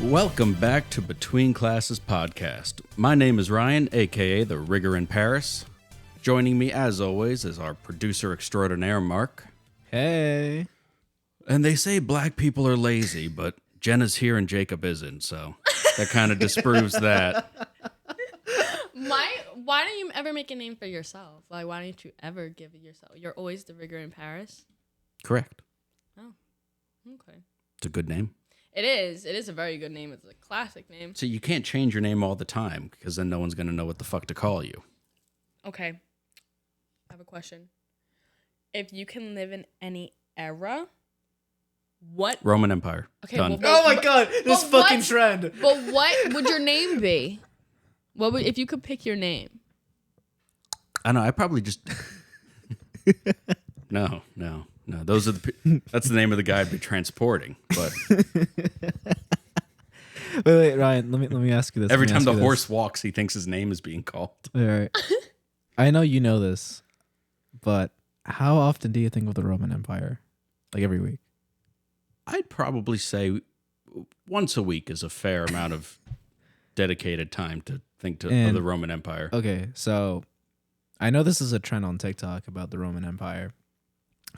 Welcome back to Between Classes Podcast. My name is Ryan, aka the Rigger in Paris. Joining me, as always, is our producer extraordinaire, Mark. Hey. And they say black people are lazy, but Jenna's here and Jacob isn't, so that kind of disproves that. Why don't you ever make a name for yourself? Like, why don't you ever give it yourself? You're always the Rigger in Paris? Correct. Oh, okay. It's a good name. It is. It is a very good name. It's a classic name. So you can't change your name all the time, because then no one's going to know what the fuck to call you. Okay. I have a question. If you can live in any era, what? Roman Empire. Okay, Done. well, Oh my god, this fucking what- trend. But what would your name be? What would if you could pick your name? I know, I probably just... No. Those are that's the name of the guy I'd be transporting. But Wait, Ryan, let me ask you this. every time the horse walks, he thinks his name is being called. All right. I know you know this, but how often do you think of the Roman Empire? Like every week? I'd probably say once a week is a fair amount of dedicated time to think of And- the Roman Empire. Okay, so I know this is a trend on TikTok about the Roman Empire,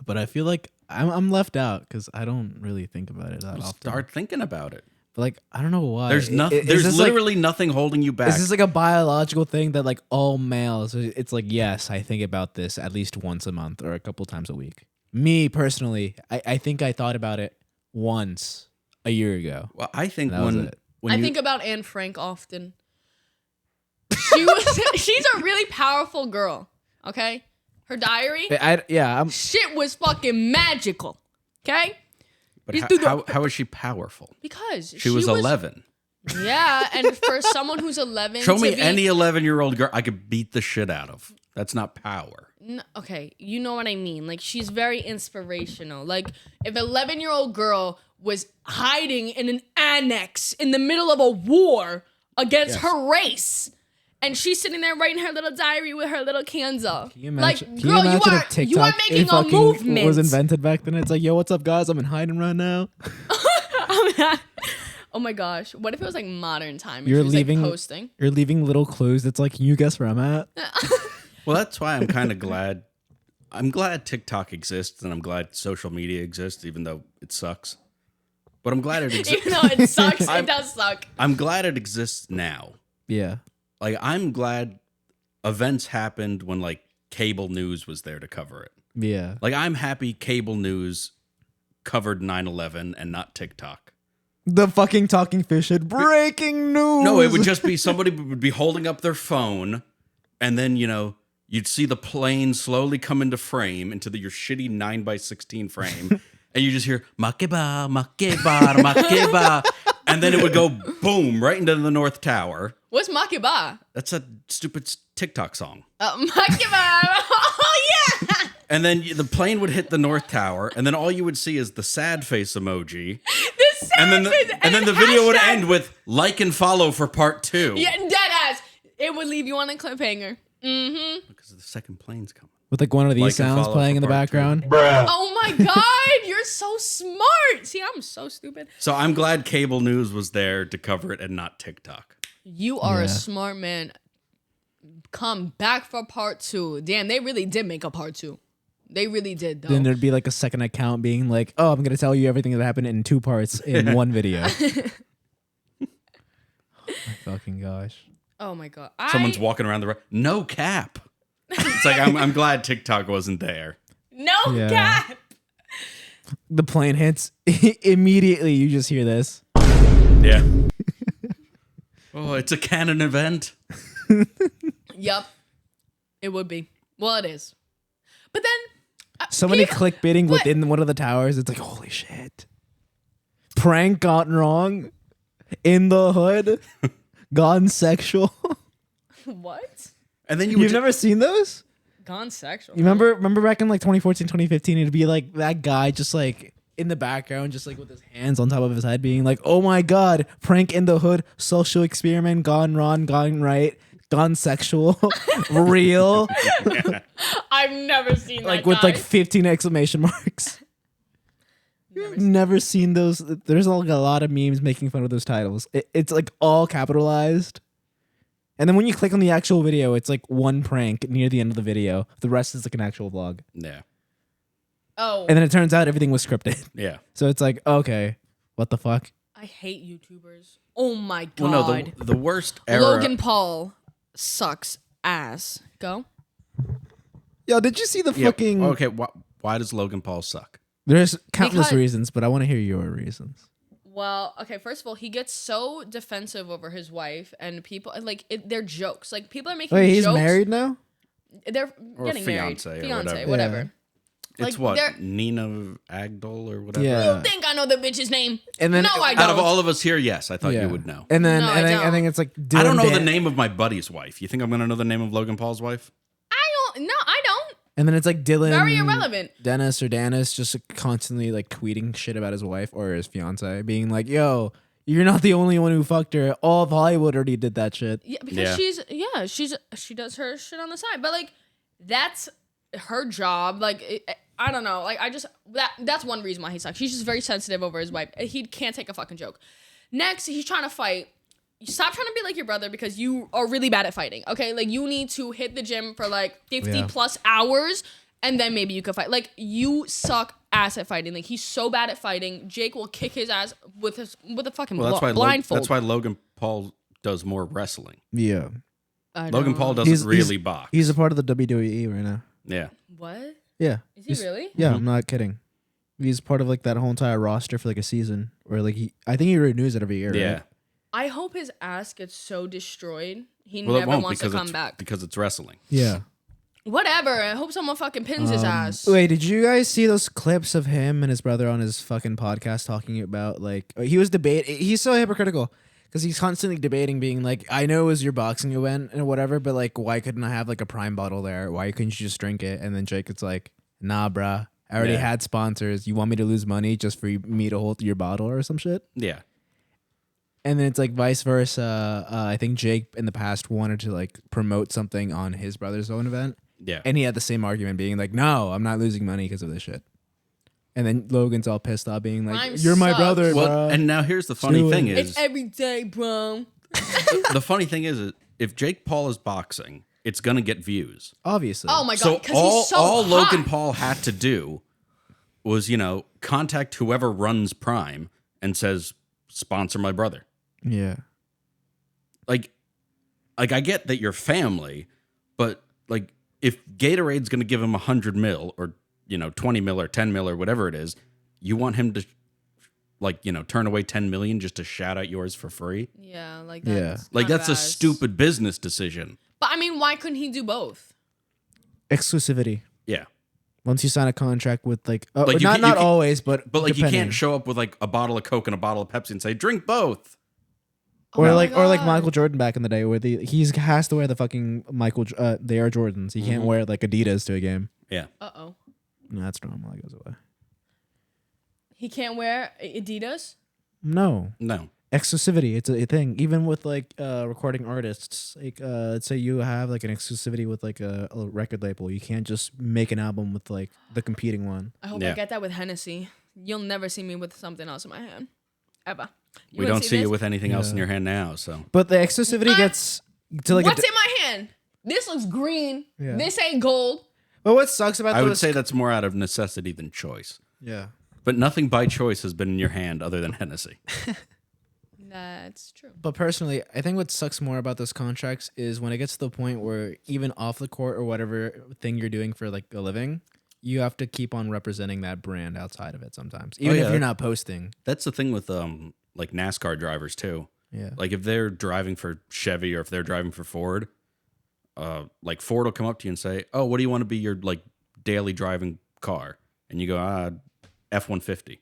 but I feel like I'm left out because I don't really think about it that often. Start thinking about it. But like I don't know why. There's nothing. Is There's this like- literally nothing holding you back. Is this like a biological thing that like all males? It's like yes, I think about this at least once a month or a couple times a week. Me personally, I think I thought about it once a year ago. Well, I think That was when it. when I you, think about Anne Frank often. She's a really powerful girl. Okay, her diary, I'm shit was fucking magical. Okay, but These dudes how is she powerful? because She was 11. Yeah, and for someone who's 11, Show to me be, any 11-year-old girl I could beat the shit out of. That's not power. Okay, you know what I mean. Like, she's very inspirational. Like, if an 11-year-old girl was hiding in an annex in the middle of a war against Yes. her race, and she's sitting there writing her little diary with her little Kanza. Can you imagine, like, can girl, you imagine if you TikTok are making a fucking movement. was invented back then? It's like, yo, what's up, guys? I'm in hiding right now. Oh my gosh. What if it was like modern time and You're she was leaving- like posting? You're leaving little clues. It's like, can you guess where I'm at? Well, that's why I'm kind of glad. I'm glad TikTok exists, and I'm glad social media exists, even though it sucks. But I'm glad it exists. Even though it sucks, it does suck. I'm glad it exists now. Yeah. Like, I'm glad events happened when, like, cable news was there to cover it. Yeah. Like, I'm happy cable news covered 9/11 and not TikTok. The fucking talking fish had breaking news. No, it would just be somebody would be holding up their phone, and then, you know, you'd see the plane slowly come into frame, into your shitty 9x16 frame, and you just hear, Makeba, Makeba, Makeba, and then it would go boom right into the North Tower. What's Makiba? That's a stupid TikTok song. Makiba. Oh, yeah. And then the plane would hit the North Tower, and then all you would see is the sad face emoji. This And then the and video would hashtag- end with like and follow for part 2. Yeah, dead ass. It would leave you on a cliffhanger. Mm-hmm. Because the second plane's coming. with like one of these Like and sounds follow playing for in the part two. background. Oh my god, you're so smart. See, I'm so stupid. So I'm glad cable news was there to cover it and not TikTok. You are Yeah. a smart man. Come back for part 2. Damn, they really did make a part 2. They really did, though. Then there'd be like a second account being like, "Oh, I'm gonna tell you everything that happened in 2 parts in one video." Oh my fucking gosh! Oh my god. Someone's walking around the road. No cap. It's like I'm glad TikTok wasn't there. No Yeah. cap. The plane hits immediately. You just hear this. Yeah. Oh, it's a canon event. Yup. It would be. Well, it is. But then So many people- clickbaiting what? within one of the towers. It's like, holy shit! Prank gone wrong. In the hood, gone sexual. What? And then You've never seen those? Gone sexual. You remember back in like 2014, 2015, it'd be like that guy just like in the background, just like with his hands on top of his head, being like, "Oh my god, prank in the hood, social experiment, gone wrong, gone right, gone sexual, real," I've never seen that like with guy. like 15 exclamation marks. Never seen those. There's like a lot of memes making fun of those titles. It's like all capitalized. And then when you click on the actual video, it's like one prank near the end of the video. The rest is like an actual vlog. Yeah. Oh, And then it turns out everything was scripted. Yeah. So it's like, okay, what the fuck? I hate YouTubers. Oh my god. Well, no, the worst era. Logan Paul sucks ass. Go. Yo, did you see the Yeah, fucking... Okay, why does Logan Paul suck? There's countless Because- reasons, but I want to hear your reasons. Well, okay, first of all, he gets so defensive over his wife, and people like they're jokes. Like people are making Wait, he's jokes. married now? They're Or getting fiance married. or Fiance, whatever. whatever. It's Like, they're- what? Nina Agdal or whatever? Yeah. You think I know the bitch's name? And then no, I don't. Out of all of us here, yes, I thought Yeah. you would know. And then No, and I I don't. think it's like I don't know Dylan the Dan- name of my buddy's wife. You think I'm going to know the name of Logan Paul's wife? I don't. No, I don't. And then it's like Dylan Very irrelevant. Dennis just constantly like tweeting shit about his wife or his fiance, being like, "Yo, you're not the only one who fucked her. All of Hollywood already did that shit." Yeah, because Yeah. she does her shit on the side, but like that's her job. Like I don't know. Like that's one reason why he sucks. He's just very sensitive over his wife. He can't take a fucking joke. Next, he's trying to fight. Stop trying to be like your brother because you are really bad at fighting. Okay, like you need to hit the gym for like 50 Yeah. plus hours, and then maybe you could fight. Like you suck ass at fighting. Like he's so bad at fighting. Jake will kick his ass with a fucking Well, blindfold. that's why Logan Paul does more wrestling. Yeah, I Logan know. Paul doesn't really box. He's a part of the WWE right now. Yeah. What? Yeah, Is he really? Yeah, Mhm. I'm not kidding. He's part of like that whole entire roster for like a season, or like I think he renews it every year. Yeah. Right? I hope his ass gets so destroyed he Well, it never won't wants to because come it's back. because it's wrestling. Yeah. Whatever. I hope someone fucking pins his ass. Wait, did you guys see those clips of him and his brother on his fucking podcast talking about like he was he's so hypocritical because he's constantly debating being like, I know it was your boxing event and whatever, but like why couldn't I have like a Prime bottle there? Why couldn't you just drink it? And then Jake is like, nah, bruh. I already Yeah. had sponsors. You want me to lose money just for me to hold your bottle or some shit? Yeah. And then it's like vice versa. I think Jake in the past wanted to like promote something on his brother's own event. Yeah. And he had the same argument being like, no, I'm not losing money because of this shit. And then Logan's all pissed off being like, Rhyme you're my sucks. brother, Well, bro. and now here's the funny do thing it. is It's every day, bro. the funny thing is if Jake Paul is boxing, it's gonna get views. Obviously. Oh my god, So because all he's so all hot. Logan Paul had to do was, contact whoever runs Prime and says, sponsor my brother. Yeah. Like I get that you're family, but like if Gatorade's gonna give him 100 mil or 20 mil or 10 mil or whatever it is, you want him to turn away 10 million just to shout out yours for free? Yeah, like Yeah. that's Like kind that's of a ass. stupid business decision. But I mean, why couldn't he do both? Exclusivity. Yeah. Once you sign a contract with like, Like, you not can't- always, but But like you depending. can't show up with like a bottle of Coke and a bottle of Pepsi and say drink both. Or Oh my like God. Michael Jordan back in the day where he has to wear the fucking the Air Jordans. He can't wear like Adidas to a game. Yeah. Uh-oh. No, that's normal. That goes away. He can't wear Adidas? No. No. Exclusivity, it's a thing. Even with like recording artists, like let's say you have like an exclusivity with like a record label, you can't just make an album with like the competing one. I hope Yeah. I get that with Hennessy. You'll never see me with something else in my hand. Ever. You We wanna don't see you this? with anything else in Yeah. your hand now, so But the exclusivity gets to like. What's in my hand? This looks green. Yeah. This ain't gold. But what sucks about I would those? say that's more out of necessity than choice. Yeah. But nothing by choice has been in your hand other than Hennessy. That's true. But personally, I think what sucks more about those contracts is when it gets to the point where even off the court or whatever thing you're doing for like a living, you have to keep on representing that brand outside of it sometimes, even if yeah. you're not posting. That's the thing with like NASCAR drivers too. Yeah. Like if they're driving for Chevy or if they're driving for Ford, like Ford will come up to you and say, "Oh, what do you want to be your like daily driving car?" And you go, F-150.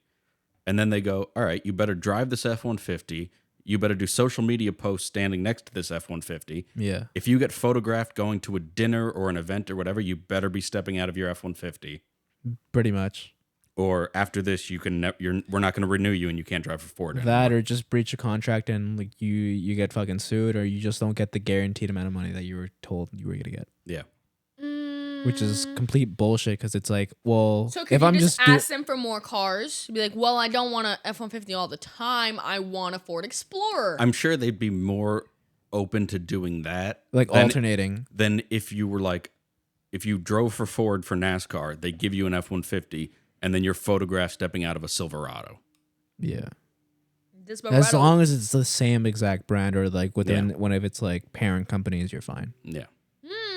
And then they go, "All right, you better drive this F-150. You better do social media posts standing next to this F-150. Yeah. If you get photographed going to a dinner or an event or whatever, you better be stepping out of your F-150. Pretty much. Or after this, we're not going to renew you and you can't drive for Ford anymore." That or just breach a contract and like you get fucking sued or you just don't get the guaranteed amount of money that you were told you were gonna get. Yeah. which is complete bullshit because it's like, well, So could if you I'm just just ask them for more cars? Be like, well, I don't want a F-150 all the time. I want a Ford Explorer. I'm sure they'd be more open to doing that. like than- alternating. Than if you were like, if you drove for Ford for NASCAR, they give you an F-150 and then you're photographed stepping out of a Silverado. Yeah. This As Beretta- long as it's the same exact brand or like within one of its like parent companies, you're fine. Yeah.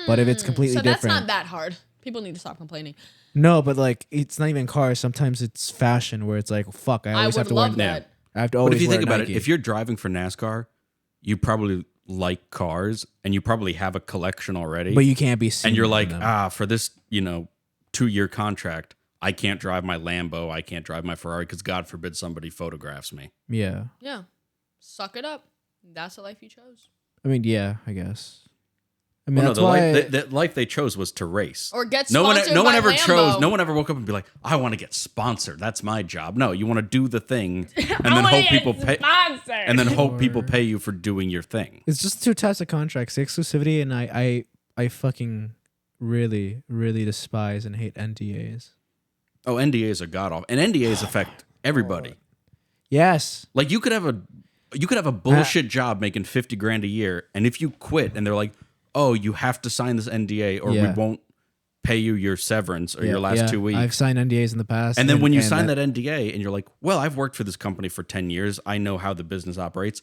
But if it's completely so that's different, not that hard. People need to stop complaining. no, but like it's not even cars. Sometimes it's fashion where it's like, fuck, I I always have would to wear. love that. I have to But always if you wear think about Nike. it, if you're driving for NASCAR, you probably like cars and you probably have a collection already. but you can't be seen. and you're in like, them. for this, 2-year contract, I can't drive my Lambo, I can't drive my Ferrari because God forbid somebody photographs me. yeah. Yeah. Suck it up. That's the life you chose. I mean, yeah, I guess. I mean, Well, no, that's the why. life, the life they chose was to race. Or get no one, sponsored no one by ever Lambo. chose. No one ever woke up and be like, I want to get sponsored. That's my job. No, you want to do the thing and then hope people pay. And then hope people pay you for doing your thing. It's just two types of contracts: the exclusivity, and I fucking really, really despise and hate NDAs. Oh, NDAs are god awful, and NDAs affect everybody. Yes. Like you could have a bullshit job making $50,000 a year, and if you quit and they're like, "Oh, you have to sign this NDA, or we Yeah. won't pay you your severance or your last 2 weeks." I've signed NDAs in the past. And then when you sign that NDA and you're like, "Well, I've worked for this company for 10 years. I know how the business operates."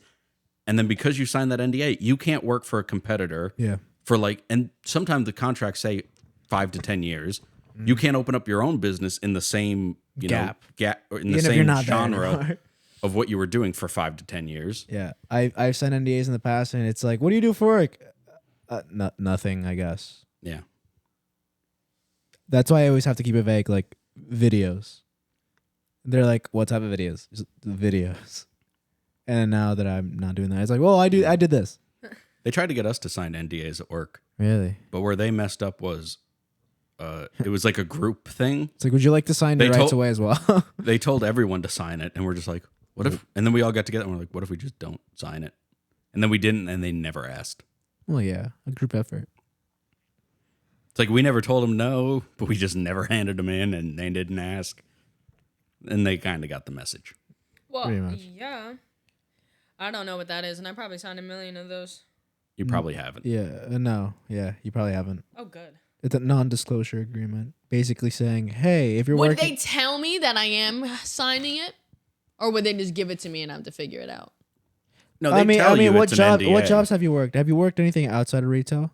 And then because you signed that NDA, you can't work for a competitor yeah, for and sometimes the contracts say 5 to 10 years. You can't open up your own business in the same Gap. or in the even if you're same not there genre anymore. of what you were doing for 5 to 10 years. Yeah, I've signed NDAs in the past, and it's like, what do you do for work? Nothing, I guess. Yeah. That's why I always have to keep it vague, like videos. They're like, what type of videos? Just videos. And now that I'm not doing that, it's like, well, I did this. They tried to get us to sign NDAs at work, Really? but where they messed up was it was like a group thing. It's like, would you like to sign They it rights told- away as well? They told everyone to sign it, and we're just like, what if? And then we all got together and we're like, what if we just don't sign it? And then we didn't, and they never asked. Well, yeah, a group effort. It's like we never told them no, but we just never handed them in, and they didn't ask. And they kind of got the message. Well, Pretty much. yeah. I don't know what that is, and I probably signed 1 million of those. You probably haven't. Yeah, no, yeah, you probably haven't. Oh, good. It's a non-disclosure agreement, basically saying, hey, if you're Would working, they tell me that I am signing it, or would they just give it to me and I have to figure it out? No, I they tell you mean, what it's an job? What NDA. jobs have you worked? Have you worked anything outside of retail?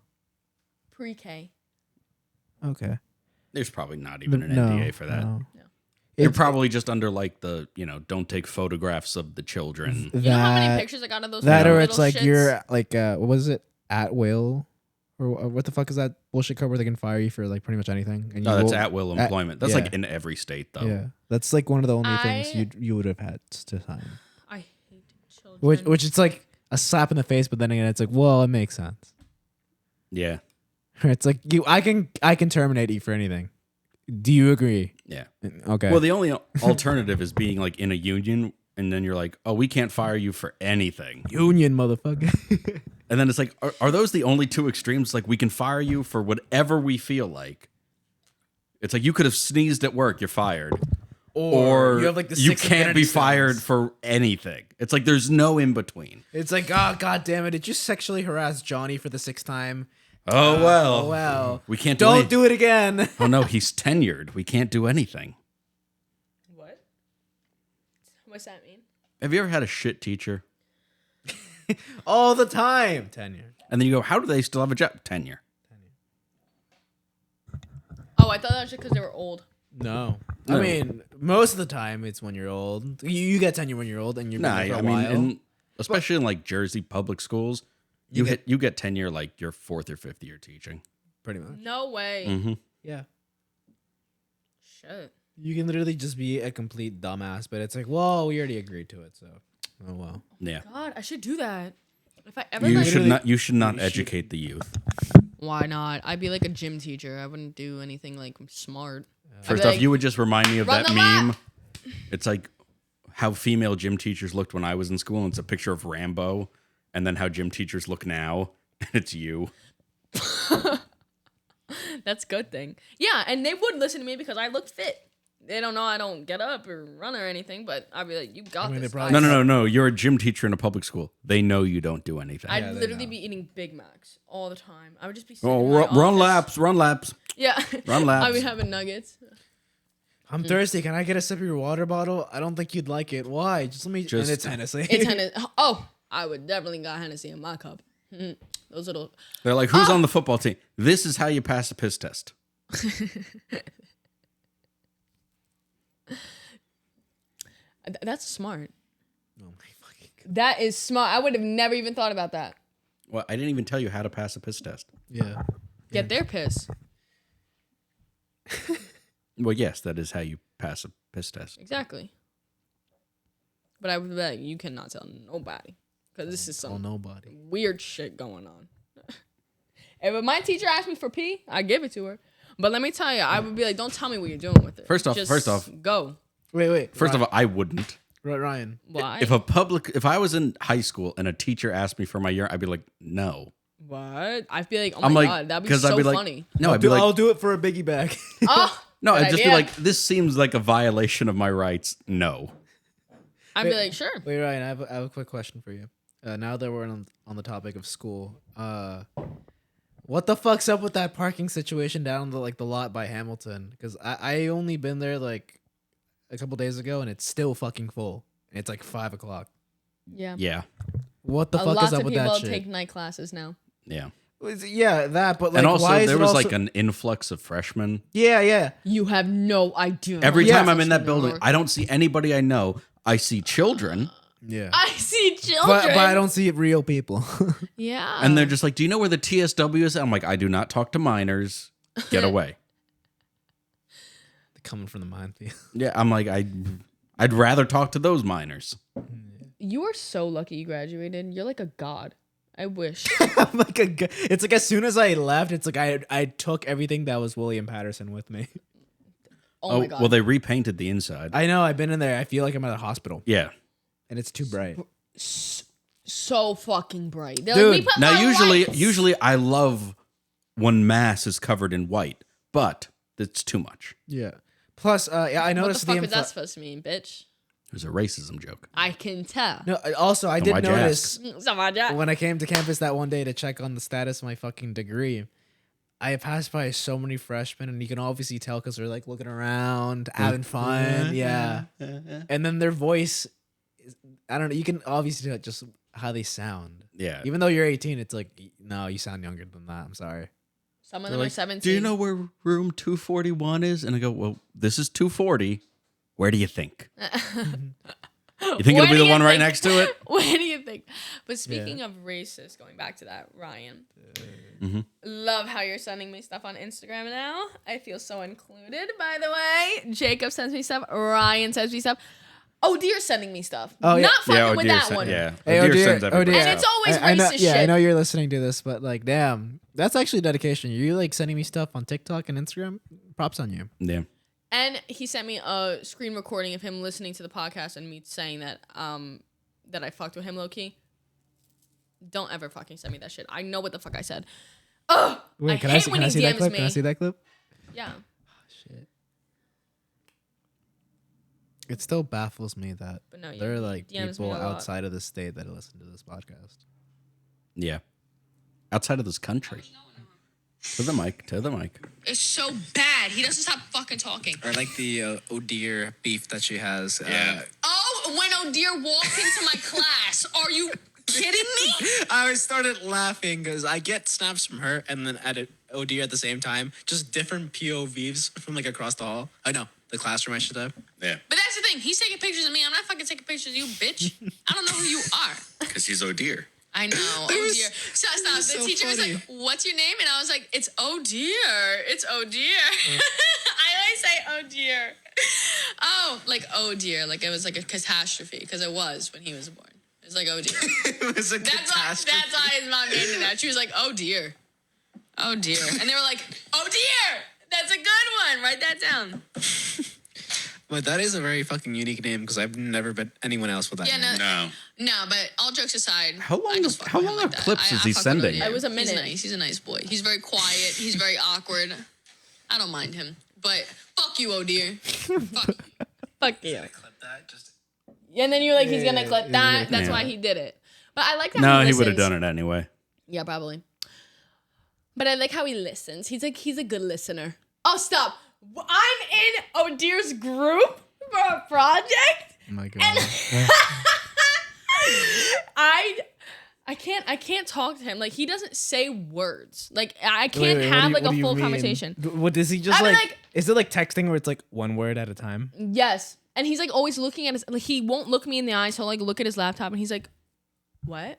Pre-K. Okay, There's probably not even an No, NDA for that. no. You're It's- probably just under like the, don't take photographs of the children. You know how many that pictures I got of those? that little or it's like shits? you're like what was it, at will, or what the fuck is that bullshit code where they can fire you for like pretty much anything? And No, you that's will- at will at- employment. That's yeah. like in every state, though. Yeah, that's like one of the only things I- you would have had to sign. I hate children. Which it's like a slap in the face, but then again, it's like, well, it makes sense. Yeah. It's like I can terminate you for anything. Do you agree? Yeah. Okay. Well, the only alternative is being like in a union, and then you're like, oh, we can't fire you for anything. union, motherfucker. And then it's like, are those the only two extremes? Like, we can fire you for whatever we feel like. It's like you could have sneezed at work, you're fired. Or you can't be fired for anything. It's like there's no in between. It's like, oh god damn it! Did you sexually harass Johnny for the 6th time? Oh, well. Oh well. We can't do Don't anything. do it again. Oh, no, he's tenured. We can't do anything. What? What's that mean? Have you ever had a shit teacher? All the time. Tenure. And then you go, how do they still have a job? Tenure. Oh, I thought that was just because they were old. No. No. I mean, most of the time it's when you're old. You get tenure when you're old, and you're Nah, been there I for a mean, while. especially in like Jersey public schools, you get tenure like your 4th or 5th year teaching. pretty much. No way. Mm-hmm. Yeah. Shit. You can literally just be a complete dumbass, but it's like, well, we already agreed to it, so oh well. Yeah. God, I should do that. If I ever You like, should not. You should not educate the youth. why not? I'd be like a gym teacher. I wouldn't do anything like smart. First be off, like, you would just remind me of "Run that the meme. lap!" It's like how female gym teachers looked when I was in school. And it's a picture of Rambo, and then how gym teachers look now. And it's you. That's a good thing. Yeah, and they would listen to me because I look fit. They don't know I don't get up or run or anything, but I'd be like, you got I mean, this. they probably- No. You're a gym teacher in a public school. They know you don't do anything. I'd Yeah, they literally know. be eating Big Macs all the time. I would just be sitting Oh, in my run office. laps. Yeah. Run laps. I'd be having nuggets. I'm thirsty. Can I get a sip of your water bottle? I don't think you'd like it. Why? Just let me. Just- and it's Hennessy. It's Hennessy. Oh, I would definitely got Hennessy in my cup. Those little. They're like, who's on the football team? This is how you pass a piss test. That's smart. Oh my fucking God. That is smart. I would have never even thought about that. Well, I didn't even tell you how to pass a piss test. Yeah. Get their piss. Well, yes, that is how you pass a piss test. Exactly. But I would bet you cannot tell nobody because this is Oh, some nobody. weird shit going on. If my teacher asked me for pee, I give it to her. But let me tell you, I would be like, don't tell me what you're doing with it. First off, go. Wait. First of all, I wouldn't. Ryan. Why? If I was in high school and a teacher asked me for my urine, I'd be like, no. What? I'd be like, oh I'm my like, god, that'd be 'cause so I'd be like, funny. No, I'd be like, I'll do it for a biggie bag. Oh, no, good I'd just be idea. like, this seems like a violation of my rights. No. I'd be like, sure. Wait, Ryan. I have a quick question for you. Now that we're on the topic of school, what the fuck's up with that parking situation down the lot by Hamilton? Because I only been there like a couple days ago and it's still fucking full. And it's like 5:00. Yeah. Yeah. What the fuck Lots is up of with people that shit? take night classes now. Yeah. Yeah, that. But like, And also, why is there it was also... like an influx of freshmen. Yeah. You have no idea. Every Yeah. time I'm in that building, I don't see anybody I know. I see children, Yeah. I see children. But I don't see real people. Yeah. and they're just like, "Do you know where the TSW is?" I'm like, "I do not talk to minors. Get away." Coming from the minefield. Yeah, I'm like, I'd rather talk to those minors. You are so lucky you graduated. You're like a god. I wish. I'm like it's like as soon as I left, it's like I took everything that was William Patterson with me. Oh, my god. well, they repainted the inside. I know. I've been in there. I feel like I'm at a hospital, Yeah. and it's too bright. so fucking bright. They're Dude, like, we put Now, more lights. usually, I love when mass is covered in white, but it's too much. Yeah. Plus, yeah, I What the noticed fuck the is that supposed to mean, bitch? It was a racism joke. I can tell. No, also I did why'd you notice Samaja. when I came to campus that one day to check on the status of my fucking degree. I passed by so many freshmen, and you can obviously tell because they're like looking around, having fun, yeah. And then their voice, I don't know. You can obviously tell just how they sound. Yeah. Even though you're 18, it's like no, you sound younger than that. I'm sorry. Some of They're them are like, 17. do you know where room 241 is? And I go, well, this is 240. Where do you think? You think Where it'll be do the you one right think? next to it? What do you think? But speaking of racist, going back to that, Ryan, love how you're sending me stuff on Instagram now. I feel so included, by the way. Jacob sends me stuff. Ryan sends me stuff. Oh, dear, sending me stuff. Oh, yeah. Not fucking with Deer that sent- one. Yeah. Hey, Deer dear, sends everybody And stuff. it's always I know, racist yeah, I shit. know you're listening to this, but like, damn, that's actually dedication. You're like sending me stuff on TikTok and Instagram. Props on you. Yeah. And he sent me a screen recording of him listening to the podcast and me saying that that I fucked with him low key. Don't ever fucking send me that shit. I know what the fuck I said. Ugh! Wait, I can hate I when he see that DMs clip? me. Can I see that clip? Yeah. Shit. It still baffles me that But no, yeah, there are he like DMs me people a lot. outside of the state that listen to this podcast. Yeah. Outside of this country. To the mic. To the mic. It's so bad. He doesn't stop fucking talking. Or like the oh dear beef that she has. Oh, when O'Dear walked into my class. Are you kidding me? I started laughing because I get snaps from her and then at oh dear at the same time. Just different POVs from like across the hall. I know, the classroom I should have. Yeah. But that's the thing. He's taking pictures of me. I'm not fucking taking pictures of you, bitch. I don't know who you are. Because he's oh dear. I know. Oh was- dear. Stop. it was The so teacher was funny. like, "What's your name?" And I was like, "It's oh dear. It's oh dear." I always say oh dear. Oh, like oh dear. Like it was like a catastrophe because it was when he was born. It was like oh dear. It was a catastrophe. That's why his mom named him that. She was like, "Oh dear, oh dear," and they were like, "Oh dear, that's a good one. Write that down." But that is a very fucking unique name because I've never met anyone else with that Yeah, name. no, but all jokes aside, How long I of- just fuck how with him long like of that. clips is he fuck with sending? Odier. It was a minute. He's nice. He's a nice boy. He's very quiet. He's very awkward. I don't mind him. But fuck you, oh dear. Fuck you. Fuck you. Clip that. Just And then you're like, he's gonna clip he's that. gonna- That's Yeah. why he did it. But I like that. No, he listens. would have done it anyway. Yeah, probably. But I like how he listens. He's a good listener. Oh, stop. I'm in Odir's group for a project. Oh my god. I can't talk to him. Like, he doesn't say words. Like, I Wait, can't wait, have what like do a you full mean? conversation. What is he just I mean, like? like- Is it like texting where it's like one word at a time? Yes. And he's like always looking at his, like, he won't look me in the eyes. He'll like look at his laptop and he's like, what?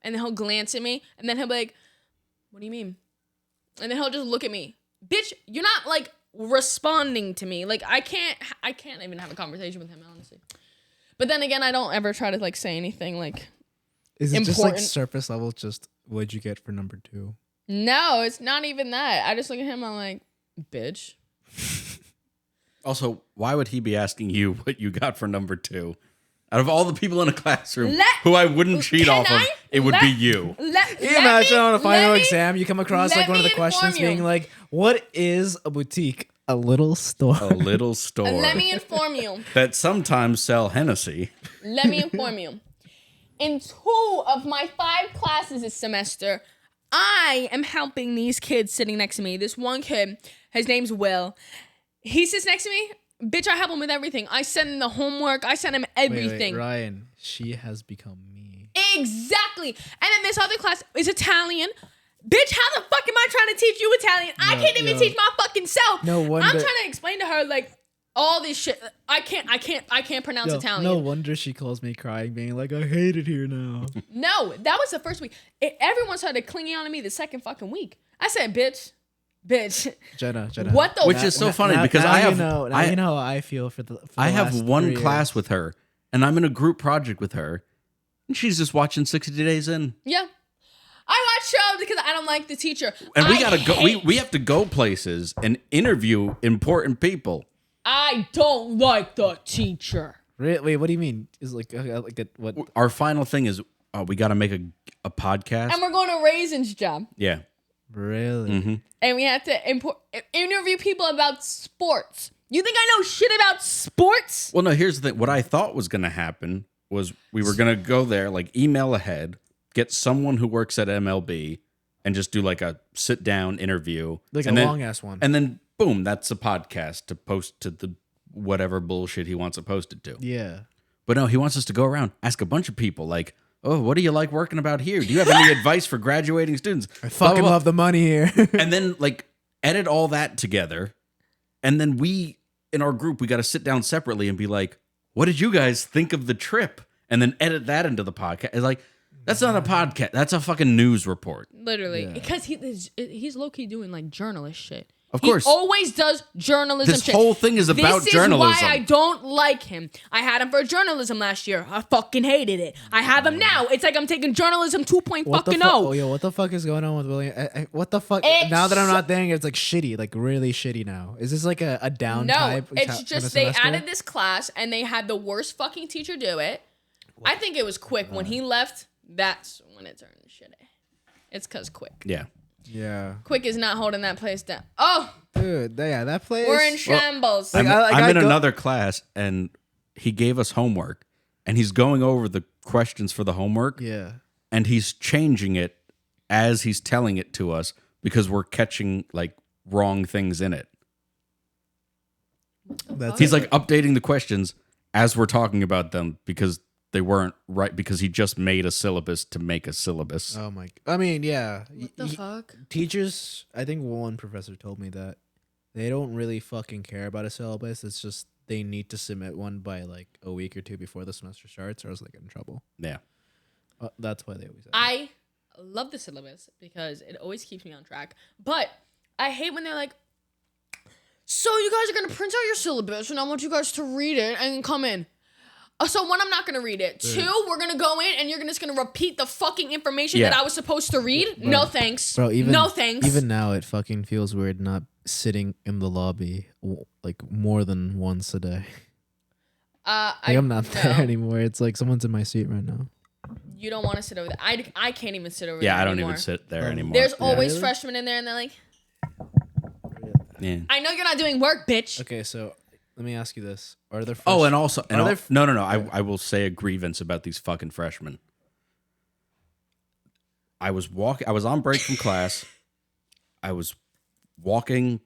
And then he'll glance at me and then he'll be like, what do you mean? And then he'll just look at me. Bitch, you're not like responding to me. Like, I can't even have a conversation with him, honestly. But then again, I don't ever try to like say anything like, Is it just like Important. surface level? Just what'd you get for number 2? no, it's not even that. I just look at him, I'm like, bitch. Also, why would he be asking you what you got for number 2? Out of all the people in a classroom Let- who I wouldn't cheat Can off of, I? it would Let- be you. Let, Can you imagine on a final let me- exam, you come across let like one of me the questions inform you. being like, "What is a boutique? A little store." A little store Let me inform you. that sometimes sell Hennessy. Let me inform you. In 2 of my 5 classes this semester, I am helping these kids sitting next to me. This one kid, his name's Will. He sits next to me. Bitch, I help him with everything. I send him the homework. I send him everything. Wait, Ryan, she has become me. Exactly. And then this other class is Italian. Bitch, how the fuck am I trying to teach you Italian? I No, can't even yo. teach my fucking self. No I'm wonder- trying to explain to her like all this shit. I can't pronounce Yo, Italian. no wonder she calls me crying, being like, "I hate it here now." No, that was the first week. Everyone started clinging on to me the second fucking week. I said, bitch. Jenna. What the- Which is so funny because now I have you know, now you know how I feel for the. I have last one 3 class years. with her, and I'm in a group project with her, and she's just watching 60 Days In. Yeah. I watch shows because I don't like the teacher. And we I gotta go. hate- We have to go places and interview important people. I don't like the teacher. Wait, what do you mean? Is like what? Our final thing is we got to make a podcast. And we're going to Raisin's job. Yeah. Really? Mm-hmm. And we have to interview people about sports. You think I know shit about sports? Well, no. Here's the thing. What I thought was gonna happen was we were gonna go there, like email ahead, get someone who works at MLB, and just do like a sit down interview, Like and a then- long ass one. and then boom, that's a podcast to post to the whatever bullshit he wants it posted to. Yeah. But no, he wants us to go around, ask a bunch of people, like, oh, what do you like working about here? Do you have any advice for graduating students? I fucking love the money here. And then like edit all that together. And then we, in our group, we got to sit down separately and be like, what did you guys think of the trip? And then edit that into the podcast. It's like, that's not a podcast. That's a fucking news report. Literally. Yeah. Because he's low-key doing like journalist shit. Of course. He always does journalism This shit. whole thing is about This journalism. is why I don't like him. I had him for journalism last year. I fucking hated it. I have him now. It's like I'm taking journalism 2.0. What the fuck? Oh, yo, what the fuck is going on with William? What the fuck? It's Now that I'm not there, it's like shitty, like really shitty now. Is this like a down No, type? it's kind of just they semester? added this class and they had the worst fucking teacher do it. I think it was Quick. When he left, that's when it turned shitty. It's because Quick. Yeah. Yeah. Quick is not holding that place down. Oh, Dude, yeah, that place. we're in shambles. Like, I'm I in go- another class and he gave us homework and he's going over the questions for the homework Yeah. and he's changing it as he's telling it to us because we're catching like wrong things in it. That's He's like updating the questions as we're talking about them because they weren't right because he just made a syllabus to make a syllabus. Oh my. I mean, yeah. What the fuck? Teachers, I think one professor told me that they don't really fucking care about a syllabus. It's just they need to submit one by like a week or two before the semester starts, or else they get in trouble. Yeah. That's why they always. I love the syllabus because it always keeps me on track. But I hate when they're like, so you guys are going to print out your syllabus and I want you guys to read it and come in. So one, I'm not going to read it. 2, we're going to go in and you're just going to repeat the fucking information Yeah. that I was supposed to read. No thanks. Bro, even no thanks. Even now, it fucking feels weird not sitting in the lobby like more than once a day. I'm not there no. anymore. It's like someone's in my seat right now. You don't want to sit over there. I can't even sit over Yeah, there I don't anymore. even sit there anymore. There's Yeah. always Really? freshmen in there, and they're like, Yeah. I know you're not doing work, bitch. Okay, so let me ask you this: are there? Oh, and also, Are there no. I will say a grievance about these fucking freshmen. I was on break from class. I was walking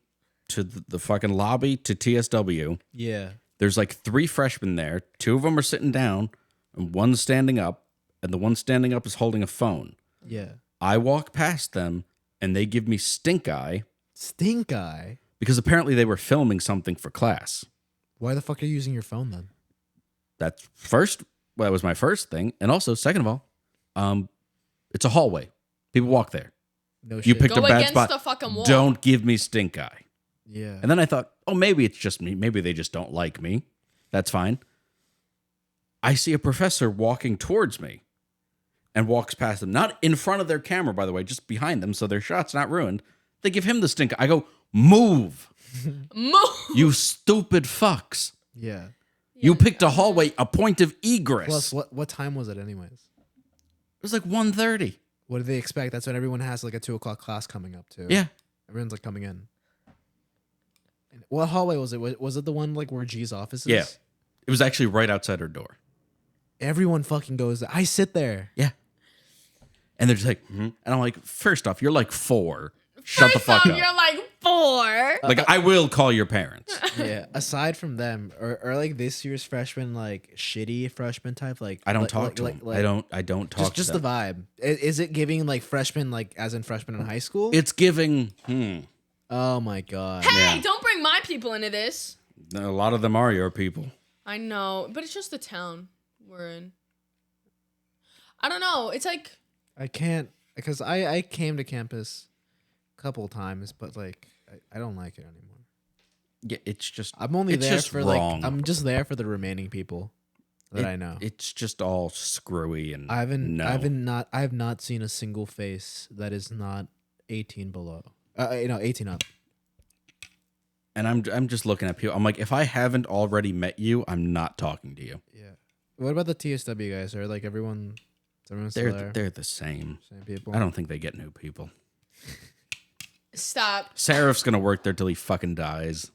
to the fucking lobby to TSW. yeah, There's like 3 freshmen there. 2 of them are sitting down, and one's standing up, and the one standing up is holding a phone. yeah. I walk past them, and they give me stink eye Stink eye. because apparently they were filming something for class. Why the fuck are you using your phone then? That's first. Well, that was my first thing, and also second of all, it's a hallway. People walk there. No shit. You picked Go a bad against spot. the fucking wall. Don't give me stink eye. Yeah. And then I thought, oh, maybe it's just me. Maybe they just don't like me. That's fine. I see a professor walking towards me and walks past them. Not in front of their camera, by the way, just behind them, so their shot's not ruined. They give him the stink eye. I go, move, Move. you stupid fucks. Yeah. You picked a hallway, a point of egress. Plus, what time was it anyways? It was like 1:30. What do they expect? That's when everyone has like a 2:00 class coming up too. Yeah. Everyone's like coming in. And what hallway was it? Was it the one like where G's office is? Yeah. It was actually right outside her door. Everyone fucking goes there. I sit there. Yeah. And they're just like, and I'm like, first off, you're like 4. Shut the First fuck off, up. You're like 4. Like, I will call your parents. Yeah. Aside from them, or like this year's freshman, like shitty freshman type, like I don't like- talk like- to like- them. like- I don't talk Just to the them. vibe. Is it giving like freshman, like as in freshman in high school? It's giving, Oh my god. Hey, Yeah. don't bring my people into this. a lot of them are your people. I know, but it's just the town we're in. I don't know. It's like I can't because I came to campus a couple times, but like I don't like it anymore. Yeah, it's just, I'm only it's there just for wrong. like I'm just there for the remaining people that I know. It's just all screwy and I no. have not seen a single face that is not 18 below. 18 up. And I'm just looking at people. I'm like, if I haven't already met you, I'm not talking to you. Yeah. What about the TSW guys? Are like everyone? Is everyone still there? They're the same. Same people. I don't think they get new people. stop. Seraph's gonna work there till he fucking dies.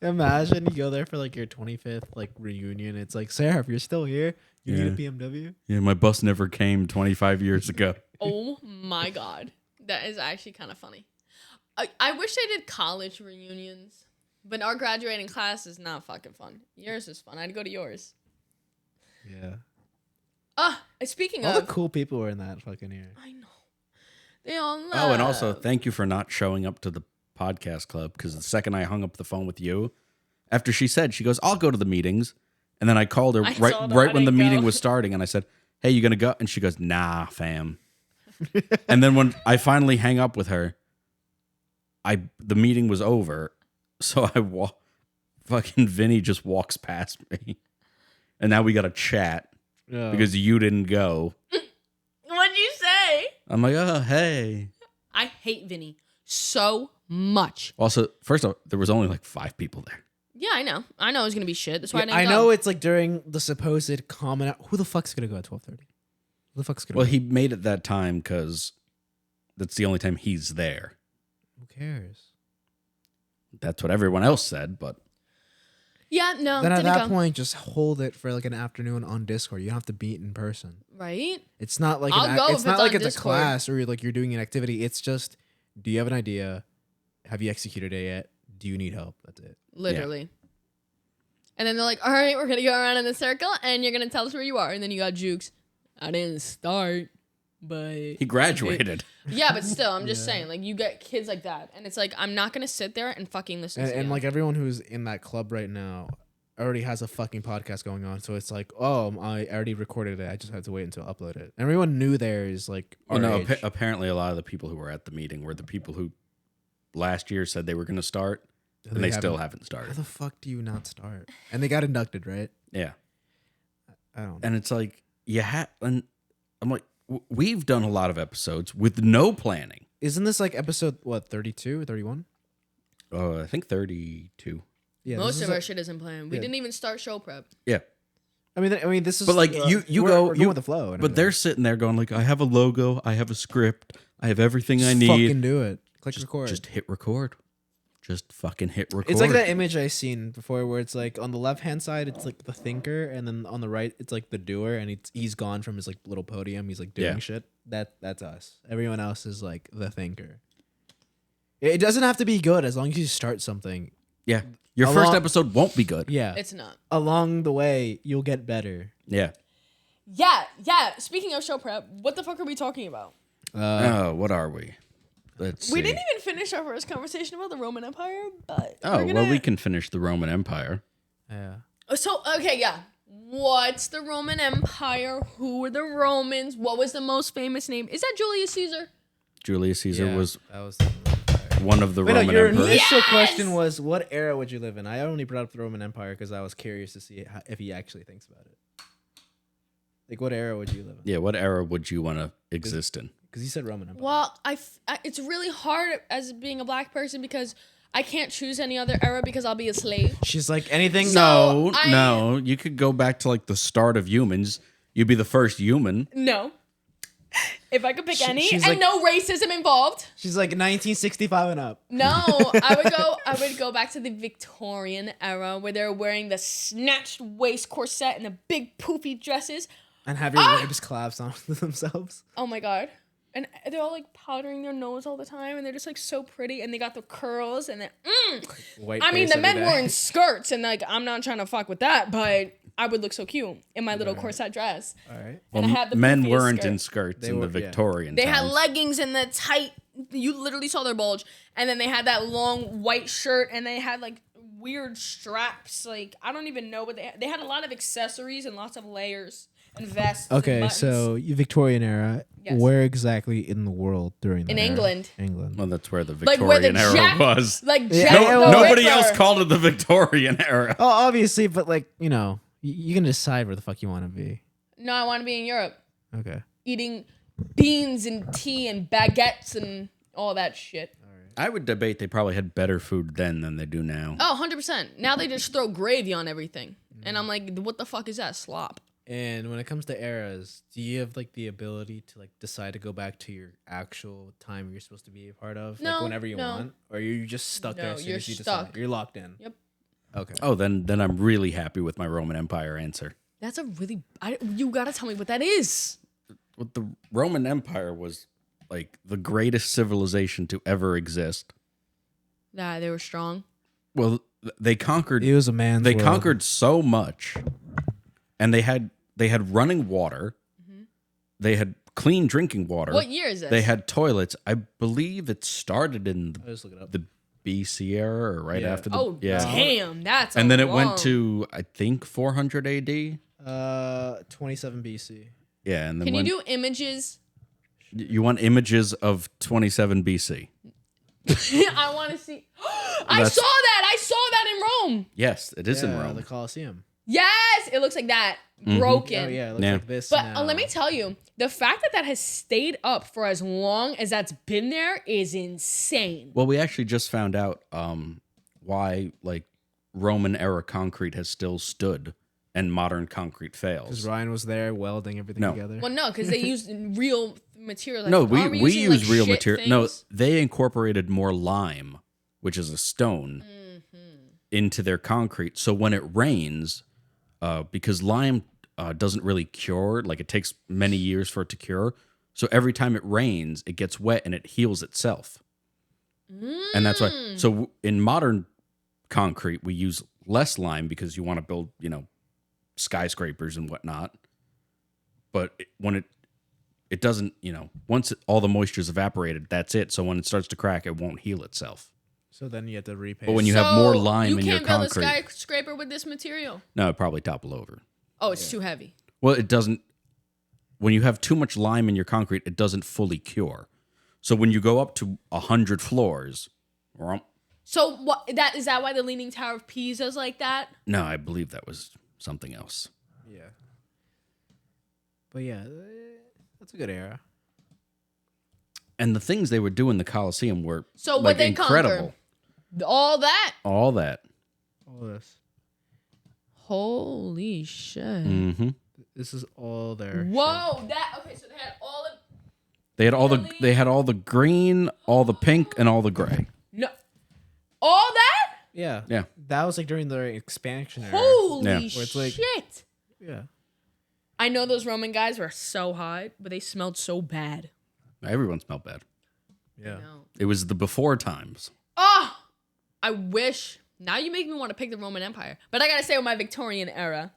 Imagine you go there for like your 25th like reunion. It's like Sarah, if you're still here, you need a Yeah. BMW. Yeah, my bus never came 25 years ago. Oh my god, that is actually kind of funny. I wish they did college reunions, but our graduating class is not fucking fun. Yours is fun. I'd go to yours. Yeah. Speaking All the of, cool people were in that fucking year. I know they all love. Oh, and also thank you for not showing up to the podcast club, because the second I hung up the phone with you, after she goes, I'll go to the meetings. And then I called her I right told her I when the didn't meeting go. was starting, and I said, hey, you gonna go? And she goes, nah, fam. And then when I finally hang up with her, the meeting was over. So fucking Vinny just walks past me. And now we gotta chat Oh. because you didn't go. What'd you say? I'm like, oh, hey. I hate Vinny so much. Also, first off, there was only like 5 people there. Yeah, I know. I know it was gonna be shit. That's why I didn't I go. know it's like during the supposed common. Who the fuck's gonna go at 12:30? Who the fuck's gonna? Well, go? he made it that time because that's the only time he's there. Who cares? That's what everyone else said, but Yeah, no. Then at didn't that go. point, just hold it for like an afternoon on Discord. You don't have to meet in person. Right? It's not like I'll go it's if not it's like on it's a Discord. class or like you're doing an activity. It's just, do you have an idea? Have you executed it yet? Do you need help? That's it. Literally. And then they're like, all right, we're going to go around in a circle and you're going to tell us where you are. And then you got Jukes. I didn't start, but. he graduated. Yeah, but still, I'm just saying, like, you get kids like that. And it's like, I'm not going to sit there and fucking listen to And you. like everyone who's in that club right now already has a fucking podcast going on. So it's like, oh, I already recorded it. I just have to wait until I upload it. Everyone knew theirs like our Well, no, age. apparently a lot of the people who were at the meeting were the people who last year said they were going to start, and they still haven't How started. the fuck do you not start? And they got inducted, right? Yeah. I don't know. And it's like, and I'm like, we've done a lot of episodes with no planning. Isn't this like episode, what, 32 or 31? I think 32. Yeah, Most this of is our shit isn't planned. We yeah. didn't even start show prep. Yeah. I mean, this is. But like you we're going with the flow. and But they're everything. sitting there going like, I have a logo, I have a script, I have everything I Just need. fucking do it. Click record. Just hit record. Just fucking hit record. It's like that image I seen before, where it's like on the left hand side, it's like the thinker, and then on the right, it's like the doer, and he's gone from his like little podium. He's like doing Yeah. shit. That's us. Everyone else is like the thinker. It doesn't have to be good as long as you start something. Yeah. Your A first lot- episode won't be good. Yeah. It's not. Along the way, you'll get better. Yeah. Yeah. Speaking of show prep, what the fuck are we talking about? What are we? Let's see. We didn't even finish our first conversation about the Roman Empire, but Oh, we're gonna... well, we can finish the Roman Empire. Yeah. So okay, yeah. What's the Roman Empire? Who were the Romans? What was the most famous name? Is that Julius Caesar? Julius Caesar was that was. one of the Wait, no, Roman your emperors. initial question was what era would you live in? I only brought up the Roman Empire because I was curious to see if he actually thinks about it. Like, what era would you live in? Yeah, what era would you want to exist in? Because you said Roman Empire. Well, it's really hard as being a black person because I can't choose any other era because I'll be a slave. She's like, anything? So- No, I- no. You could go back to like the start of humans. You'd be the first human. No. If I could pick any, she's and like- no racism involved. She's like 1965 and up. No, I would go back to the Victorian era where they're wearing the snatched waist corset and the big poofy dresses. And have your ribs collapse onto themselves. Oh my god. And they're all like powdering their nose all the time and they're just like so pretty and they got the curls and then White I mean face the men every were day. in skirts and like I'm not trying to fuck with that, but I would look so cute in my little corset dress. All right. And I had the Men poofiest weren't skirt. in skirts They in were- the yeah. Victorian They had times. leggings and the tight. You literally saw their bulge, and then they had that long white shirt, and they had like weird straps. Like I don't even know what they had a lot of accessories and lots of layers and vests. and Okay, buttons. so you Victorian era. Yes. Where exactly in the world during that In era? England. England. Well, that's where the like where Victorian the era Jack was. like Yeah, Jack yeah, the well- Nobody Ripper. else called it the Victorian era. Oh, obviously, but like, you know, you can decide where the fuck you want to be. No, I want to be in Europe, Okay. eating beans and tea and baguettes and all that shit. I would debate they probably had better food then than they do now. Oh, 100%. Now they just throw gravy on everything, and I'm like, what the fuck is that slop? And when it comes to eras, do you have like the ability to like decide to go back to your actual time you're supposed to be a part of, No, like whenever you no. want, or are you just stuck there No, as soon you're as you stuck. decide? You're locked in. Yep. Okay. Oh, then I'm really happy with my Roman Empire answer. That's a really. You gotta tell me what that is. Well, the Roman Empire was like the greatest civilization to ever exist. Nah, they were strong. Well, they conquered. It was a man's They world. conquered so much, and they had running water. They had clean drinking water. What year is this? They had toilets. I believe it started in I'll just look it up. the BC era or right Yeah. after the Oh yeah. damn, that's. And a then it long- went to I think 400 AD. 27 BC. Yeah, and then Can you went, do images? you want images of 27 BC? I want to see. I That's- saw that. I saw that in Rome. Yes, it is in Yeah, Rome. the Colosseum. Yes, it looks like that. Broken. Oh yeah, it looks Yeah. like this. But now. let me tell you, the fact that that has stayed up for as long as that's been there is insane. Well, we actually just found out why like Roman era concrete has still stood and modern concrete because fails. Ryan was there welding everything No. together. Well, no, because they used real material. Like, No, aren't we using, use like, real shit material. No, things? they incorporated more lime, which is a stone, into their concrete. So when it rains, because lime doesn't really cure, like it takes many years for it to cure. So every time it rains, it gets wet and it heals itself. And that's why. So in modern concrete, we use less lime because you want to build, skyscrapers and whatnot. But when it doesn't, once all the moisture's evaporated, that's it. So when it starts to crack, it won't heal itself. So then you have to repay. But when you have more So lime in your you can't build concrete, a skyscraper with this material. no, it probably topple over. Oh, it's too heavy. Well, it doesn't. When you have too much lime in your concrete, it doesn't fully cure. So when you go up to 100 floors, So what? Is that why the Leaning Tower of Pisa is like that? no, I believe that was something else. yeah. But yeah, that's a good era. And the things they would do in the Colosseum were So what like they incredible. conquer? All that. All that. All this. Holy shit. Mm-hmm. This is all there. Whoa, that okay, so they had all of They had all the green, all the pink, and all the gray. no all that? Yeah. Yeah. That was like during the expansion era. Holy Yeah. Where it's like- shit. Yeah. I know those Roman guys were so hot, but they smelled so bad. Everyone smelled bad. Yeah. No. It was the before times. Oh, I wish. Now you make me want to pick the Roman Empire. But I gotta say with my Victorian era.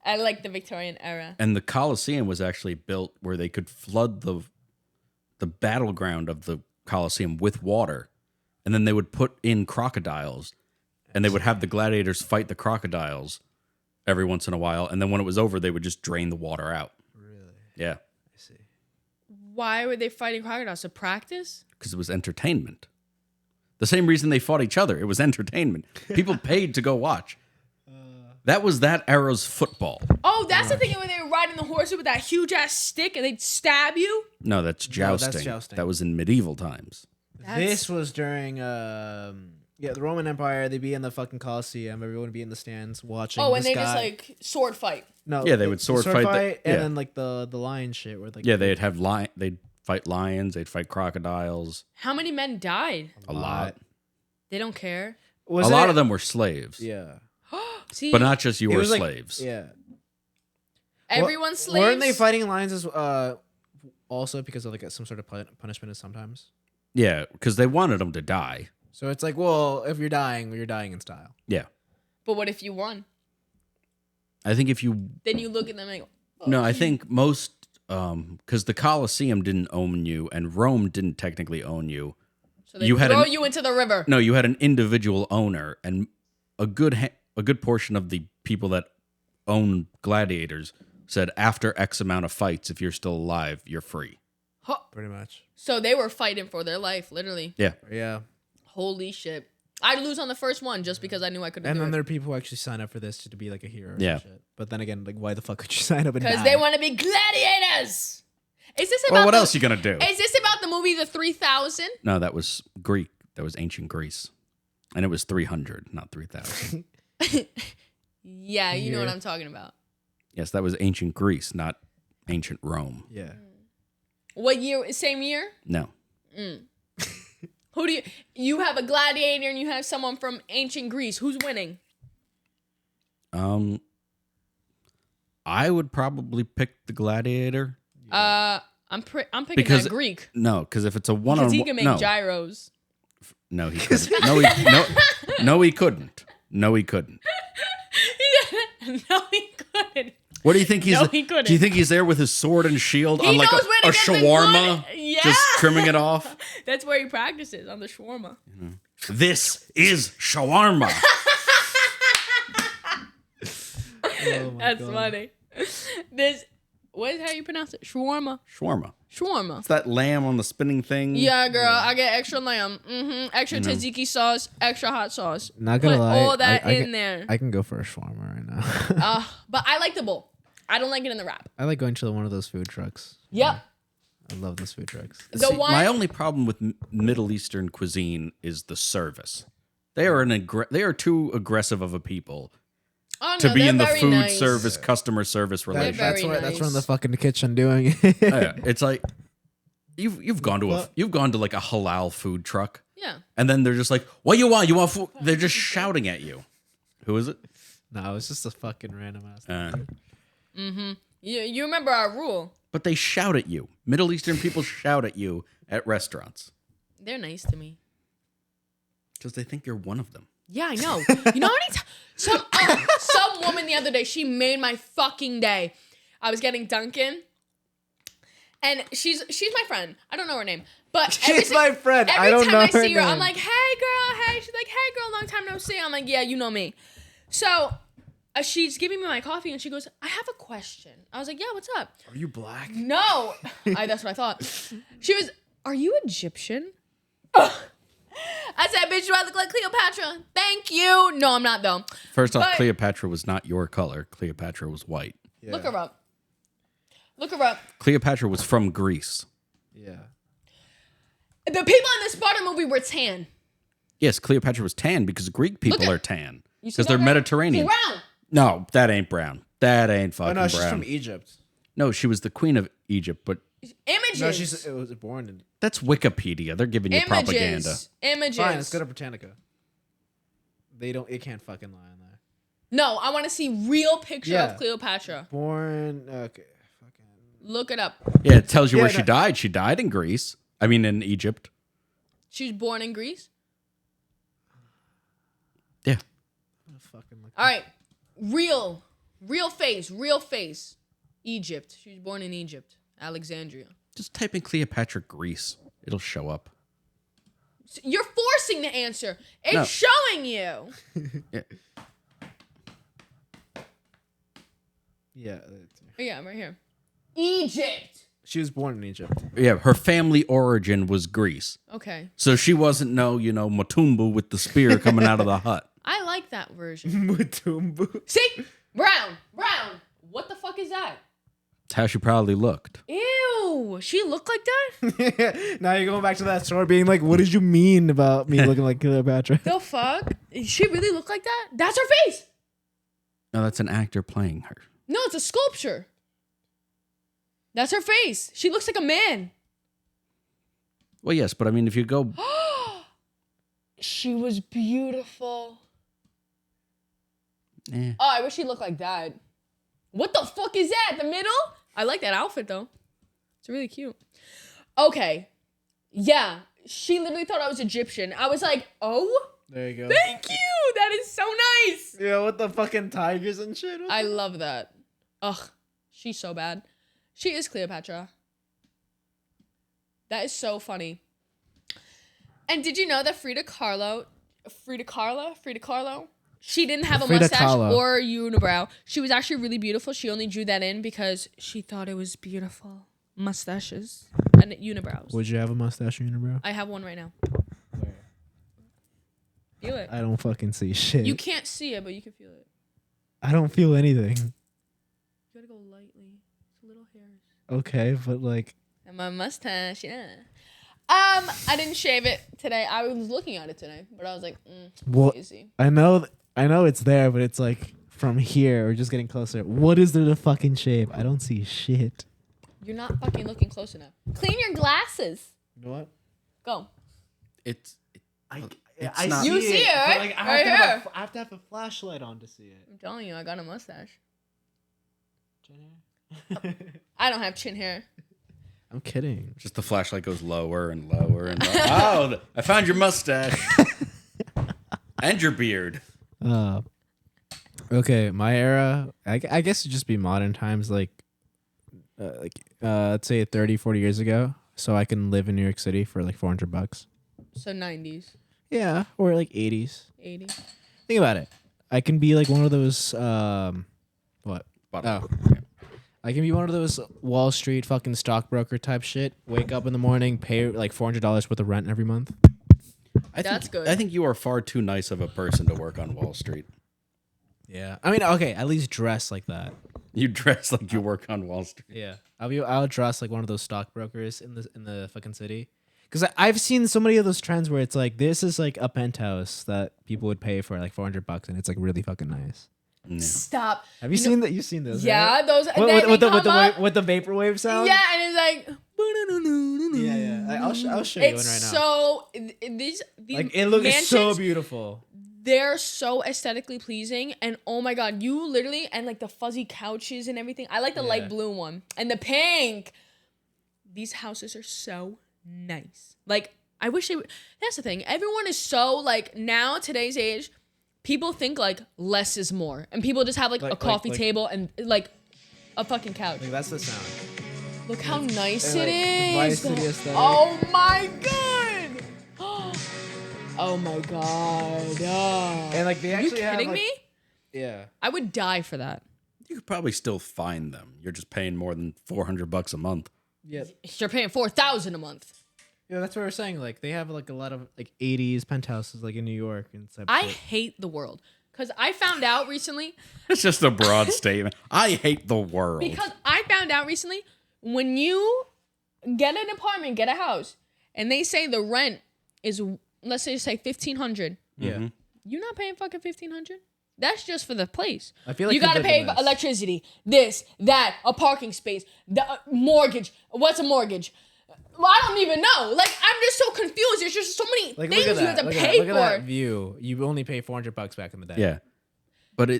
I like the Victorian era. And the Colosseum was actually built where they could flood the battleground of the Colosseum with water. And then they would put in crocodiles. And they would have the gladiators fight the crocodiles every once in a while. And then when it was over, they would just drain the water out. Really? Yeah. I see. Why were they fighting crocodiles? To practice? Because it was entertainment. The same reason they fought each other. It was entertainment. People paid to go watch. That was that era's football. Oh, that's the thing where they were riding the horses with that huge ass stick and they'd stab you? No, that's jousting. jousting. That was in medieval times. This was during the Roman Empire. They'd be in the fucking Colosseum. Everyone would be in the stands watching. Oh, and this they just guy. like sword fight. No, Yeah, they would sword fight and yeah. then like the lion shit where like Yeah, they'd have they'd fight lions, they'd fight crocodiles. How many men died? A lot. They don't care. Was A lot it- of them were slaves. Yeah. See, But not just you It were was like- slaves. Yeah. everyone's slaves. Weren't they fighting lions as also because of like some sort of punishment sometimes? Yeah, because they wanted them to die. So it's like, well, if you're dying in style. Yeah. But what if you won? I think if you Then you look at them and go, oh, No, I think most because the Colosseum didn't own you and Rome didn't technically own you. so they you had throw an- you into the river. No, you had an individual owner, and a good portion of the people that own gladiators said after X amount of fights, if you're still alive, you're free. Huh. Pretty much. So they were fighting for their life, literally. Yeah. Yeah. Holy shit. I'd lose on the first one just because I knew I couldn't And do then it. there are people who actually sign up for this to be like a hero. Or Yeah. some shit. But then again, like, why the fuck would you sign up and Because die? they want to be gladiators. Is this about Well, what the, else you gonna do? Is this about the movie The 3000? No, that was Greek. That was ancient Greece, and it was 300, not 3,000. Yeah, you know what Yeah. I'm talking about. Yes, that was ancient Greece, not ancient Rome. Yeah. What year? Same year? No. Who do you have a gladiator and you have someone from ancient Greece? Who's winning? I would probably pick the gladiator. I'm picking Because- that Greek No, because if it's a one because on he can make no, gyros. no, he couldn't. No, he couldn't. No, he couldn't. No, he couldn't. What do you think he's? No, he couldn't. Do you think he's there with his sword and shield He on like knows where to a get the shawarma, good- Yeah. just trimming it off? That's where he practices on the shawarma. This is shawarma. Oh my That's God. funny. This, what is how you pronounce it? Shawarma. Shawarma. Shawarma. It's that lamb on the spinning thing. Yeah, girl, I get extra lamb, extra tzatziki sauce, extra hot sauce. Not gonna Put lie. all that I in can, there. I can go for a shawarma right now. But I like the bowl. I don't like it in the wrap. I like going to one of those food trucks. Yep. I love those food trucks. The See, one. my only problem with Middle Eastern cuisine is the service. They are they are too aggressive of a people oh, to no, be they're in the very food nice. service, customer service That- relationship. very that's why. That's from nice. the fucking kitchen doing it. Yeah, it's like you've gone to like a halal food truck, Yeah. and then they're just like, "What you want? You want food?" They're just shouting at you. Who is it? No, it's just a fucking random ass. You remember our rule. But they shout at you. Middle Eastern people shout at you at restaurants They're nice to me. because they think you're one of them. Yeah, I know. You know how many some woman the other day, she made my fucking day. I was getting Dunkin', and she's my friend. I don't know her name, but She's my friend. Every I don't time know I her see her, I'm name. like, "Hey, girl, hey." She's like, "Hey, girl, long time no see." I'm like, "Yeah, you know me." So she's giving me my coffee, and she goes, "I have a question." I was like, "Yeah, what's up?" Are you black? No, that's what I thought. She was, "Are you Egyptian?" I said, "Bitch, do I look like Cleopatra?" Thank you. No, I'm not though. First off, But- Cleopatra was not your color. Cleopatra was white. Yeah. Look her up. Look her up. Cleopatra was from Greece. Yeah. The people in the Sparta movie were tan. Yes, Cleopatra was tan because Greek people at- are tan You see because that they're right? Mediterranean. She's brown. No, that ain't brown. That ain't Oh fucking no, she's brown. from Egypt. No, she was the queen of Egypt, but Images. No, it was born in. that's Wikipedia. They're giving you propaganda. Images. Fine, let's go to Britannica. It can't fucking lie on that. No, I want to see real picture Yeah. of Cleopatra. Born. Okay. Fucking. Look it up. Yeah, it tells you Yeah, where she no- died. She died in Greece. I mean, in Egypt. She was born in Greece. Yeah. Fucking. Look. All right, real face. Egypt. She was born in Egypt, Alexandria. Just type in Cleopatra Greece. It'll show up. You're forcing the answer. It's No. showing you. Yeah. Yeah. Oh, yeah, I'm right here. Egypt. She was born in Egypt. Yeah, her family origin was Greece. Okay, So she wasn't Matumbu with the spear coming out of the hut. I like that version. Mutumbu. See, brown. What the fuck is that? That's how she probably looked. Ew, she looked like that. Now you're going back to that story, being like, "What did you mean about me looking like Cleopatra?" The fuck? Did she really look like that? That's her face. No, that's an actor playing her. No, it's a sculpture. That's her face. She looks like a man. Well, yes, but I mean, if you go, She was beautiful. eh. Oh, I wish she looked like that. What the fuck is that? The middle? I like that outfit though. It's really cute. Okay. Yeah. She literally thought I was Egyptian. I was like, oh, There you go. thank you. That is so nice. Yeah, with the fucking tigers and shit. I love that. Ugh. She's so bad. She is Cleopatra. That is so funny. And did you know that Frida Kahlo, she didn't have a Frida mustache Kahlo. or a unibrow. She was actually really beautiful. She only drew that in because she thought it was beautiful. Mustaches and unibrows. Would you have a mustache or unibrow? I have one right now. Feel it. I don't fucking see shit. You can't see it, but you can feel it. I don't feel anything. You gotta go lightly. It's little hairs. Okay, but like, And my mustache, yeah. I didn't shave it today. I was looking at it today, but I was like, well, easy. I know it's there, but it's like from here or just getting closer. What is there to fucking shave? I don't see shit. You're not fucking looking close enough. Clean your glasses. You know what? Go. It's I not- You see it, but, right? like, I Right have here. I have to have a flashlight on to see it. I'm telling you, I got a mustache. I don't have chin hair. I'm kidding. just the flashlight goes lower and lower and lower. Oh, I found your mustache and your beard. Okay, my era, I guess it'd just be modern times, like let's say 30, 40 years ago, so I can live in New York City for like $400. So 90s, Yeah, or like 80s. 80s. Think about it. I can be like one of those, what? Bottom. Oh. I can be one of those Wall Street fucking stockbroker type shit. Wake up in the morning, pay like $400 worth of rent every month. That's good. I think you are far too nice of a person to work on Wall Street. Yeah, I mean, okay, at least dress like that. You dress like you work on Wall Street. Yeah, I'll dress like one of those stockbrokers in the fucking city. Because I've seen so many of those trends where it's like this is like a penthouse that people would pay for like $400, and it's like really fucking nice. Yeah. Stop. Have you seen that? You've seen those? Yeah, right? those. With they come up. the vaporwave sound. Yeah, and it's like. yeah. I'll show you one It's right now. so these Like it's so mansions, beautiful. they're so aesthetically pleasing, and oh my god, you literally and like the fuzzy couches and everything. I like the Yeah. light blue one and the pink. These houses are so nice. Like I wish they would. That's the thing. Everyone is so like now today's age. People think like less is more, and people just have like a coffee table and like a fucking couch. Like that's the sound. Look how nice And, it like, is. Vice City aesthetic. Oh my god. Oh my god. And like they Are you actually have kidding like, me? Yeah. I would die for that. You could probably still find them. You're just paying more than $400 a month. Yeah. You're paying $4,000 a month. Yeah, that's what we're saying. Like they have like a lot of like 80s penthouses like in New York and stuff. I hate the world because I found out recently. It's just a broad statement. I hate the world. Because I found out recently when you get an apartment, get a house, and they say the rent is let's say 1,500. Yeah. You're not paying fucking 1,500. That's just for the place. I feel like you gotta pay ridiculous. electricity, this, that, a parking space, the mortgage. What's a mortgage? Well, I don't even know. Like, I'm just so confused. There's just so many Like, things look at you have that. to Look pay at that for. view. You only pay $400 back in the day. Yeah. But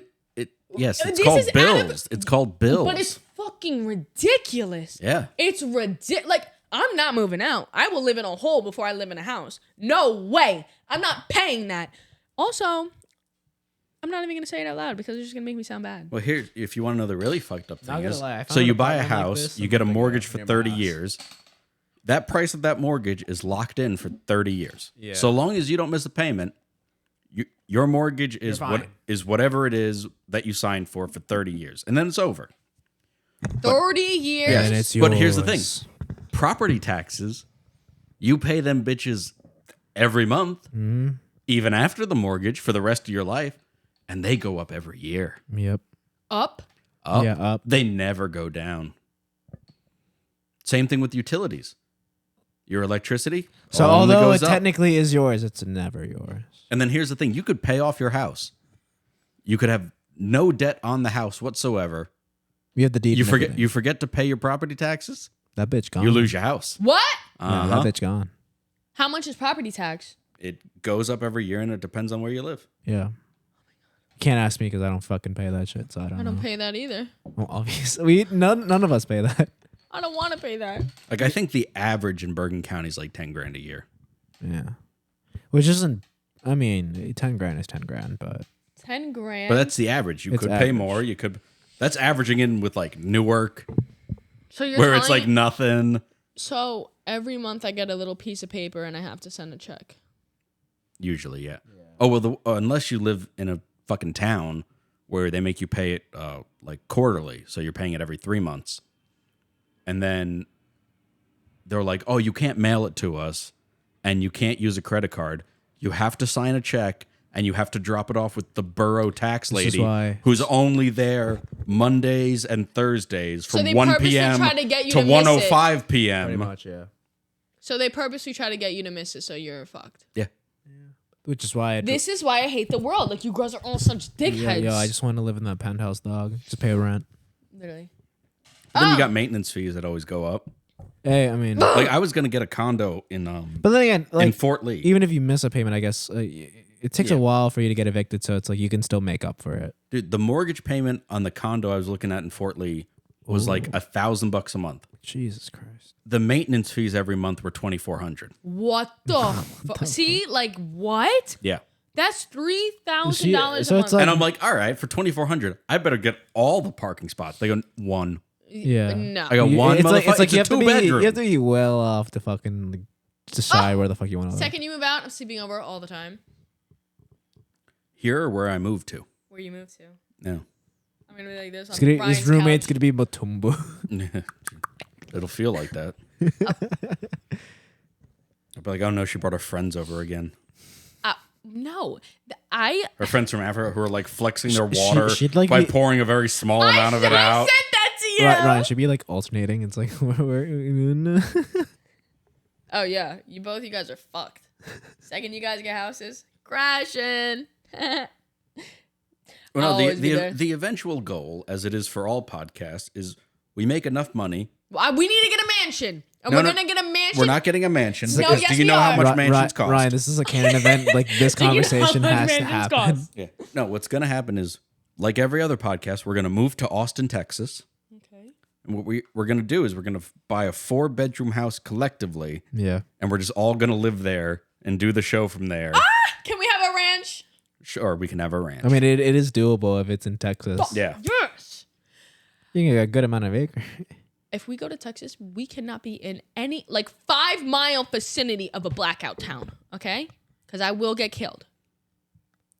yes, it's This called is out of- bills. It's called bills. But it's fucking ridiculous. yeah. It's ridiculous. Like, I'm not moving out. I will live in a hole before I live in a house. No way. I'm not paying that. Also, I'm not even going to say it out loud because it's just going to make me sound bad. Well, here, if you want to know the really fucked up Not thing gonna is, lie, I so found you an buy a apartment like house, this you and get a like, mortgage for near my 30 house. years. That price of that mortgage is locked in for 30 years. Yeah. So long as you don't miss a payment, your mortgage is You're what fine. is whatever it is that you signed for 30 years, and then it's over. 30 years. And it's yours. But here's the thing: property taxes, you pay them bitches every month, even after the mortgage for the rest of your life, and they go up every year. Yep. Up. Up. Yeah, up. They never go down. Same thing with utilities. Your electricity. So only although goes it up. technically is yours, it's never yours. And then here's the thing: you could pay off your house. You could have no debt on the house whatsoever. You have the deed. You and forget. everything. You forget to pay your property taxes. That bitch gone. You lose your house. What? Yeah, Uh-huh. that bitch gone. How much is property tax? It goes up every year, and it depends on where you live. Yeah. Can't ask me because I don't fucking pay that shit, so I don't I know. don't pay that either. Well, obviously, none of us pay that. I don't want to pay that. Like I think the average in Bergen County is like 10 grand a year. Yeah. Which isn't. I mean, 10 grand is 10 grand, but 10 grand. But that's the average. You It's could pay average. more. You could. That's averaging in with like Newark, so you're where it's telling like nothing. So every month I get a little piece of paper and I have to send a check. Usually, yeah. Oh well, unless you live in a fucking town where they make you pay it like quarterly, so you're paying it every 3 months, and then they're like, "Oh, you can't mail it to us, and you can't use a credit card. You have to sign a check, and you have to drop it off with the borough tax This is lady, why- who's only there Mondays and Thursdays So from they 1 purposely p.m. try to get you to to miss it. 1:05 pretty p.m. much, yeah. So they purposely try to get you to miss it so you're fucked. Yeah, Which is why I. This is why I hate the world. Like, you girls are all such dickheads. Yeah, I just want to live in that penthouse, dog. Just pay rent. Literally. then Oh. you got maintenance fees that always go up. Hey, I mean, Like I was gonna get a condo in but then again, in like Fort Lee. even if you miss a payment, I guess it takes a while for you to get evicted, so it's like you can still make up for it. Dude, the mortgage payment on the condo I was looking at in Fort Lee was like $1,000 a month. Jesus Christ. The maintenance fees every month were $2,400. What the fuck? See? Like, what? Yeah, That's $3,000 See, a so month. it's like- and I'm like, all right, for $2,400, I better get all the parking spots. They go one. Yeah. No. I go one. It's like It's you a have to be two-bedroom. you have to be well off to fucking like, decide where the fuck you want to live. Second you move out, I'm sleeping over all the time. Here or where I moved to. Where you move to? No, I'm gonna be like this. It's On gonna, Brian's his roommate's couch. gonna be Matumbo. it'll feel like that. I'll be like, oh no, she brought her friends over again. No, Her friends from Africa who are like flexing their She- water she'd like by be- pouring a very small amount of it I out. said that to you. Ryan should be like alternating. It's like where Oh yeah, you guys are fucked. Second you guys get houses, crashing. Well, I'll no, always be there. the eventual goal, as it is for all podcasts, is we make enough money. We need to get a mansion, and No, we're no, gonna get a mansion. We're not getting a mansion. No, because yes, do you we know how are. much mansions cost? Ryan, this is a canon event. Like this Do you know how conversation much has to mansions happen. cost? Yeah. No, what's going to happen is, like every other podcast, we're going to move to Austin, Texas. Okay. And what we're going to do is we're going to buy a 4-bedroom house collectively, Yeah. and we're just all going to live there and do the show from there. Can we have a ranch? Sure, we can have a ranch. I mean, it is doable if it's in Texas. yeah. Yes. You can get a good amount of acre. If we go to Texas, we cannot be in any 5-mile vicinity of a blackout town. Okay? Because I will get killed.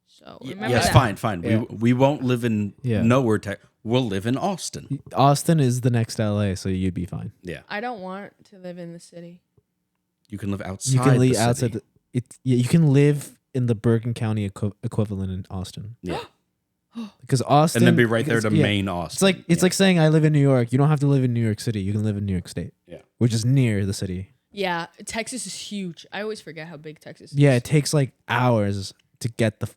So remember Yes, that. fine. Yeah. We won't live in Yeah. nowhere. We'll live in Austin. Austin is the next LA, so you'd be fine. Yeah. I don't want to live in the city. You can live outside. You can live the outside. city. You can live in the Bergen County equivalent in Austin. Yeah. Because Austin, And then be right there to because- yeah. main Austin. It's like it's like saying I live in New York. You don't have to live in New York City. You can live in New York State. Yeah. Which is near the city. Yeah, Texas is huge. I always forget how big Texas is. Yeah, it takes like hours to get the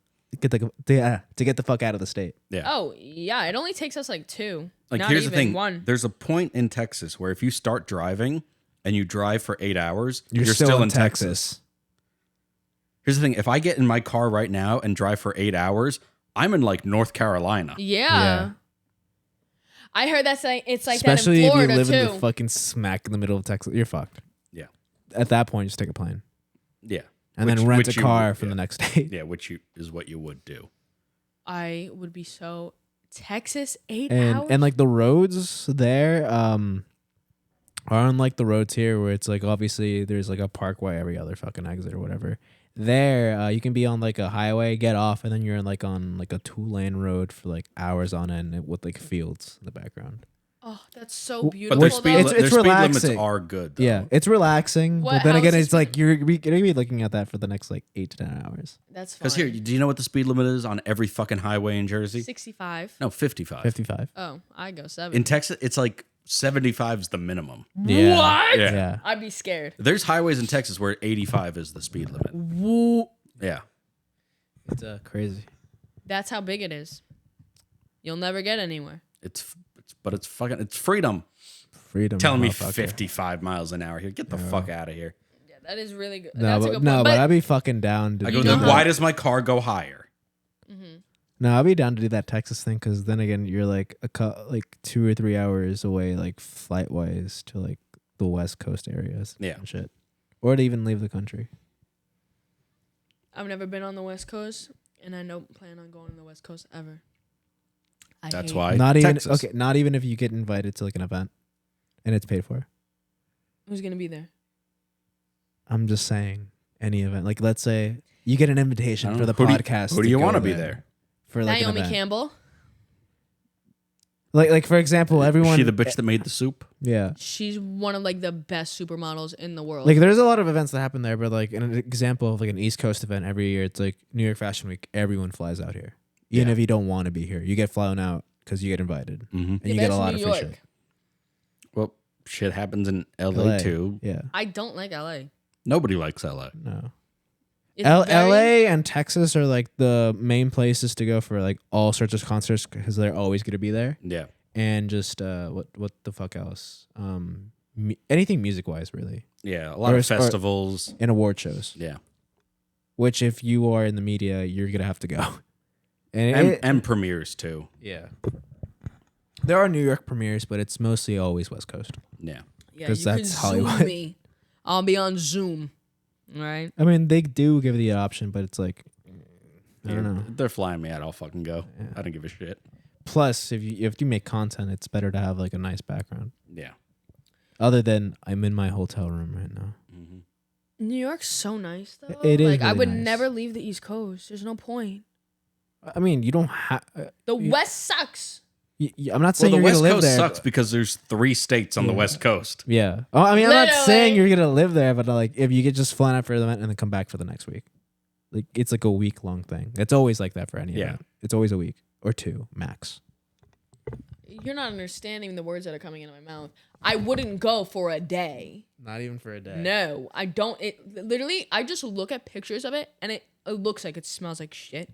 fuck out of the state. Yeah. Oh, yeah. It only takes us like 2. Like, Not here's even the thing. 1. There's a point in Texas where if you start driving and you drive for 8 hours, You're still in Texas. Here's the thing. If I get in my car right now and drive for 8 hours, I'm in like North Carolina. Yeah. Yeah. I heard that's like it's like Especially that in if you Florida live too. in the fucking smack in the middle of Texas. You're fucked. Yeah. At that point, just take a plane Yeah. and then rent a you car would- for the yeah. next day. Yeah, which is what you would do. I would be so Texas 8 and hours. and like the roads there are unlike the roads here where it's like obviously there's like a parkway every other fucking exit or whatever. There you can be on like a highway, get off, and then you're like on like a 2-lane road for like hours on end with like fields in the background. oh, that's so But beautiful. But their Which- speed, though. it's their speed limits relaxing. are good, though. Yeah, it's relaxing, What- but then how again is it's the like you're gonna be looking at that for the next like 8 to 10 hours. That's fine. Because here, do you know what the speed limit is on every fucking highway in Jersey? 65. No, 55. 55. Oh, I go 7. In Texas, it's like 75 is the minimum. Yeah. What? Yeah. Yeah. I'd be scared. There's highways in Texas where 85 is the speed limit. Woo. Yeah. It's crazy. That's how big it is. You'll never get anywhere. It's freedom. Freedom. Telling me motherfucker. 55 miles an hour here. Get the fuck out of here. Yeah, that is really good. No, That's a but, good no, point. but I'd be fucking down to I do go, know then how- why does my car go higher? No, I'd be down to do that Texas thing because then again, you're like like 2 or 3 hours away, like flight wise, to like the West Coast areas. Yeah. and shit, or to even leave the country. I've never been on the West Coast, and I don't plan on going to the West Coast ever. That's hate- why. Not even Texas. okay. Not even if you get invited to like an event, and it's paid for. Who's gonna be there? I'm just saying, any event. Like, let's say you get an I invitation don't for the know. podcast. Who do you want want to be there? for like an Naomi event? Campbell. Like for example, everyone. Is she the bitch that made the soup? Yeah. She's one of like the best supermodels in the world. Like there's a lot of events that happen there, but like an example of like an East Coast event every year, it's like New York Fashion Week. Everyone flies out here, even Yeah. if you don't want to be here. You get flown out because you get invited, Mm-hmm. and you but get it's a lot New of free York. shit. Well, shit happens in LA, LA. too. Yeah, I don't like LA. Nobody likes LA. no. It's LA very- and Texas are like the main places to go for like all sorts of concerts because they're always going to be there, Yeah. and just what the fuck else? Anything music wise, really, Yeah. A lot Or- of festivals. and award shows. Yeah. Which, if you are in the media, you're gonna have to go. And, And, it- and premieres, too. yeah, there are New York premieres, but it's mostly always West Coast. Yeah. Yeah, 'Cause you that's can Zoom Hollywood. me. I'll be on Zoom. All right. I mean, they do give the option, but it's like I don't know. They're flying me out. I'll fucking go. I don't give a shit. Plus, if you make content, it's better to have like a nice background. Yeah. Other than I'm in my hotel room right now. New York's so nice though. It is like I really would nice. never leave the East Coast. There's no point. I mean, you don't have. The West sucks. I'm not Well, saying the you're West gonna live Coast there. sucks because there's 3 states on the West Coast. Yeah. Oh, I mean, I'm not saying Literally. you're gonna live there, but like if you get just flying out for the event and then come back for the next week, like it's like a week long thing. It's always like that for any Yeah. event. It's always a week or 2 max. You're not understanding the words that are coming into my mouth. I wouldn't go for a day. Not even for a day. No, I don't. It literally, I just look at pictures of it and it looks like it smells like shit.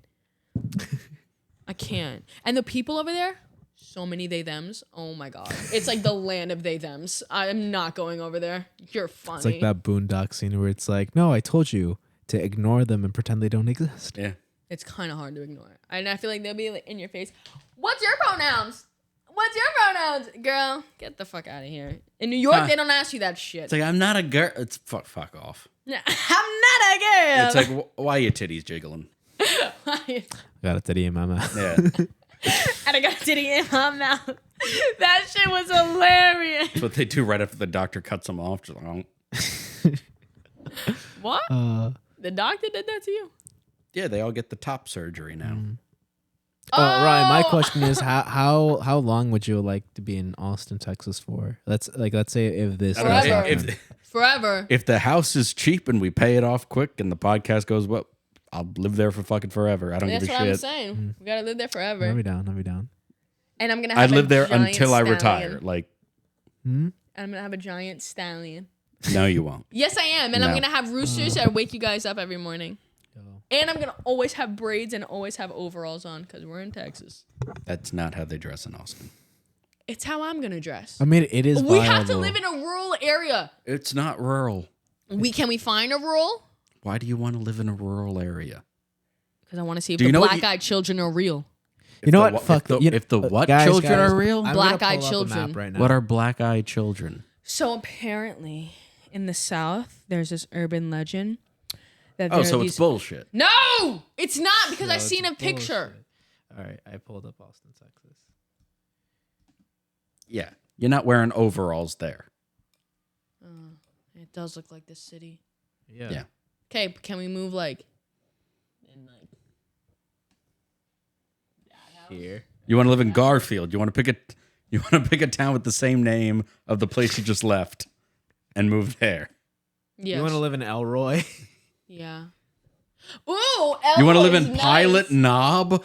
I can't. And the people over there, so many they thems. Oh my god, it's like the land of they thems. I'm not going over there. You're funny. It's like that Boondock scene where it's like, no, I told you to ignore them and pretend they don't exist. Yeah. It's kind of hard to ignore. And I feel like they'll be like in your face. What's your pronouns? What's your pronouns, girl? Get the fuck out of here. In New York, Huh. they don't ask you that shit. It's like, I'm not a girl. It's fuck off. I'm not a girl. It's like, why are your titties jiggling? Got a titty in my mouth. Yeah. and I got a titty in my mouth. That shit was hilarious. That's what they do right after the doctor cuts them off. Just like, oh. What? Uh, The doctor did that to you? Yeah, they all get the top surgery now. Ryan, my Oh! question is how long would you like to be in Austin, Texas for? Let's say if this I don't know, Forever. if, Forever. if the house is cheap and we pay it off quick and the podcast goes well, I'll live there for fucking forever. I don't That's give what a I'm shit. saying. We gotta live there I'll forever. be down. I'll be down. And I'm gonna have I'd live a there giant until I stallion. retire. Like, Hmm? I'm gonna have a giant stallion. No, you won't. Yes, I am, and I'm No. gonna have roosters that wake you guys up every morning. And I'm gonna always have braids and always have overalls on because we're in Texas. That's not how they dress in Austin. It's how I'm gonna dress. I mean, it is. We have to viable. live in a rural area. It's not rural. Can we find a rural? Why do you want to live in a rural area? Because I want to see if Do the you know what black-eyed children are real. You know If the what? wha- Fuck. If the, you know- if the what guys, children guys, are real? I'm gonna Black-eyed pull up a map children. right now. What are black-eyed children? So apparently, in the South, there's this urban legend that Oh, there so are it's these. bullshit. No, it's not because I've it's seen a picture. bullshit. All right, I pulled up Austin, Texas. Yeah. You're not wearing overalls there. It does look like this city. Yeah. Okay, can we move like? Here. You want to live in Garfield. You want to pick a town with the same name of the place you just left and move there. Yes. You want to live in Elroy? Yeah. Ooh, You want to live Elroy's in nice. Pilot Knob? Ooh,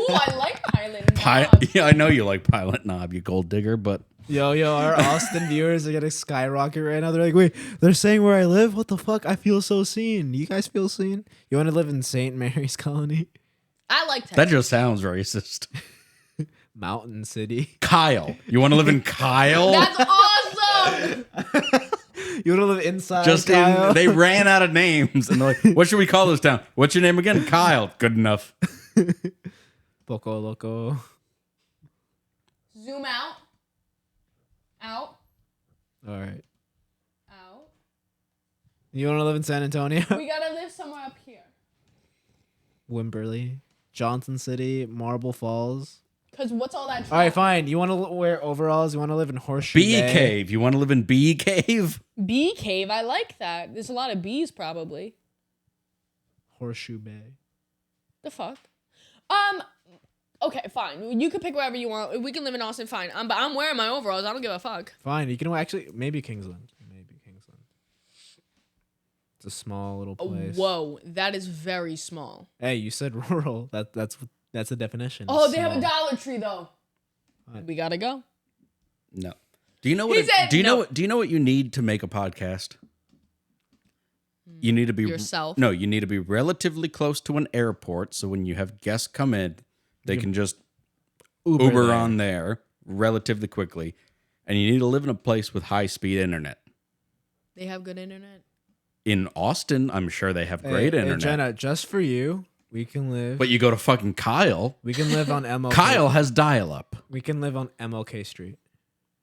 I like Pilot Knob. Yeah, I know you like Pilot Knob, you gold digger, but Yo, our Austin viewers are gonna skyrocket right now. They're like, wait, they're saying where I live? What the fuck? I feel so seen. You guys feel seen? You want to live in St. Mary's Colony? I like that Texas. just sounds racist. Mountain City. Kyle. You want to live in Kyle? That's awesome. You want to live inside Just Kyle? they ran out of names and they're like, what should we call this town? What's your name again? Kyle. Good enough. Poco Loco. Zoom out. Out. All right. Out. You want to live in San Antonio? We gotta live somewhere up here. Wimberley. Johnson City. Marble Falls. Cause what's all that? All right, traffic? fine. You want to wear overalls? You want to live in Horseshoe Bee Bay? Cave. You want to live in Bee Cave? Bee cave. I like that. There's a lot of bees probably. Horseshoe Bay. The fuck. Okay, fine. You can pick wherever you want. We can live in Austin, fine. But I'm wearing my overalls. I don't give a fuck. Fine. You can actually maybe Kingsland. Maybe Kingsland. It's a small little place. Whoa, that is very small. Hey, you said rural. That's a definition. Oh, they have a Small. Dollar Tree though. What? We gotta go. No. Do you know what? He said do you know no. what? Do you know what you need to make a podcast? You need to be Yourself. No, you need to be relatively close to an airport, so when you have guests come in, they can just Uber there. on there relatively quickly. And you need to live in a place with high-speed internet. They have good internet. In Austin, I'm sure they have great Hey, internet. Jenna, just for you, we can live. But you go to fucking Kyle. We can live on MLK. Kyle has dial-up. We can live on MLK Street.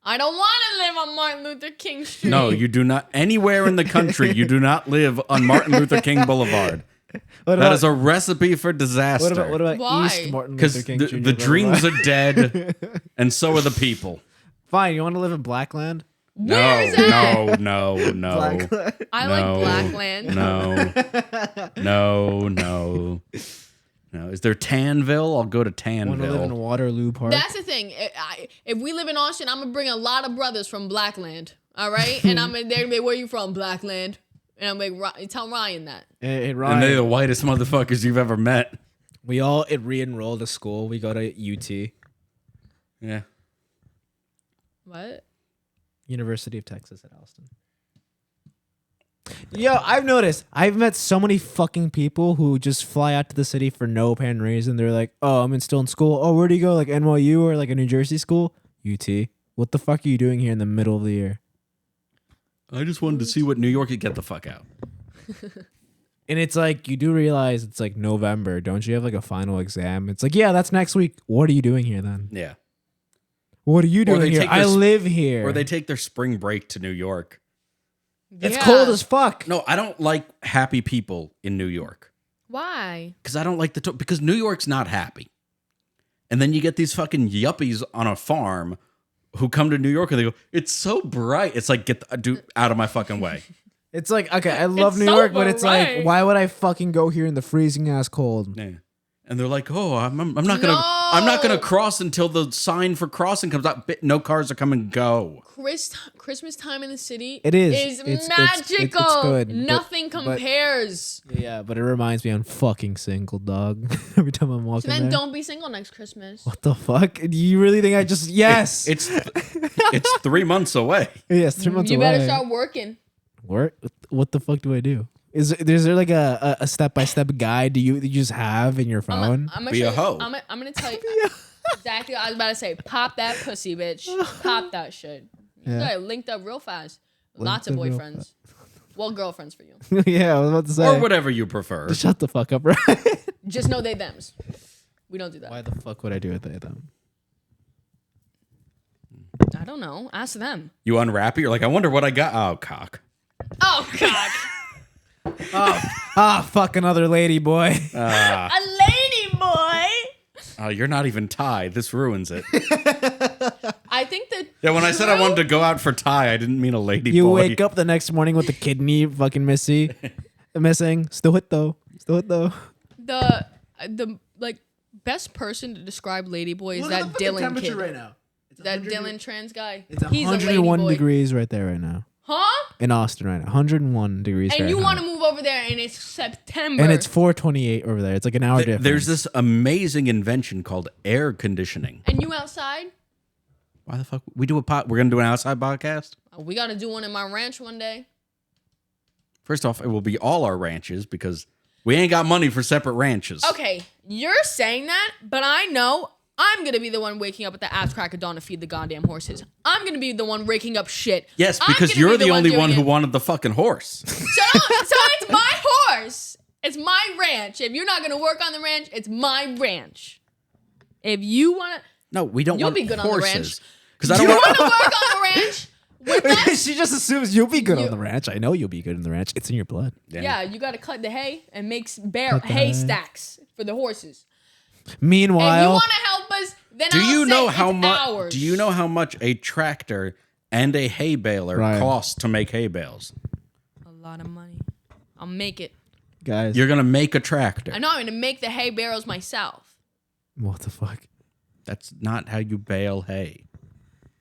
I don't want to live on Martin Luther King Street. No, you do not. Anywhere in the country, you do not live on Martin Luther King Boulevard. What That about, is a recipe for disaster. what about Why? East Martin Because Luther King the, Jr. the dreams Boulevard? are dead, and so are the people. Fine. You want to live in Blackland? Where is that? No. Blackland. I No. like Blackland. No. Is there Tanville? I'll go to Want to live in Tanville. Waterloo Park? That's the thing. If we live in Austin, I'm gonna bring a lot of brothers from Blackland. All right, and they're gonna be, where you from, Blackland? And I'm like, tell Ryan that. Hey, Ryan, And they're the whitest motherfuckers you've ever met. we all re-enrolled to school. We go to UT, Yeah. What? University of Texas at Austin. Yo, I've noticed. I've met so many fucking people who just fly out to the city for no apparent reason. They're like, "Oh, I'm still in school. Oh, where do you go? Like NYU or like a New Jersey school? UT. What the fuck are you doing here in the middle of the year?" I just wanted to see what New York could get the fuck out. And it's like, you do realize it's like November. Don't you have like a final exam? It's like, yeah, that's next week. What are you doing here then? Yeah. What are you Or doing they here? take I their sp- live here. Or they take their spring break to New York. It's Yeah. cold as fuck. No, I don't like happy people in New York. Why? Because I don't like because New York's not happy. And then you get these fucking yuppies on a farm who come to New York and they go, it's so bright. It's like, get the dude out of my fucking way. It's like, okay, I love It's New so York, but it's bright. like, why would I fucking go here in the freezing ass cold? Yeah. And they're like, oh, I'm not gonna No. cross until the sign for crossing comes out. No cars are coming. Go. Christmas time in the city. It is. Is It's magical. good, but- Nothing but- compares. Yeah, but it reminds me I'm fucking single, dog. Every time I'm So walking then there. don't be single next Christmas. What the fuck? Do you really think I just yes? It's 3 months away. yes, 3 months You away. better start working. What the fuck do I do? Is there like a step-by-step guide you just have in your phone? I'm gonna Be a show you- hoe. I'm gonna tell you exactly what I was about to say. Pop that pussy, bitch. Pop that shit. You Yeah. got linked up real fast. Lots of up real boyfriends. Well, girlfriends for you. Yeah, I was about to say. Or whatever you prefer. Just shut the fuck up, right? Just know they thems. We don't do that. Why the fuck would I do it then? I don't know. Ask them. You unwrap it, you're like, I wonder what I got. Oh, cock. Oh God. Fuck another lady boy. A lady boy. Oh, you're not even Thai. This ruins it. I think that. Yeah, when I said I wanted to go out for Thai, I didn't mean a lady You boy. wake up the next morning with the kidney fucking missing. Still hit though. The like best person to describe ladyboy is that Dylan kid. now. That Dylan trans guy. It's He's a 101 ladyboy. degrees right there right now. Huh? In Austin right now. 101 degrees And you Fahrenheit. want to move over there and it's September. And it's 428 over there. It's like an hour difference. There's this amazing invention called air conditioning. And you outside? Why the fuck? We do we're going to do an outside podcast? We got to do one in my ranch one day. First off, it will be all our ranches because we ain't got money for separate ranches. Okay, you're saying that, but I know I'm going to be the one waking up at the ass crack of dawn to feed the goddamn horses. I'm going to be the one raking up shit. Yes, I'm because gonna you're be the only doing one who it. wanted the fucking horse. So it's my horse. It's my ranch. If you're not going to work on the ranch, it's my ranch. If you want to... No, we don't You'll want be good on the horses. ranch. Because I You don't want want... to work on the ranch with us? she just assumes you'll be good You- on the ranch. I know you'll be good in the ranch. It's in your blood. Yeah, you got to cut the hay and make hay hay. stacks for the horses. If you Meanwhile, want to help us, then Do I'll you say know it's how much? ours. Do you know how much a tractor and a hay baler Right. cost to make hay bales? A lot of money. I'll make it. guys, You're gonna make a tractor. I know I'm going to make the hay barrels myself. what the fuck? That's not how you bale hay.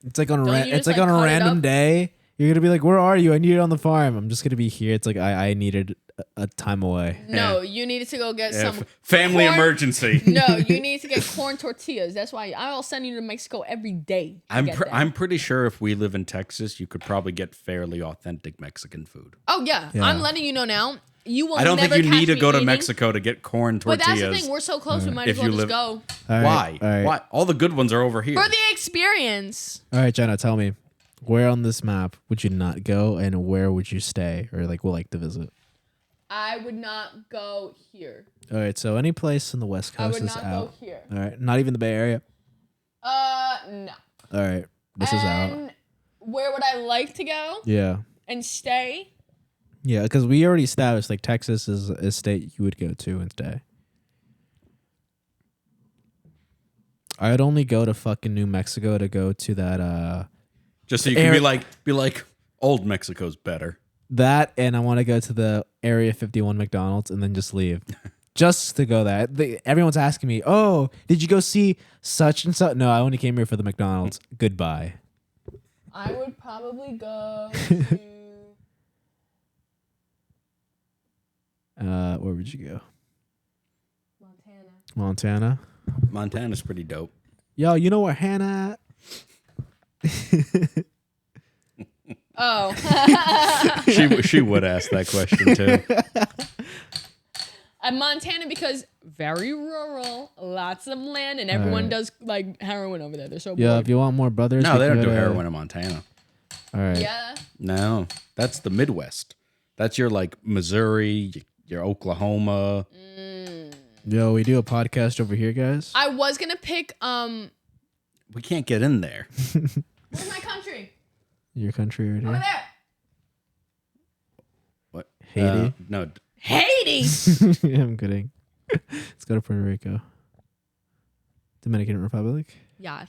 It's like on a Don't ran- you it's just, like on a cut it random up? day. You're gonna be like, "Where are you? I need it on the farm. I'm just gonna be here." It's like I needed a time away. No, you needed to go get some family corn- emergency. No, you need to get corn tortillas. That's why I'll send you to Mexico every day. to get that. I'm pretty sure if we live in Texas, you could probably get fairly authentic Mexican food. Oh yeah. Yeah. I'm letting you know now. You will. I don't never think you catch need to me go to eating. Mexico to get corn But tortillas. that's the thing. We're so close. We might If as well you just live- go All right, Why? All right. Why? All the good ones are over here. for the experience. All right, Jenna, tell me, where on this map would you not go, and where would you stay, or like would like to visit? I would not go here. All right, so any place in the West I Coast would is not out. go here. All right, not even the Bay Area. No. All right, this is out. And where would I like to go Yeah, and stay? yeah, because we already established like Texas is a state you would go to and stay. I'd only go to fucking New Mexico to go to that Just so you can Air- be like, old Mexico's better. that, and I want to go to the Area 51 McDonald's and then just leave. Just to go there. Everyone's asking me, "Oh, did you go see such and such?" No, I only came here for the McDonald's. Goodbye. I would probably go to Where would you go? Montana. Montana. Montana's pretty dope. Yo, you know where Hannah at? Oh. She would ask that question too. Montana because very rural, lots of land, and everyone Alright. does like heroin over there. They're so Yeah, bored. if you want more brothers. No, we they don't could, do heroin in Montana. All right. Yeah. No, that's the Midwest. That's your like Missouri, your Oklahoma. Yo, we do a podcast over here, guys. I was gonna pick We can't get in there. where's my country? Your country right Over here. there. What? Haiti? No. Haiti. I'm kidding. Let's go to Puerto Rico. Dominican Republic. Yeah.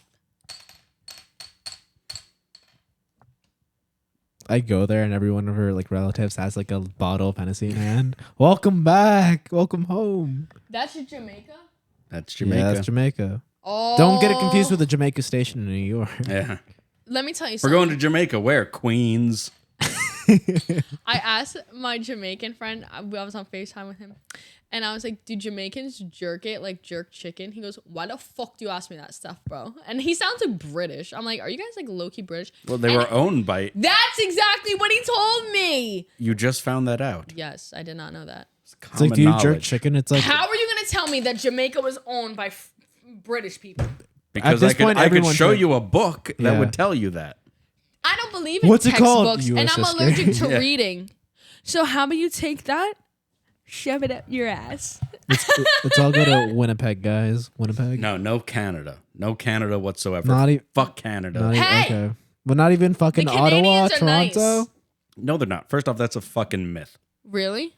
I go there and every one of her like relatives has like a bottle of Hennessy in hand. Welcome back. Welcome home. That's Jamaica? That's Jamaica. Yeah, that's Jamaica. Oh. Don't get it confused with the Jamaica station in New York. Yeah. Let me tell you We're something. going to Jamaica. Where? Queens. I asked my Jamaican friend. I was on FaceTime with him, and I was like, "Do Jamaicans jerk it like jerk chicken?" He goes, "Why the fuck do you ask me that stuff, bro?" And he sounds like British. I'm like, "Are you guys like low key British?" Well, they And were owned by. That's exactly what he told me. You just found that out. Yes, I did not know that. It's like, do you jerk chicken? It's like How are you gonna tell me that Jamaica was owned by British people? Because this I could, point, I could everyone show should. you a book that Yeah. would tell you that. I don't believe in What's it called, textbooks, and US I'm history? allergic to Yeah. reading. So how about you take that, shove it up your ass? let's all go to Winnipeg, guys. Winnipeg. No Canada. No Canada whatsoever. Not Fuck Canada. Not even, Hey! okay. But not even fucking The Ottawa, Canadians are Toronto. nice. No, they're not. First off, that's a fucking myth. Really?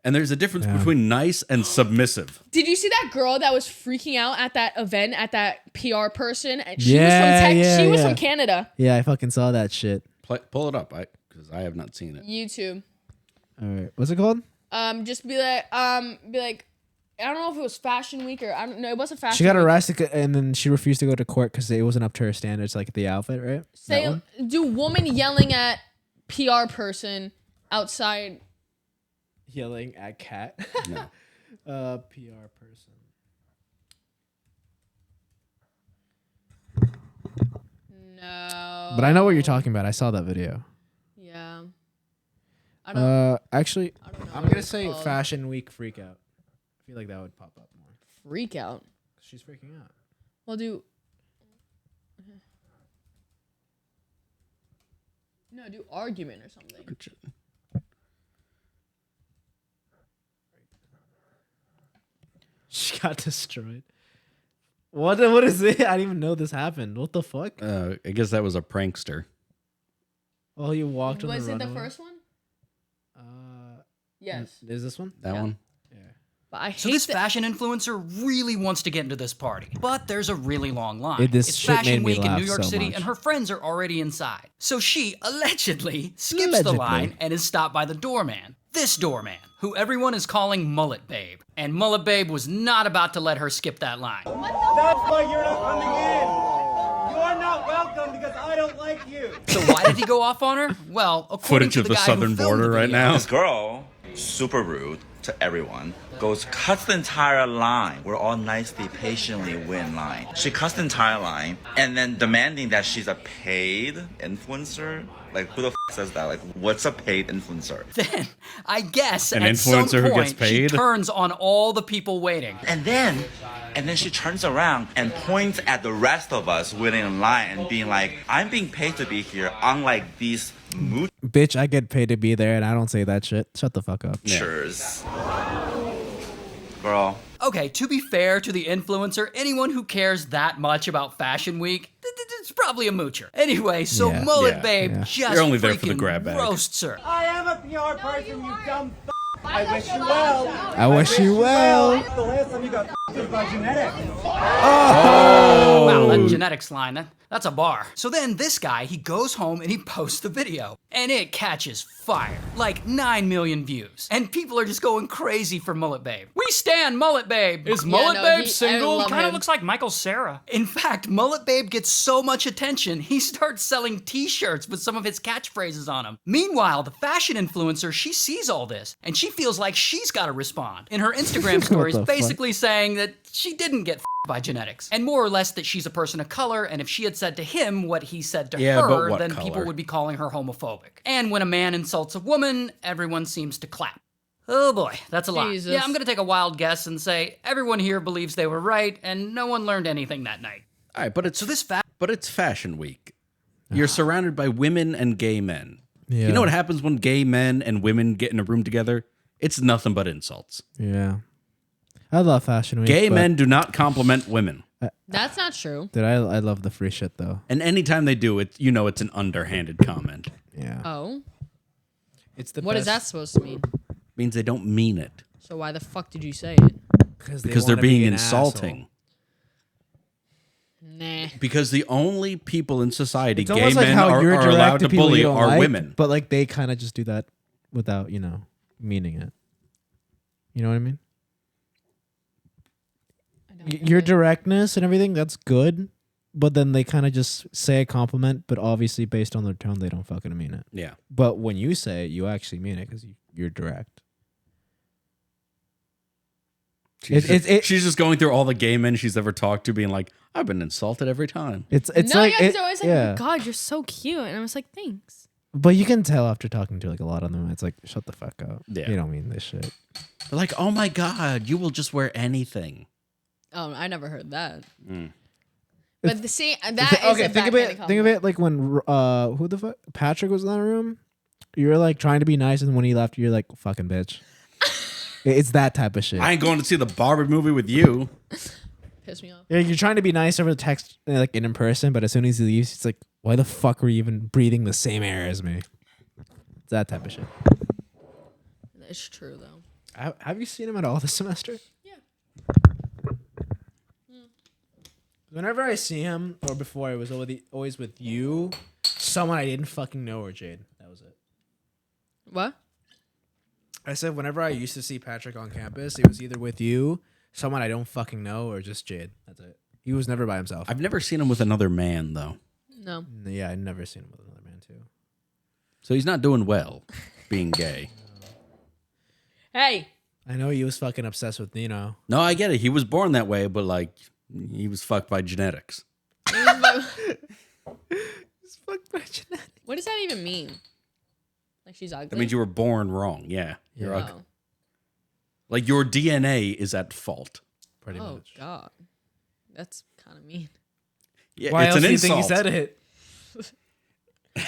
And there's a difference Yeah. between nice and submissive. Did you see that girl that was freaking out at that event at that PR person? And she Yeah, she was yeah. from Canada. Yeah, I fucking saw that shit. Pull it up, because I have not seen it. YouTube. All right, what's it called? Just be like, I don't know if it was Fashion Week or I don't know. It wasn't Fashion. She got Week. arrested and then she refused to go to court because it wasn't up to her standards, like the outfit, right? That Say, one? do woman yelling at PR person outside? Yelling at cat. No. PR person. No. But I know what you're talking about. I saw that video. Yeah. I don't. Actually, I don't know I'm what gonna it's say called. Fashion Week freak out. I feel like that would pop up more. Freak out. She's freaking out. Well, do. No, do argument or something. She got destroyed. What is it? I didn't even know this happened. What the fuck? I guess that was a prankster. Oh, you walked on Was the it the runway? first one? Yes. Is this one? That Yeah. one? But I hate So this that- fashion influencer really wants to get into this party, but there's a really long line. This it's shit Fashion made me Week in laugh New York so City, much. and her friends are already inside. So she allegedly skips the line and is stopped by the doorman. This doorman, who everyone is calling Mullet Babe. And Mullet Babe was not about to let her skip that line. That's why you're not coming in. You are not welcome because I don't like you. So why did he go off on her? Well, according Footage to of the guy who southern filmed border the right video, now. This girl, super rude to everyone, cuts the entire line. We're all nicely, patiently win line. She cuts the entire line and then demanding that she's a paid influencer. Like, who the says that? Like, what's a paid influencer? Then, I guess, An at some influencer who point, gets paid? she turns on all the people waiting. And then she turns around and points at the rest of us waiting in line and being like, I'm being paid to be here, unlike these Bitch, I get paid to be there and I don't say that shit. Shut the fuck up. moochers. Girl. Okay, to be fair to the influencer, anyone who cares that much about Fashion Week, it's probably a moocher. Anyway, so Yeah. Mullet Yeah. Babe Yeah. just You're only there for the freaking grab bag. roasts her. I am a PR person, you dumb f. I wish you well. I wish you well. The last time you got was by genetics. Wow, that genetics line, that's a bar. So then this guy, he goes home and he posts the video. And it catches fire. Like 9 million views. And people are just going crazy for Mullet Babe. We stand Mullet Babe. Is Mullet no, Babe I single? love Kind of him. looks like Michael Cera. In fact, Mullet Babe gets so much attention, he starts selling t-shirts with some of his catchphrases on them. Meanwhile, the fashion influencer, she sees all this and she feels like she's got to respond. In her Instagram stories, the fuck? basically saying that she didn't get by genetics. And more or less that she's a person of color, and if she had said to him what he said to Yeah, but her, what then color? people would be calling her homophobic. And when a man insults a woman, everyone seems to clap. Oh boy, that's a lot. Jesus. Yeah, I'm gonna take a wild guess and say everyone here believes they were right, and no one learned anything that night. All right, but it's So this but it's Fashion Week. You're surrounded by women and gay men. Yeah. You know what happens when gay men and women get in a room together? It's nothing but insults. Yeah. I love Fashion Week. Gay but- men do not compliment women. That's not true. Dude, I love the free shit though. And anytime they do it, you know it's an underhanded comment. Yeah. Oh, It's the what is that supposed to mean? Means they don't mean it. So why the fuck did you say it? Because they're being insulting. Nah. Because the only people in society It's gay almost like men how are you're allowed direct to to people bully you don't are like, women. but like they kind of just do that without, meaning it. You know what I mean? I don't get Your it. directness and everything, that's good. but then they kind of just say a compliment, but obviously based on their tone, they don't fucking mean it. Yeah. But when you say it, you actually mean it because you're direct. She's just going through all the gay men she's ever talked to, being like, "I've been insulted every time." It's no, like yeah, he's always like, yeah. God, you're so cute. And I was like, thanks. But you can tell after talking to like a lot of them, it's like, shut the fuck up. Yeah. You don't mean this shit. They're like, "Oh my God, you will just wear anything." Oh, I never heard that. Mm. But the see, that is a think of it. Think of it like when who the fuck Patrick was in that room. You were like trying to be nice, and when he left, you're like, fucking bitch. It's that type of shit. I ain't going to see the Barbie movie with you. Piss me off. Yeah, you're trying to be nice over the text, like in person, but as soon as he leaves, it's like, why the fuck were you even breathing the same air as me? It's that type of shit. It's true though. Have you seen him at all this semester? Yeah. Whenever I see him, or before, I was always with you, someone I didn't fucking know, or Jade. That was it. What? I said whenever I used to see Patrick on campus, it was either with you, someone I don't fucking know, or just Jade. That's it. He was never by himself. I've never seen him with another man though, No. Yeah, I'd never seen him with another man too. so he's not doing well, being gay. Hey. I know he was fucking obsessed with Nino. No, I get it. He was born that way, but like, he was fucked by genetics. What He's fucked by genetics. does that even mean? Like she's ugly. That means you were born wrong. Yeah, you're Oh. ugly. Like your DNA is at fault. Pretty Oh much. God. That's kind of mean. Yeah, Why it's else an do you insult. think he said it?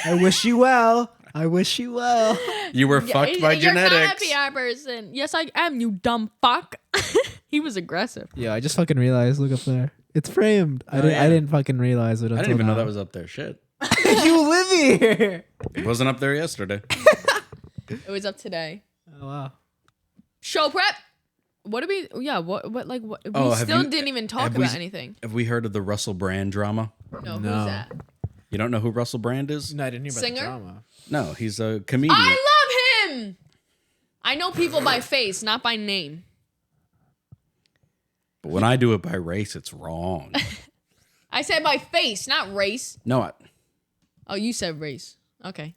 I wish you well. I wish you well. You were fucked by You're not a genetics. PR person. Yes, I am, you dumb fuck. He was aggressive. Yeah, I just fucking realized. Look up there. It's framed. I yeah. didn't fucking realize it. I didn't even know that was up there. Shit, You live here. it wasn't up there yesterday. It was up today. Oh wow. Show prep. What did we? Yeah. What? We Oh, have still you- didn't even talk have we- about anything. Have we heard of the Russell Brand drama? No. No. Who's that? You don't know who Russell Brand is? No, I didn't hear about Singer? the drama. No, he's a comedian. I love him. I know people by face, not by name. But when I do it by race, it's wrong. I said by face, not race. No, Oh, you said race. Okay.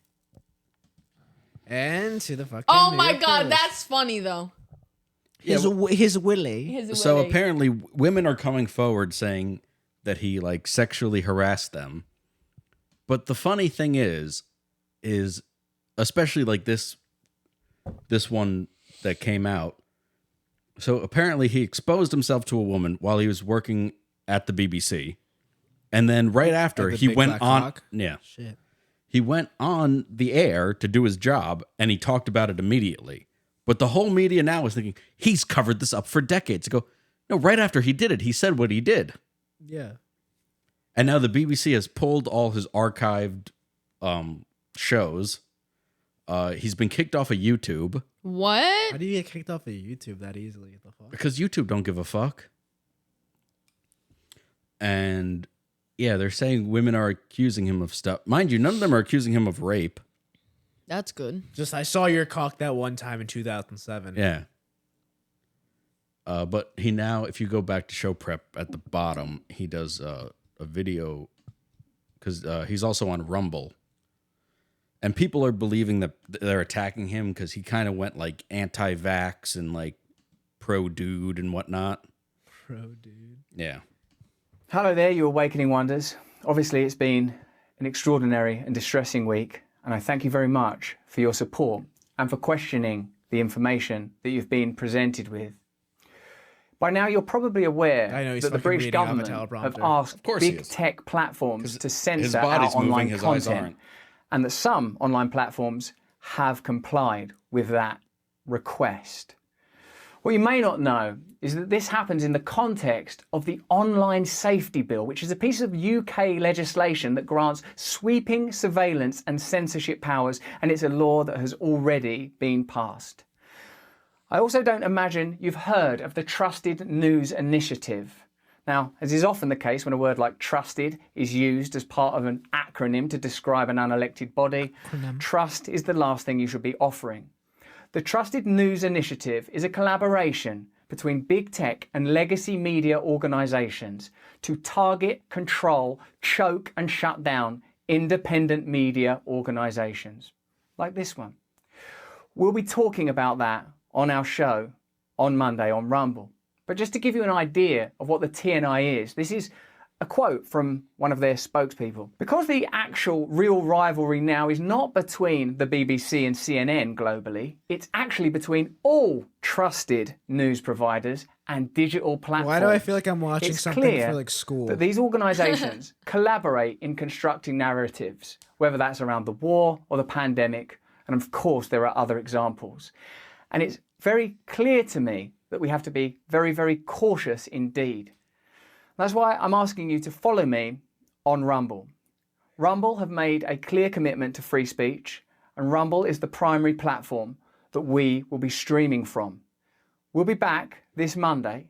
And to the fucking. Oh New my York God, Post. that's funny though. his Willie. His so Willie. apparently women are coming forward saying that he like sexually harassed them. But the funny thing is especially like this one that came out. So apparently he exposed himself to a woman while he was working at the BBC. And then right after the he big went black on cock? yeah. Shit. He went on the air to do his job and he talked about it immediately. But the whole media now is thinking he's covered this up for decades. I go, no, right after he did it, he said what he did. Yeah. And now the BBC has pulled all his archived shows. He's been kicked off of YouTube What? How do you get kicked off of YouTube that easily? What the fuck? because YouTube don't give a fuck. And yeah, they're saying women are accusing him of stuff. Mind you, none of them are accusing him of rape. That's good. Just I saw your cock that one time in 2007. Yeah. But he now, if you go back to show prep at the bottom, he does a video because he's also on Rumble. And people are believing that they're attacking him because he kind of went like anti-vax and like pro-dude and whatnot. Pro dude. Yeah. Hello there, you Awakening Wonders. Obviously, it's been an extraordinary and distressing week, and I thank you very much for your support and for questioning the information that you've been presented with. By now, you're probably aware I know, he's that the fucking British reading off a government teleprompter. have asked Of course he big is. tech platforms to censor body's our moving, online his eyes content, aren't. and that some online platforms have complied with that request. What you may not know is that this happens in the context of the Online Safety Bill, which is a piece of UK legislation that grants sweeping surveillance and censorship powers, and it's a law that has already been passed. I also don't imagine you've heard of the Trusted News Initiative. Now, as is often the case when a word like trusted is used as part of an acronym to describe an unelected body, trust is the last thing you should be offering. The Trusted News Initiative is a collaboration between big tech and legacy media organizations to target, control, choke, and shut down independent media organizations like this one. We'll be talking about that on our show on Monday on Rumble. But just to give you an idea of what the TNI is, this is a quote from one of their spokespeople. Because the actual real rivalry now is not between the BBC and CNN globally, it's actually between all trusted news providers and digital platforms. Why do I feel like I'm watching It's something clear for like school? that these organizations collaborate in constructing narratives, whether that's around the war or the pandemic, and of course there are other examples. And it's very clear to me that we have to be very, very cautious indeed. That's why I'm asking you to follow me on Rumble. Rumble have made a clear commitment to free speech, and Rumble is the primary platform that we will be streaming from. We'll be back this Monday,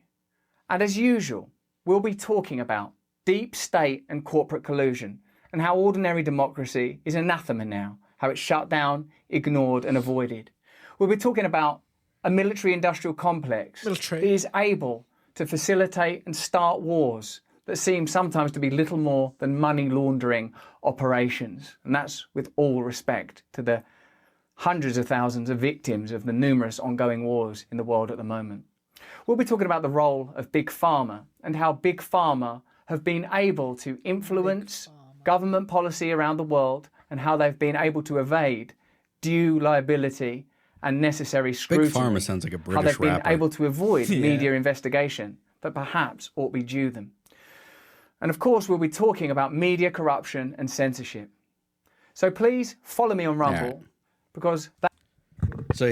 and as usual, we'll be talking about deep state and corporate collusion and how ordinary democracy is anathema now, how it's shut down, ignored, and avoided. We'll be talking about a military-industrial complex that is able to facilitate and start wars that seem sometimes to be little more than money laundering operations. And that's with all respect to the hundreds of thousands of victims of the numerous ongoing wars in the world at the moment. We'll be talking about the role of Big Pharma and how Big Pharma have been able to influence government policy around the world and how they've been able to evade due liability and necessary scrutiny. Big Pharma sounds like a How British they've been rapper. able to avoid media investigation that perhaps ought be due them. And of course, we'll be talking about media corruption and censorship. So please follow me on Rumble because that. So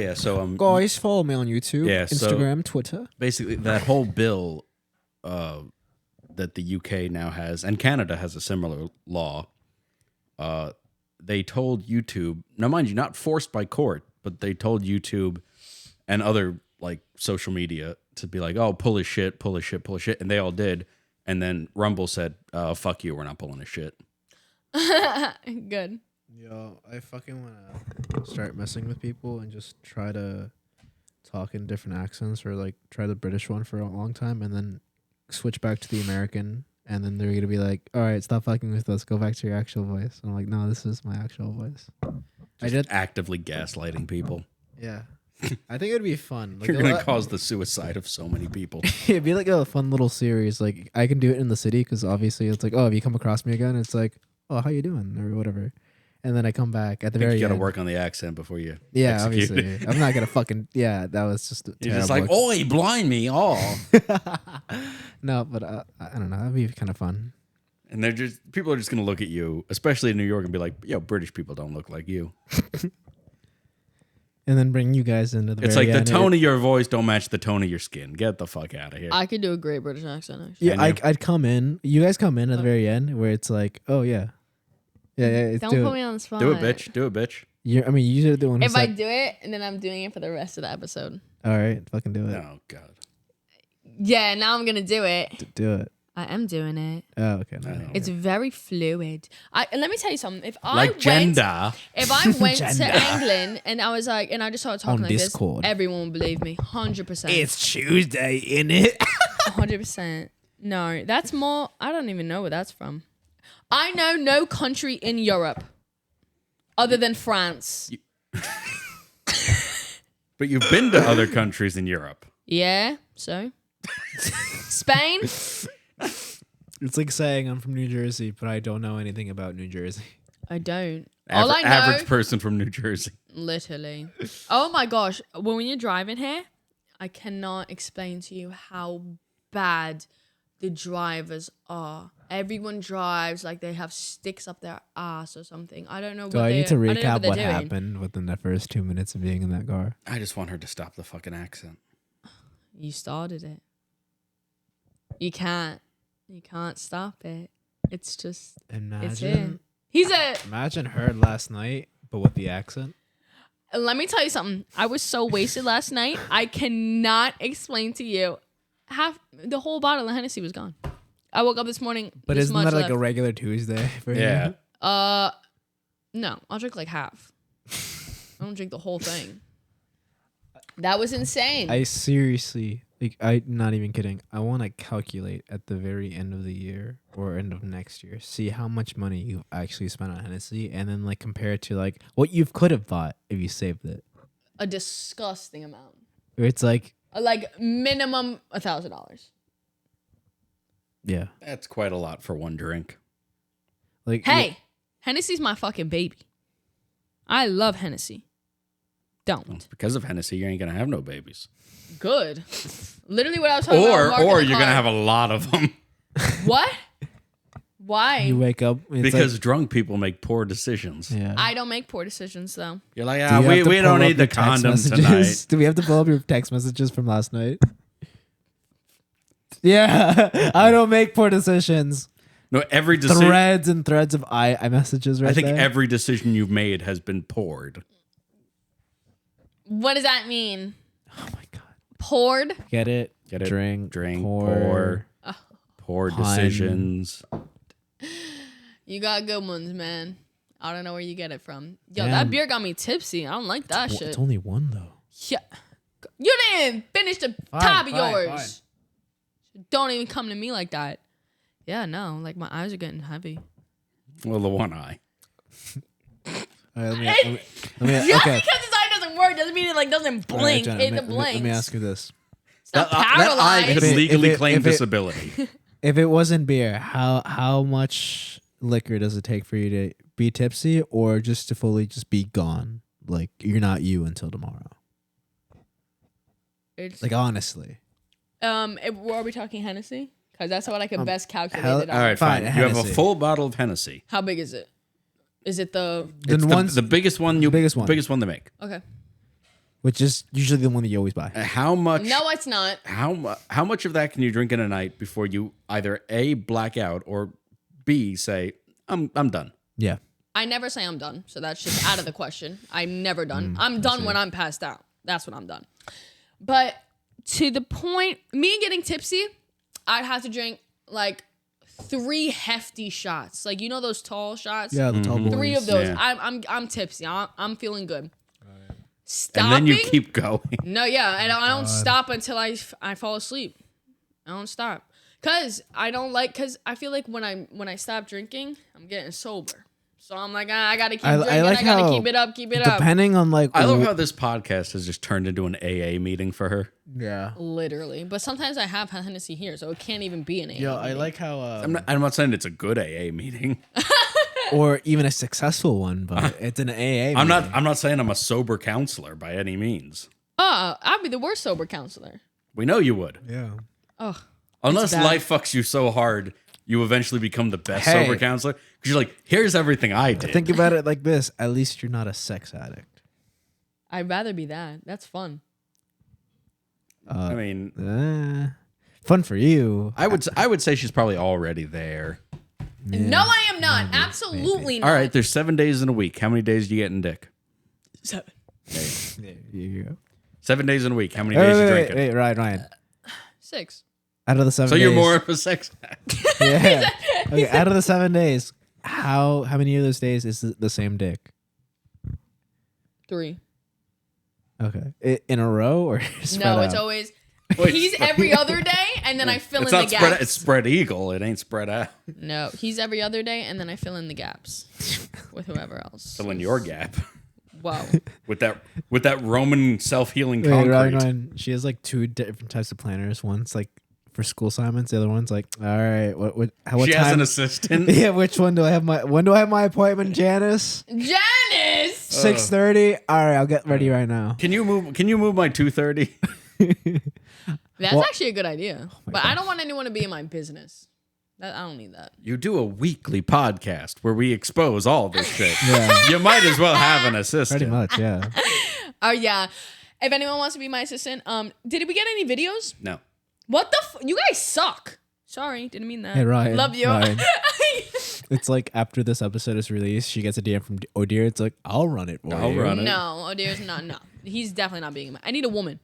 Guys, follow me on YouTube, Yeah, so- Instagram, Twitter. basically that whole bill that the UK now has, and Canada has a similar law. They told YouTube, now mind you, not forced by court, but they told YouTube and other like social media to be like, oh, pull his shit, and they all did. And then Rumble said, fuck you, we're not pulling his shit. Good. Yo, I fucking want to start messing with people and just try to talk in different accents or like try the British one for a long time and then switch back to the American. And then they're going to be like, all right, stop fucking with us. Go back to your actual voice. And I'm like, no, this is my actual voice. I did. Actively gaslighting people. Yeah. I think it would be fun. Like, You're going to cause the suicide of so many people. It'd be like a fun little series. Like I can do it in the city because obviously it's like, oh, if you come across me again, it's like, oh, how you doing or whatever. And then I come back at the very You got to end. work on the accent before you Yeah, execute. obviously. I'm not gonna fucking. Yeah, that was just. You're just like, oi, blind me, oh. No, but I don't know. That'd be kind of fun. And they're just, people are just going to look at you, especially in New York, and be like, yo, British people don't look like you. And then bring you guys into the. It's very like the end. tone of your voice don't match the tone of your skin. Get the fuck out of here. I could do a great British accent, actually. Yeah, Can you? I'd come in. You guys come in at the very end where it's like, oh yeah, yeah. It's Don't put me on the spot. Do it, bitch. Do it, bitch. I mean, you're the one. Who If I said, do it, and then I'm doing it for the rest of the episode. all right, fucking do it. Oh, God. Yeah, now I'm gonna do it. Do it. I am doing it. Oh, okay. No. It's very fluid. And let me tell you something. If I Like went, gender. if I went to England and I was like, and I just started talking On like Discord. this, everyone would believe me, 100%. Tuesday, innit? 100%. No, that's more. I don't even know where that's from. I know no country in Europe other than France. But you've been to other countries in Europe. Yeah. So Spain. It's like saying I'm from New Jersey, but I don't know anything about New Jersey. I don't. All I know. Average person from New Jersey. Literally. Oh my gosh. When you're driving here, I cannot explain to you how bad the drivers are. Everyone drives like they have sticks up their ass or something. I don't know. So I need to I don't know recap they're what doing. happened within the first 2 minutes of being in that car. I just want her to stop the fucking accent. You started it. You can't stop it. It's just. It's in. Imagine her last night, but with the accent. Let me tell you something. I was so wasted last night. I cannot explain to you. Half the whole bottle of Hennessy was gone. I woke up this morning. But this isn't much that like left. a regular Tuesday for Yeah. you? No, I'll drink like half. I don't drink the whole thing. That was insane. I seriously Like, I'm not even kidding. I want to calculate at the very end of the year or end of next year, see how much money you've actually spent on Hennessy, and then like compare it to like what you could have bought if you saved it. A disgusting amount. Where it's like, Like minimum $1,000. yeah, That's quite a lot for one drink. like Hey, Hennessy's my fucking baby. I love Hennessy. Don't. Because of Hennessy, you ain't gonna have no babies. Good. Literally what I was talking about. Mark in Or the you're gonna car. have a lot of them. What? Why? you wake up it's Because like, drunk people make poor decisions. yeah. I don't make poor decisions though. You're like, Do ah, you have we to don't pull up need your the text condom messages? tonight. Do we have to pull up your text messages from last night? Yeah, I don't make poor decisions. No, every decision. Threads and threads of I messages right I think there. every decision you've made has been poured. What does that mean? Oh my god. Poured? Get it? Get it? Drink. Pour. Poor Pun. decisions. You got good ones, man. I don't know where you get it from. Yo, Damn. that beer got me tipsy. I don't like that shit. It's only one though. Yeah. You didn't finish the top of yours. Don't even come to me like that. Yeah, no. Like my eyes are getting heavy. Well, the one eye. All right, let me, Just okay. because his eye doesn't work doesn't mean it like doesn't All right, blink. Jenna, It let blinks. me ask you this: It's not That eye paralyzed. could If it- legally if it- claim if it- disability. if it wasn't beer, how much liquor does it take for you to be tipsy, or just to fully just be gone? Like you're not you until tomorrow. It's, Like honestly. are we talking Hennessy? Because that's what I can best calculate hell- it All on. right, Fine, fine. You have a Hennessy. full bottle of Hennessy. How big is it? Is it the It's Then the biggest one. biggest one. Biggest one they make. okay? Which is usually the one that you always buy. How much? No, it's not. How much of that can you drink in a night before you either A, black out, or B, say I'm done? Yeah. I never say I'm done, so that's just out of the question. I'm never done. I'm done when I'm passed out. That's when I'm done. But to the point, me getting tipsy, I'd have to drink like 3 hefty shots. Like you know those tall shots? Yeah, the tall boys. 3 of those. Yeah. I'm tipsy. I'm feeling good. And Stopping? then you keep going. No, yeah, and I don't stop until I fall asleep. I don't stop because I feel like when I stop drinking, I'm getting sober. So I'm like, I gotta keep drinking. I like gotta how keep it up, keep it up. Depending on like I love how this podcast has just turned into an AA meeting for her. yeah. Literally, but sometimes I have Hennessy here, so it can't even be an AA. Yo, I meeting. like how I'm not saying it's a good AA meeting. or even a successful one, but it's an AA. I'm meeting. not saying I'm a sober counselor by any means. I'd be the worst sober counselor. We know you would. Yeah. Oh, Unless bad. life fucks you so hard, you eventually become the best Hey. sober counselor. Because you're like, here's everything I did. Think about it like this: at least you're not a sex addict. I'd rather be that. That's fun. I mean, Fun for you. I would say she's probably already there. No, I am not. Absolutely not. All right, there's 7 days in a week. How many days do you get in dick? 7. There you go. 7 days in a week. How many days you drinking? Wait, Ryan. 6. Out of the 7 So days. you're more of a sex addict. Yeah. Okay, out of the 7 days, how many of those days is the same dick? 3. Okay. In a row or spread No, it's out? always. Wait, He's every other day, and then I fill It's in the not spread. gaps. It's spread eagle. It ain't spread out. No, he's every other day, and then I fill in the gaps with whoever else. Fill in your gap Wow. with that Roman self-healing Wait, concrete. Ryan, she has like 2 different types of planners. One's like for school assignments. The other one's like, all right, what She time? has an assistant. Yeah, which one do I have when do I have my appointment, Janice? Janice! 6:30. All right, I'll get ready right now. Can you move my 2:30? That's Well- actually a good idea. But I don't want anyone to be in my business. I don't need that. You do a weekly podcast where we expose all this shit. Yeah. You might as well have an assistant. Pretty much, yeah. Oh yeah. If anyone wants to be my assistant, did we get any videos? No. What the you guys suck. Sorry, didn't mean that. Hey, Ryan. Love you. Ryan. It's like after this episode is released, she gets a DM from Odeer. It's like, I'll run it for I'll you. run it. No, Odeer's not. No, he's definitely not being. I need a woman.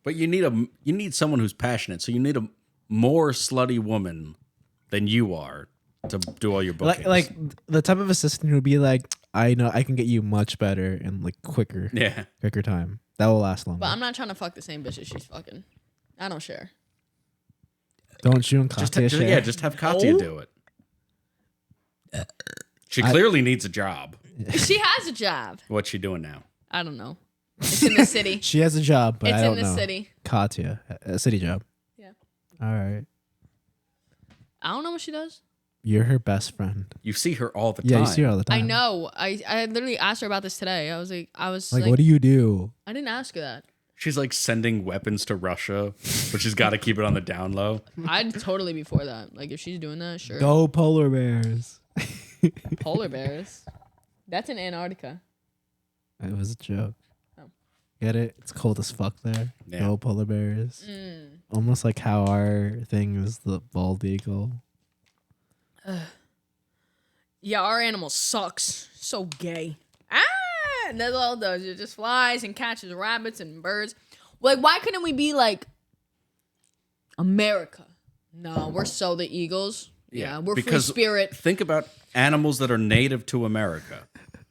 But you need someone who's passionate. So you need a more slutty woman than you are to do all your bookings. Like the type of assistant who would be like, I know I can get you much better and like quicker time. That will last longer. But I'm not trying to fuck the same bitches she's fucking. I don't share. Don't you and Katya share? Just have Katya do it. She clearly needs a job. She has a job. What's she doing now? I don't know. It's in the city. She has a job, but It's I don't in the know. city. Katya, a city job. Yeah. All right. I don't know what she does. You're her best friend. You see her all the time. Yeah, you see her all the time. I know. I literally asked her about this today. I was Like, what do you do? I didn't ask her that. She's like sending weapons to Russia, but she's got to keep it on the down low. I'd totally be for that. Like if she's doing that, sure. Go polar bears. Polar bears. That's in Antarctica. It was a joke. Oh. Get it? It's cold as fuck there. Yeah. Go polar bears. Mm. Almost like how our thing is the bald eagle. Yeah, our animal sucks. So gay. And that's all it does. It just flies and catches rabbits and birds. Like, why couldn't we be like America? No, we're so the Eagles. Yeah, we're free spirit. Think about animals that are native to America.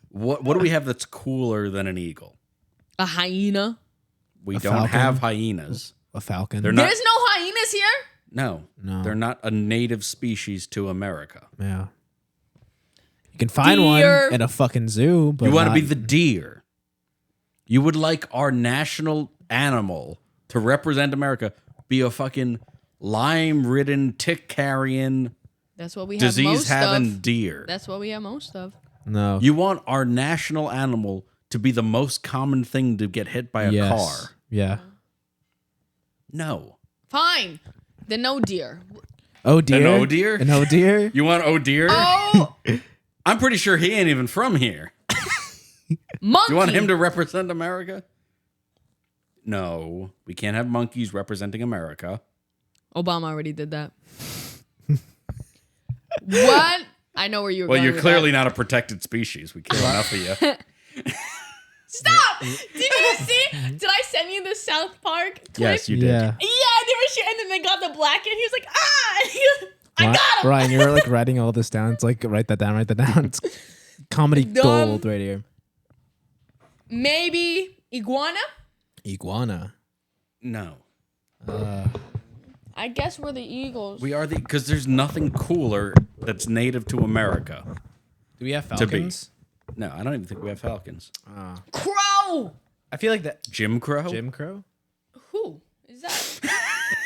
What do we have that's cooler than an eagle? A hyena. We A don't falcon? have hyenas. A falcon. They're not. There's no hyenas here. No, No. they're not a native species to America. Yeah. You can find Deer. one in a fucking zoo, but You want to not- be the deer. You would like our national animal to represent America be a fucking Lyme-ridden, tick-carrying, That's what we have most disease-having of. deer. That's what we have most of. No. You want our national animal to be the most common thing to get hit by a Yes. car. Yeah. No. Fine. Then no deer. Oh dear. An oh deer? An oh deer. You want oh deer? Oh, I'm pretty sure he ain't even from here. monkey. You want him to represent America? No, we can't have monkeys representing America. Obama already did that. What? I know where you were Well, going you're with clearly that. not a protected species. We kill enough of you. Stop! Did you see? Did I send you the South Park clip? Yes, you did. Yeah. Yeah, they were shooting, and then they got the black, and he was like, ah! I Ri- got him! Ryan, you're like writing all this down. It's like write that down. It's comedy Dumb. gold right here. Maybe iguana? Iguana. No. I guess we're the Eagles. We are because there's nothing cooler that's native to America. Do we have To be. falcons? No, I don't even think we have falcons. Crow! I feel like that. Jim Crow? Jim Crow. Who is that?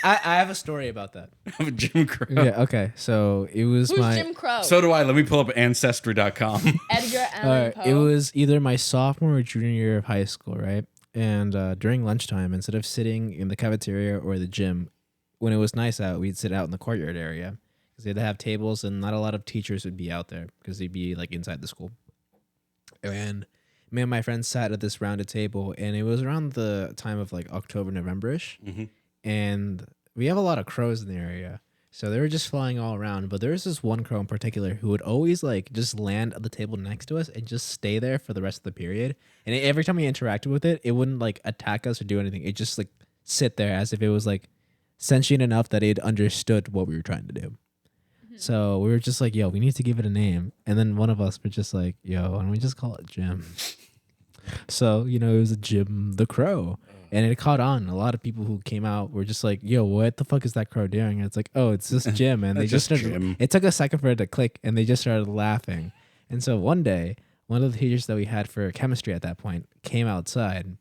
I have a story about that. Jim Crow. Yeah. Okay. So it was Who's my. Jim Crow? So do I. Let me pull up Ancestry.com. Edgar Allan Poe. It was either my sophomore or junior year of high school, right? And during lunchtime, instead of sitting in the cafeteria or the gym, when it was nice out, we'd sit out in the courtyard area because they'd have tables, and not a lot of teachers would be out there because they'd be like inside the school. And me and my friends sat at this rounded table, and it was around the time of like October, November-ish, and we have a lot of crows in the area. So they were just flying all around, but there was this one crow in particular who would always like just land at the table next to us and just stay there for the rest of the period. And every time we interacted with it, it wouldn't like attack us or do anything. It just like sit there as if it was like sentient enough that it understood what we were trying to do. So we were just like, yo, we need to give it a name. And then one of us were just like, yo, why don't we just call it Jim? So, you know, it was Jim the Crow. And it caught on. A lot of people who came out were just like, yo, what the fuck is that crow doing? And it's like, oh, it's just Jim. And they That's just just started, Jim. it took a second for it to click, and they just started laughing. And so one day, one of the teachers that we had for chemistry at that point came outside,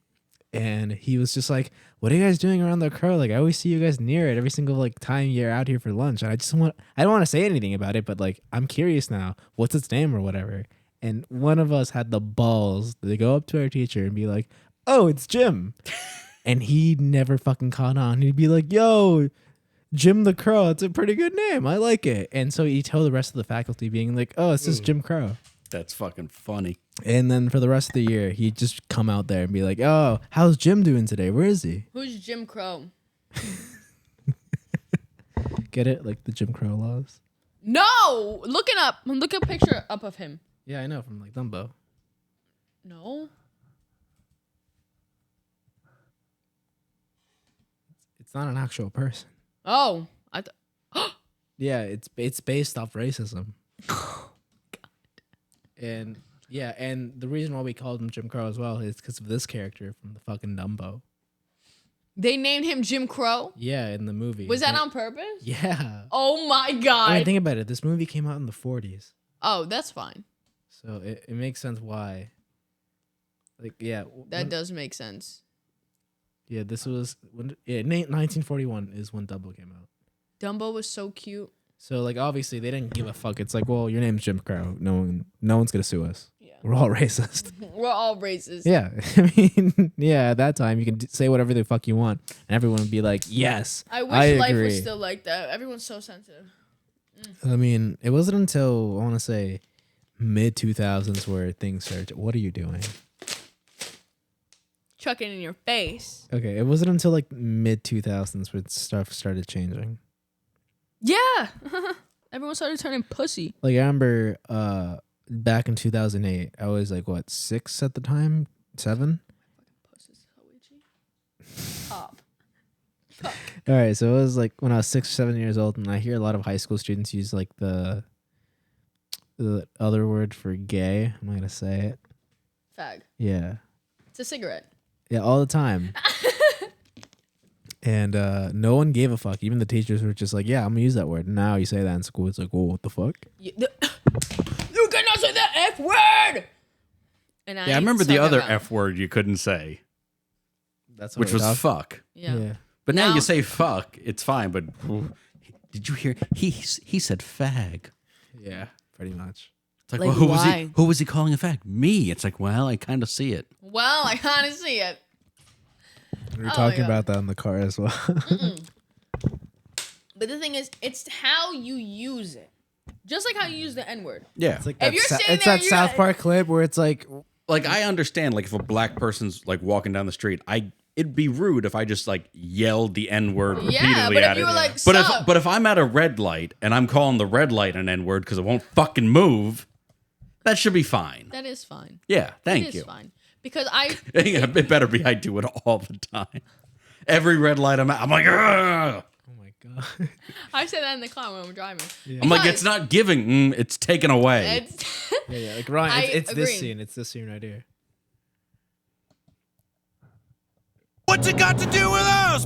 and he was just like, what are you guys doing around the crow? Like, I always see you guys near it every single like time you're out here for lunch. And I don't want to say anything about it, but like, I'm curious now. What's its name or whatever? And one of us had the balls to go up to our teacher and be like, oh, it's Jim. And he never fucking caught on. He'd be like, yo, Jim the Crow, it's a pretty good name. I like it. And so he'd tell the rest of the faculty being like, oh, it's just Jim Crow. That's fucking funny. And then for the rest of the year, he'd just come out there and be like, oh, how's Jim doing today? Where is he? Who's Jim Crow? Get it? Like the Jim Crow laws? No! Look it up. Look a picture up of him. Yeah, I know, from like Dumbo. No. It's not an actual person. Oh. Yeah, it's based off racism. And Yeah, and the reason why we called him Jim Crow as well is because of this character from the fucking Dumbo. They named him Jim Crow. Yeah, in the movie. Was that on purpose? Yeah. Oh my I god. mean, think about it. This movie came out in the 40s. Oh, that's fine. So it makes sense why. Like, yeah. That does make sense. Yeah, this was... 1941 is when Dumbo came out. Dumbo was so cute. So, like, obviously, they didn't give a fuck. It's like, well, your name's Jim Crow. No one's going to sue us. Yeah. We're all racist. We're all racist. Yeah. I mean, yeah, at that time, you can say whatever the fuck you want. And everyone would be like, yes, I wish life agree. was still like that. Everyone's so sensitive. I mean, it wasn't until, I want to say, mid-2000s where things started. What are you doing? Chucking in your face. Okay, it wasn't until, like, mid-2000s where stuff started changing. Yeah. Everyone started turning pussy. Like, I remember back in 2008, I was, like, what, 6 at the time? 7? Pussy's so itchy. Top. All right, so it was like when I was 6 or 7 years old, and I hear a lot of high school students use like the other word for gay. I'm not gonna say it. Fag. Yeah, It's a cigarette. yeah, all the time. And no one gave a fuck. Even the teachers were just like, "Yeah, I'm gonna use that word." Now you say that in school, it's like, "Oh, what the fuck?" You cannot say the F word. And Yeah, I remember the suck other about- F word you couldn't say, That's which was fuck. Yeah. But now No. you say fuck, it's fine. But did you hear? He said fag. Yeah, pretty much. It's like, Like, well, why? who was he calling a fag? Me. It's like, well, I kind of see it. Well, I kind of see it. We were Oh my talking God. about that in the car as well. But the thing is, it's how you use it. Just like how you use the N word. Yeah. It's like If that, you're sitting it's there, that you're South like- Park clip where it's like, Like I understand, like if a black person's like walking down the street, it'd be rude if I just like yelled the N word repeatedly Yeah, but if at you it. were like, but "Sup?" if I'm at a red light and I'm calling the red light an N word because it won't fucking move, that should be fine. That is fine. Yeah, thank It you. is fine. Because I It better be. I do it all the time. Every red light I'm at, I'm like, "Ugh." oh my god. I say that in the car when I'm driving. I'm like, it's not giving, it's taken away. It's Yeah, like Ryan, I it's this agree. scene. It's this scene right here. What's it got to do with us?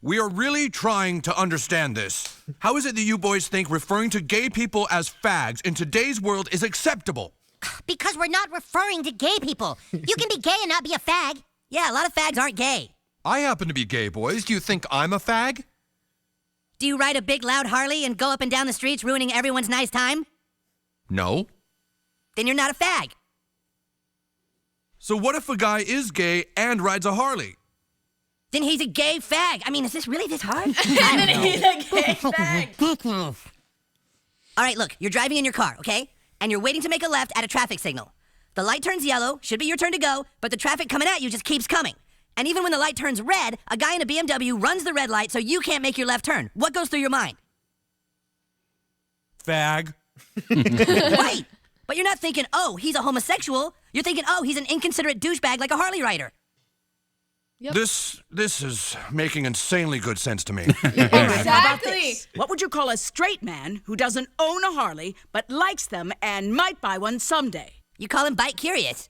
We are really trying to understand this. How is it that you boys think referring to gay people as fags in today's world is acceptable? Because we're not referring to gay people. You can be gay and not be a fag. Yeah, a lot of fags aren't gay. I happen to be gay, boys. Do you think I'm a fag? Do you ride a big loud Harley and go up and down the streets ruining everyone's nice time? No. Then you're not a fag. So what if a guy is gay and rides a Harley? Then he's a gay fag. I mean, is this really this hard? and then he's a gay fag. All right, look, you're driving in your car, okay? And you're waiting to make a left at a traffic signal. The light turns yellow, should be your turn to go, but the traffic coming at you just keeps coming. And even when the light turns red, a guy in a BMW runs the red light so you can't make your left turn. What goes through your mind? Fag. Right. But you're not thinking, oh, he's a homosexual. You're thinking, oh, he's an inconsiderate douchebag like a Harley rider. Yep. This is making insanely good sense to me. Exactly. What would you call a straight man who doesn't own a Harley but likes them and might buy one someday? You call him bike curious.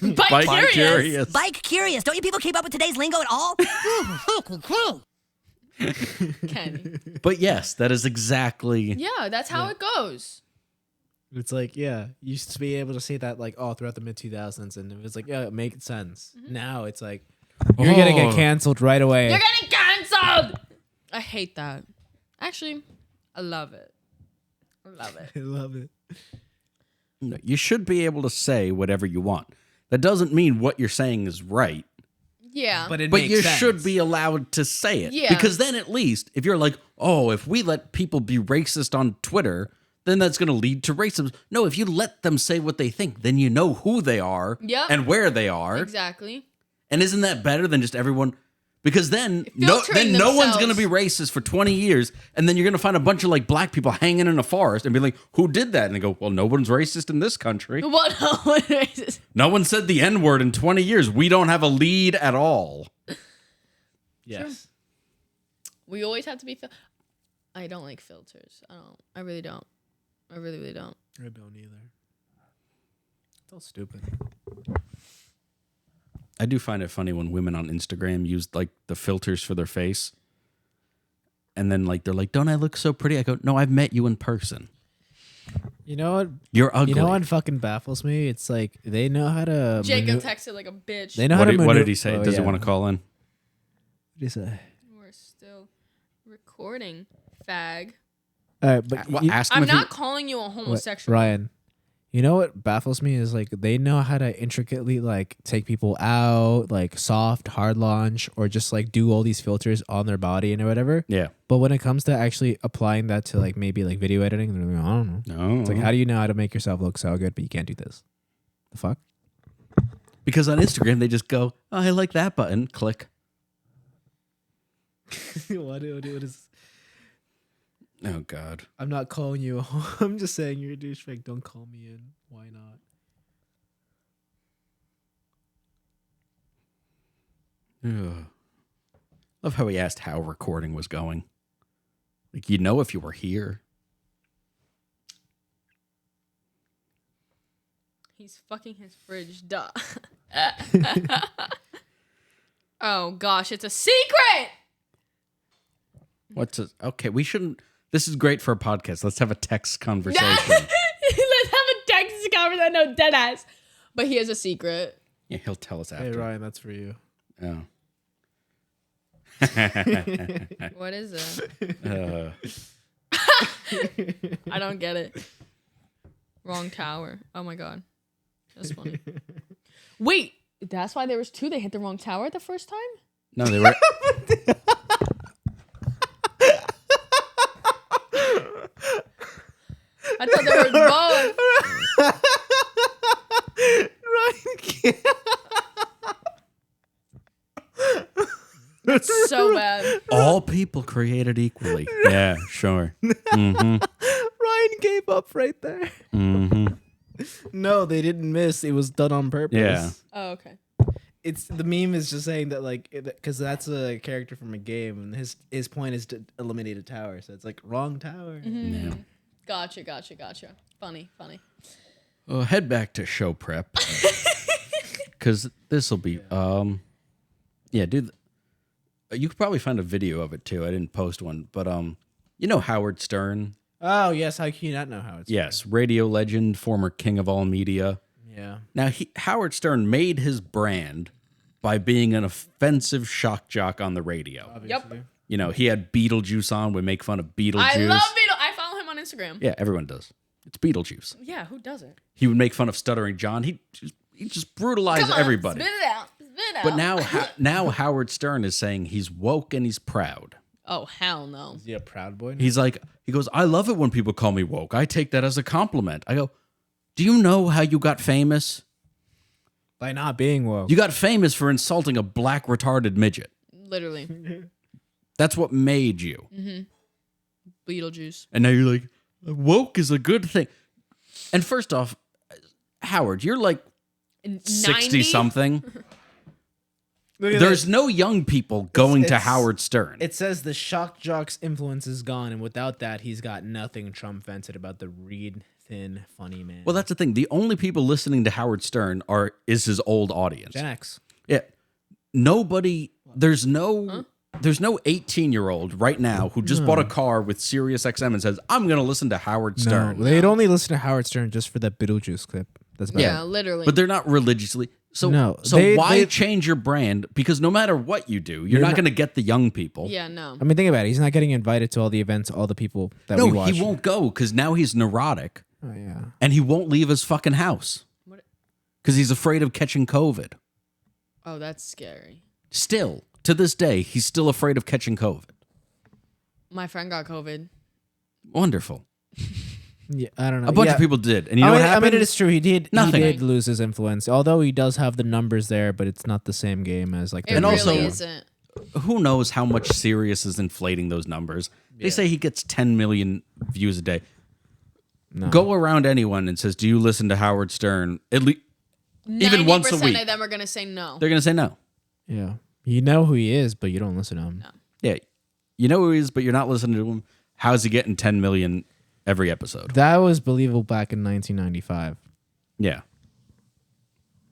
Bike curious. Bike curious. Don't you people keep up with today's lingo at all? Ken. But yes, that is exactly. Yeah, that's how it goes. It's like, yeah, you used to be able to say that like all throughout the mid 2000s, and it was like, yeah, it makes sense. Now it's like you're gonna get canceled right away. You're getting canceled. I hate that. Actually, I love it. I love it. I love it. No, you should be able to say whatever you want. That doesn't mean what you're saying is right. Yeah. But it But makes you sense. should be allowed to say it. Yeah. Because then at least, if you're like, oh, if we let people be racist on Twitter, then that's going to lead to racism. No, if you let them say what they think, then you know who they are Yep. and where they are. Exactly. And isn't that better than just everyone? Because then no Filtering one's going to themselves. be racist for 20 years. And then you're going to find a bunch of like black people hanging in a forest and be like, who did that? And they go, well, no one's racist in this country. What? No one said the N word in 20 years. We don't have a lead at all. Yes. We always have to be. I don't like filters. I don't. I really don't. I really, really don't. I don't either. It's all stupid. I do find it funny when women on Instagram use like the filters for their face. And then like they're like, "Don't I look so pretty?" I go, "No, I've met you in person. You know what? You're ugly." You know what fucking baffles me? It's like they know how to. Jacob texted like a bitch. They know how to. What did he say? Does he want to call in? What did he say? We're still recording, fag. All right, but I'm not calling you a homosexual. Ryan, you know what baffles me is like they know how to intricately like take people out, like soft, hard launch, or just like do all these filters on their body and whatever. Yeah. But when it comes to actually applying that to like maybe like video editing, they're like, I don't know. No. It's like, how do you know how to make yourself look so good, but you can't do this? The fuck? Because on Instagram they just go, "Oh, I like that button." Click. what is? Oh God. I'm not calling you. I'm just saying you're a douchebag. Don't call me in. Why not? Ugh. Love how he asked how recording was going. Like, you know, if you were here. He's fucking his fridge. Duh. Oh gosh, it's a secret. What's it? Okay, we shouldn't. This is great for a podcast. Let's have a text conversation. Let's have a text conversation. No, dead ass. But he has a secret. Yeah, he'll tell us after. Hey Ryan, that's for you. Oh. What is it? Uh, I don't get it. Wrong tower. Oh my god, that's funny. Wait, that's why there was two. They hit the wrong tower the first time. no, they were. I thought they were both. Ryan can't. That's so bad. All people created equally. Yeah, sure. Mm-hmm. Ryan gave up right there. Mm-hmm. No, they didn't miss. It was done on purpose. Yeah. Oh, okay. It's the meme is just saying that like because that's a character from a game and his point is to eliminate a tower. So it's like wrong tower. Mm-hmm. Yeah. Gotcha. Funny. Well, head back to show prep because this will be. Yeah, dude. You could probably find a video of it too. I didn't post one, but you know Howard Stern. Oh yes, how can you not know Howard Stern? Yes, radio legend, former king of all media. Yeah. Now Howard Stern made his brand by being an offensive shock jock on the radio. Obviously. Yep. You know, he had Beetlejuice on, would make fun of Beetlejuice. I love Beetle. I follow him on Instagram. Yeah, everyone does. It's Beetlejuice. Yeah, who doesn't? He would make fun of Stuttering John. He just brutalized everybody. Spit it out. But now Howard Stern is saying he's woke and he's proud. Oh hell no. Is he a proud boy? He goes, "I love it when people call me woke. I take that as a compliment." I go, "Do you know how you got famous? By not being woke. You got famous for insulting a black retarded midget. Literally. That's what made you." Mm-hmm. Beetlejuice. And now you're like, woke is a good thing. And first off, Howard, you're like 60 something. There's no young people going to Howard Stern. It says the shock jock's influence is gone, and without that, he's got nothing Trump vented about the read thin funny man. Well, that's the thing. The only people listening to Howard Stern is his old audience. Gen X. Yeah. Nobody. There's no 18-year-old right now who just bought a car with Sirius XM and says, "I'm going to listen to Howard Stern." No, they'd only listen to Howard Stern just for that Beetlejuice clip. That's about Yeah, it. literally. But they're not religiously. So why change your brand? Because no matter what you do, you're not going to get the young people. Yeah, no. I mean, think about it. He's not getting invited to all the events, all the people that we watch. He won't go because now he's neurotic. Oh, yeah. And he won't leave his fucking house because he's afraid of catching COVID. Oh, that's scary. Still, to this day, he's still afraid of catching COVID. My friend got COVID. Wonderful. Yeah, I don't know. A bunch of people did. And you know what happened? I mean, it's true. He did. Nothing. He did lose his influence, although he does have the numbers there, but it's not the same game as like. It And really also- isn't. Who knows how much Sirius is inflating those numbers? They say he gets 10 million views a day. No. Go around anyone and says, "Do you listen to Howard Stern?" At least even once a 90% week. of them are gonna say no. They're going to say no. Yeah, you know who he is, but you don't listen to him. Yeah. You know who he is, but you're not listening to him. How's he getting 10 million every episode? That was believable back in 1995. Yeah.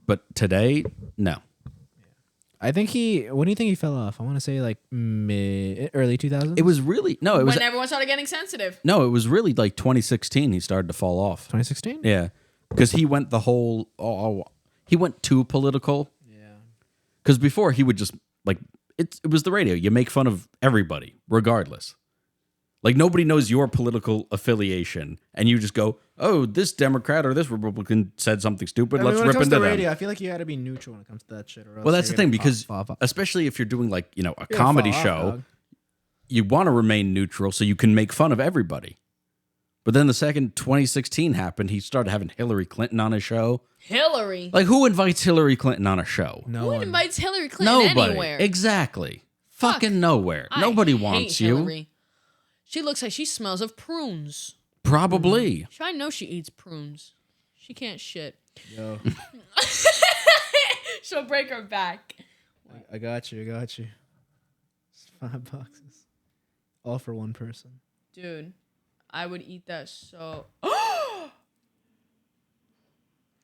But today, no. I think when do you think he fell off? I want to say like early 2000s. It was really no. It was when everyone started getting sensitive. no. It was really like 2016. He started to fall off. 2016. Yeah, because he went the whole. He went too political. Yeah. Because before he would just like it was the radio. You make fun of everybody, regardless. Like nobody knows your political affiliation, and you just go, "Oh, this Democrat or this Republican said something stupid. I mean, Let's when it rip comes into to them." radio, I feel like you got to be neutral when it comes to that shit. Or else Well, that's the you're thing gonna because fall off. especially if you're doing like a You're comedy gonna fall off, show, dog. you want to remain neutral so you can make fun of everybody. But then the second 2016 happened, he started having Hillary Clinton on his show. Hillary. Like who invites Hillary Clinton on a show? No Who one. invites Hillary Clinton Nobody. anywhere? Exactly. Fuck. Fucking nowhere. I Nobody hate wants you. Hillary. She looks like she smells of prunes. Probably. I know she eats prunes. She can't shit. Yo, She'll break her back. I got you. It's $5. All for one person. Dude, I would eat that so.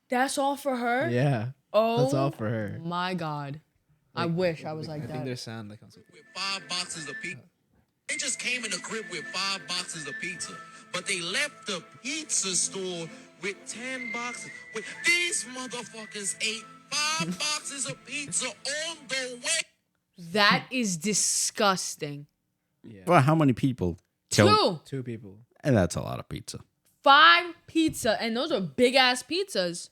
That's all for her? Yeah. Oh, That's all for her. my God. I wish I was like I think that. there's sound that comes with it. 5 boxes of pizza. They just came in the crib with 5 boxes of pizza, but they left the pizza store with 10 boxes. These motherfuckers ate 5 boxes of pizza on the way. That is disgusting. Well, how many people? Two people. And that's a lot of pizza. 5 pizza, and those are big ass pizzas.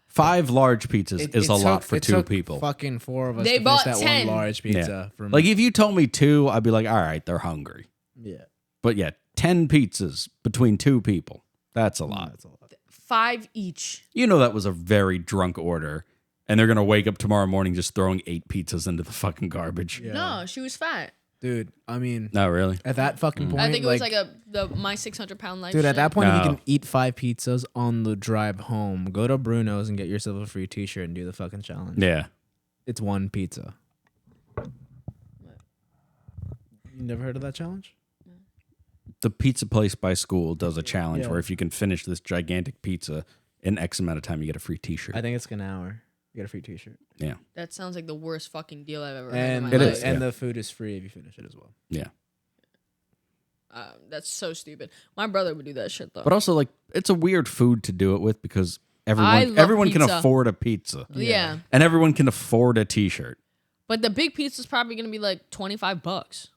5 large pizzas is a lot for 2 people. Fucking 4 of us. They to bought finish that 10. one large pizza. From Like if you told me 2, I'd be like, all right, they're hungry. yeah, But yeah, 10 pizzas between 2 people. That's a lot. that's a lot. 5 each. You know that was a very drunk order. And they're going to wake up tomorrow morning just throwing 8 pizzas into the fucking garbage. Yeah. No, she was fat. Dude, I mean, No, really? at that fucking point, I think it was like my 600-pound life. dude, at shit. that point, if you No. can eat 5 pizzas on the drive home, go to Bruno's and get yourself a free T-shirt and do the fucking challenge. Yeah. It's 1 pizza. You never heard of that challenge? The pizza place by school does a challenge Yeah. where if you can finish this gigantic pizza in X amount of time, you get a free T-shirt. I think it's an hour. You get a free T-shirt, Yeah. That sounds like the worst fucking deal I've ever heard and in my It life. is, and yeah. the food is free if you finish it as well. Yeah. That's so stupid. My brother would do that shit though. But also, like, it's a weird food to do it with because I everyone love everyone can pizza. afford a pizza. Yeah. And everyone can afford a T-shirt. But the big pizza's probably gonna be like $25,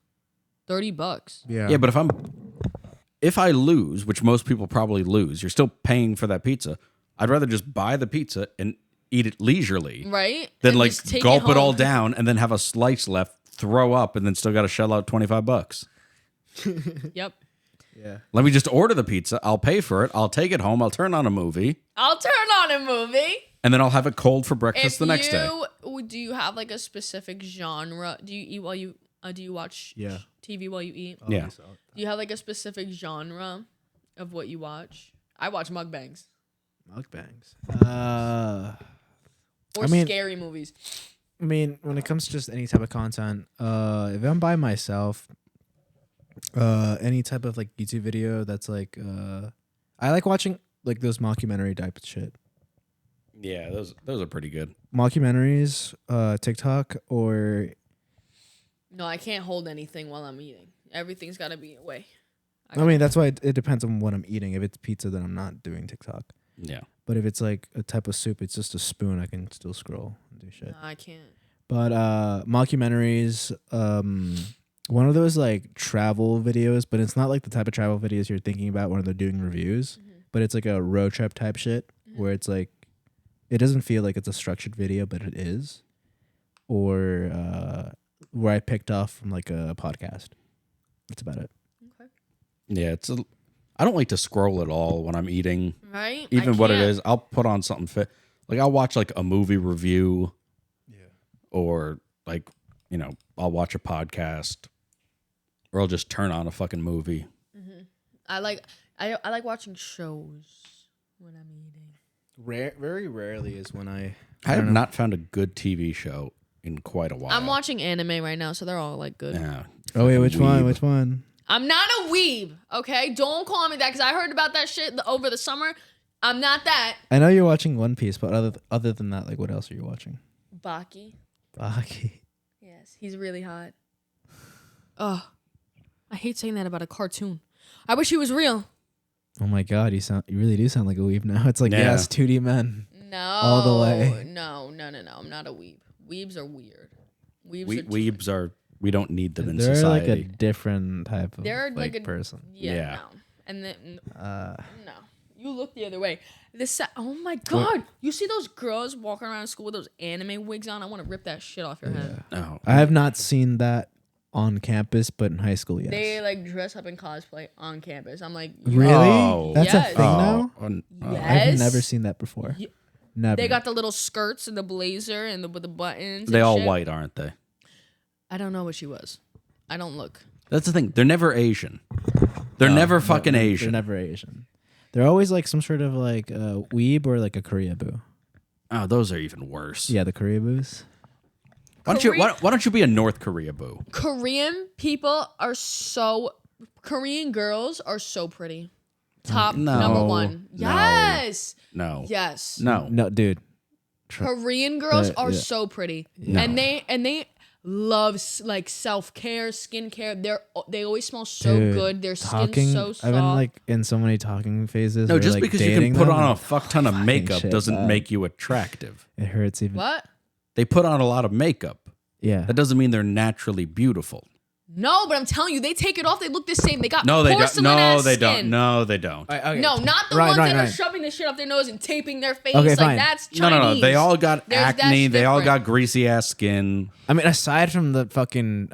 $30. Yeah, but if I lose, which most people probably lose, you're still paying for that pizza. I'd rather just buy the pizza and eat it leisurely. Right? Than And like just take gulp it all home. down and then have a slice left, throw up, and then still got to shell out $25. Yep. Yeah. Let me just order the pizza. I'll pay for it. I'll take it home. I'll turn on a movie, I'll turn on a movie. and then I'll have it cold for breakfast If the next day. Do you have like a specific genre? Do you eat while you do you watch Yeah. TV while you eat? Yeah. Do you have like a specific genre of what you watch? I watch mukbangs Mukbangs. or I mean- scary movies. I mean, when it comes to just any type of content, if I'm by myself, any type of like YouTube video that's like, I like watching like those mockumentary type of shit. Yeah, those are pretty good. Mockumentaries, TikTok, or No, I can't hold anything while I'm eating. Everything's got to be away. I mean, that's why it depends on what I'm eating. If it's pizza, then I'm not doing TikTok. Yeah. But if it's like a type of soup, it's just a spoon. I can still scroll and do shit. No, I can't. But mockumentaries, one of those like travel videos, but it's not like the type of travel videos you're thinking about when they're doing reviews. But it's like a road trip type shit where it's like it doesn't feel like it's a structured video, but it is. Or where I picked off from like a podcast. That's about it. Yeah, I don't like to scroll at all when I'm eating. Right? Even I what it can't. is, I'll put on something fit. Like I'll watch like a movie review. Yeah. Or like, I'll watch a podcast. Or I'll just turn on a fucking movie. I like watching shows when I'm eating. Very rarely is when I I have don't know. not found a good TV show in quite a while. I'm watching anime right now, so they're all like good. Yeah. Oh wait, which one? Weeb. Which one? I'm not a weeb, okay? Don't call me that because I heard about that shit over the summer. I'm not that. I know you're watching One Piece, but other than that, like, what else are you watching? Baki. Baki. Yes, he's really hot. Oh, I hate saying that about a cartoon. I wish he was real. Oh my god, you really do sound like a weeb now. It's like, Yeah. yes, 2D men. No. All the way. No. I'm not a weeb. Weebs are weird. Weebs are. We don't need them in They're society. like a different type of They're like like a person. Yeah. No. And then no. You look the other way. Oh my god! You see those girls walking around school with those anime wigs on? I want to rip that shit off your head. Oh. I have not seen that on campus, but in high school, yes. They like dress up in cosplay on campus. I'm like, Really? Oh. That's Yes. a thing now? Yes. I've never seen that before. Never. They got the little skirts and the blazer and with the buttons. They and all shit. white, aren't they? I don't know what she was. I don't look. That's the thing. They're never Asian. They're never fucking Asian. They're never Asian. They're always like some sort of like weeb or like a Koreaboo. Oh, those are even worse. Yeah, the Koreaboos. Why don't you be a North Korea boo? Korean people are so. Korean girls are so pretty. Top No. number one. No. Yes. No. Yes. No. No, dude. Korean girls are yeah. so pretty, No. and they love like self-care, skincare. They always smell so Dude, good. Their talking, skin's so soft. I've been like in so many talking phases. No, where, just like, because you dating can put them on a and fuck ton of fucking makeup shit, doesn't man. make you attractive. It hurts even. What? They put on a lot of makeup. Yeah. That doesn't mean they're naturally beautiful. No, but I'm telling you, they take it off. They look the same. They got No, they don't. porcelain No, ass they skin. don't. No, they don't. No, not the ones that are shoving the shit up their nose and taping their face. Okay, like fine. that's Chinese. No. They all got That's acne. They all different. got greasy ass skin. I mean, aside from the fucking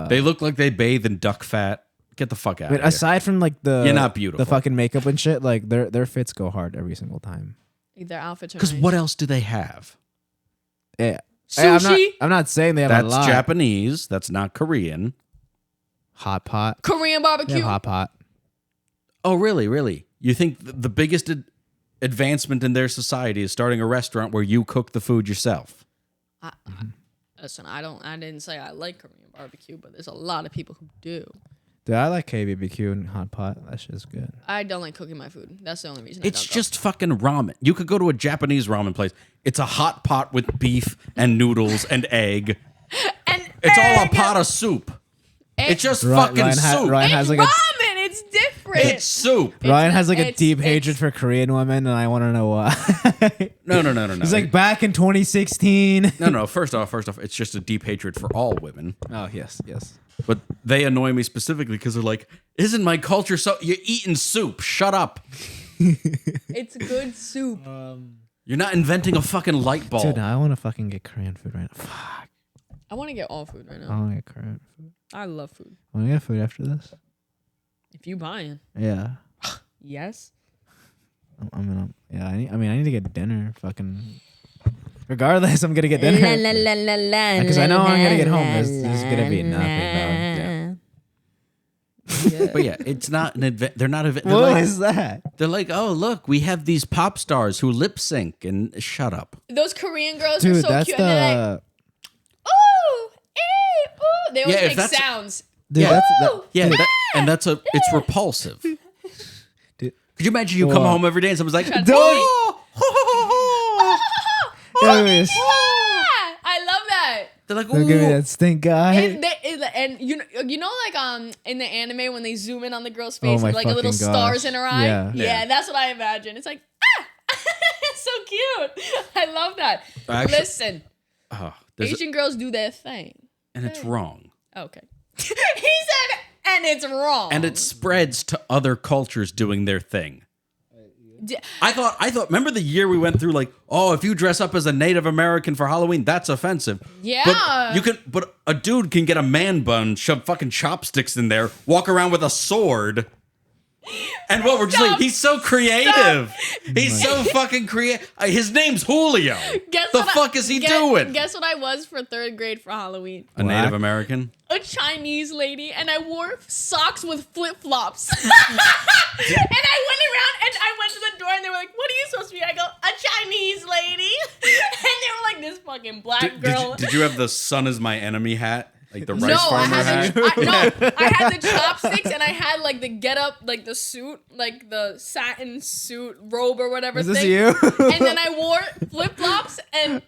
They look like they bathe in duck fat. Get the fuck out I mean, of here. aside from like the You're not beautiful. the fucking makeup and shit, like their fits go hard every single time. Their outfits are Because nice. what else do they have? Yeah. Hey, Sushi? I'm not saying they have a That's lot. Japanese. That's not Korean. Hot pot. Korean They barbecue. have hot pot. Oh, really? Really? You think the biggest advancement in their society is starting a restaurant where you cook the food yourself? Listen, I didn't say I like Korean barbecue, but there's a lot of people who do. Dude, I like KBBQ and hot pot. That shit's good. I don't like cooking my food. That's the only reason. It's I don't just fucking ramen. You could go to a Japanese ramen place. It's a hot pot with beef and noodles and egg. It's all a pot of soup. It's just fucking soup. Ryan has like ramen. It's different. It's soup. Ryan has like a it's- deep hatred for Korean women, and I want to know why. No. He's like, back in 2016. No. First off, it's just a deep hatred for all women. Oh yes. But they annoy me specifically because they're like, "Isn't my culture so? You're eating soup. Shut up. It's good soup. You're not inventing a fucking light bulb." Dude, I want to fucking get Korean food right now. Fuck. I want to get all food right I now. want to get Korean food. I love food. Want to get food after this? If you buying, Yeah. yes. I need to get dinner. Fucking. Regardless, I'm gonna get dinner. Because I know I'm gonna get home. There's gonna be nothing. But yeah, it's not an event. They're not event. What is that? They're like, "Oh, look, we have these pop stars who lip sync and shut up." Those Korean girls are Dude, so that's cute. And they're like, the. ooh, ooh. They always Yeah, if make that's- sounds. Dude, that's that. Yeah, it's repulsive. Dude. Could you imagine you come home every day and someone's like, Don't. Anyways, I love that. They're like, don't give me that stink eye. And you know like in the anime when they zoom in on the girl's Oh face my with like a little fucking stars gosh. in her eye. Yeah. Yeah, that's what I imagine. It's like it's so cute. I love that. Actually- Listen, Oh, there's a- Asian girls do their thing. and it's wrong. Okay. He said, and it's wrong. And it spreads to other cultures doing their thing. D- I thought, remember the year we went through like, oh, if you dress up as a Native American for Halloween, that's offensive. Yeah. But a dude can get a man bun, shove fucking chopsticks in there, walk around with a sword. And what we're just like, he's so creative. He's so fucking creative. His name's Julio. Guess the what fuck is he doing? Guess what I was for 3rd grade for Halloween? A Native American? A Chinese lady, and I wore socks with flip-flops. And I went around and I went to the door and they were like, what are you supposed to be? I go, a Chinese lady. And they were like, this fucking black girl. Did you have the "Sun is my enemy" hat, like the No, rice I farmer had hat? I had the chopsticks and I had like the get up, like the suit, like the satin suit robe or whatever. Was this thing. you? And then I wore flip flops and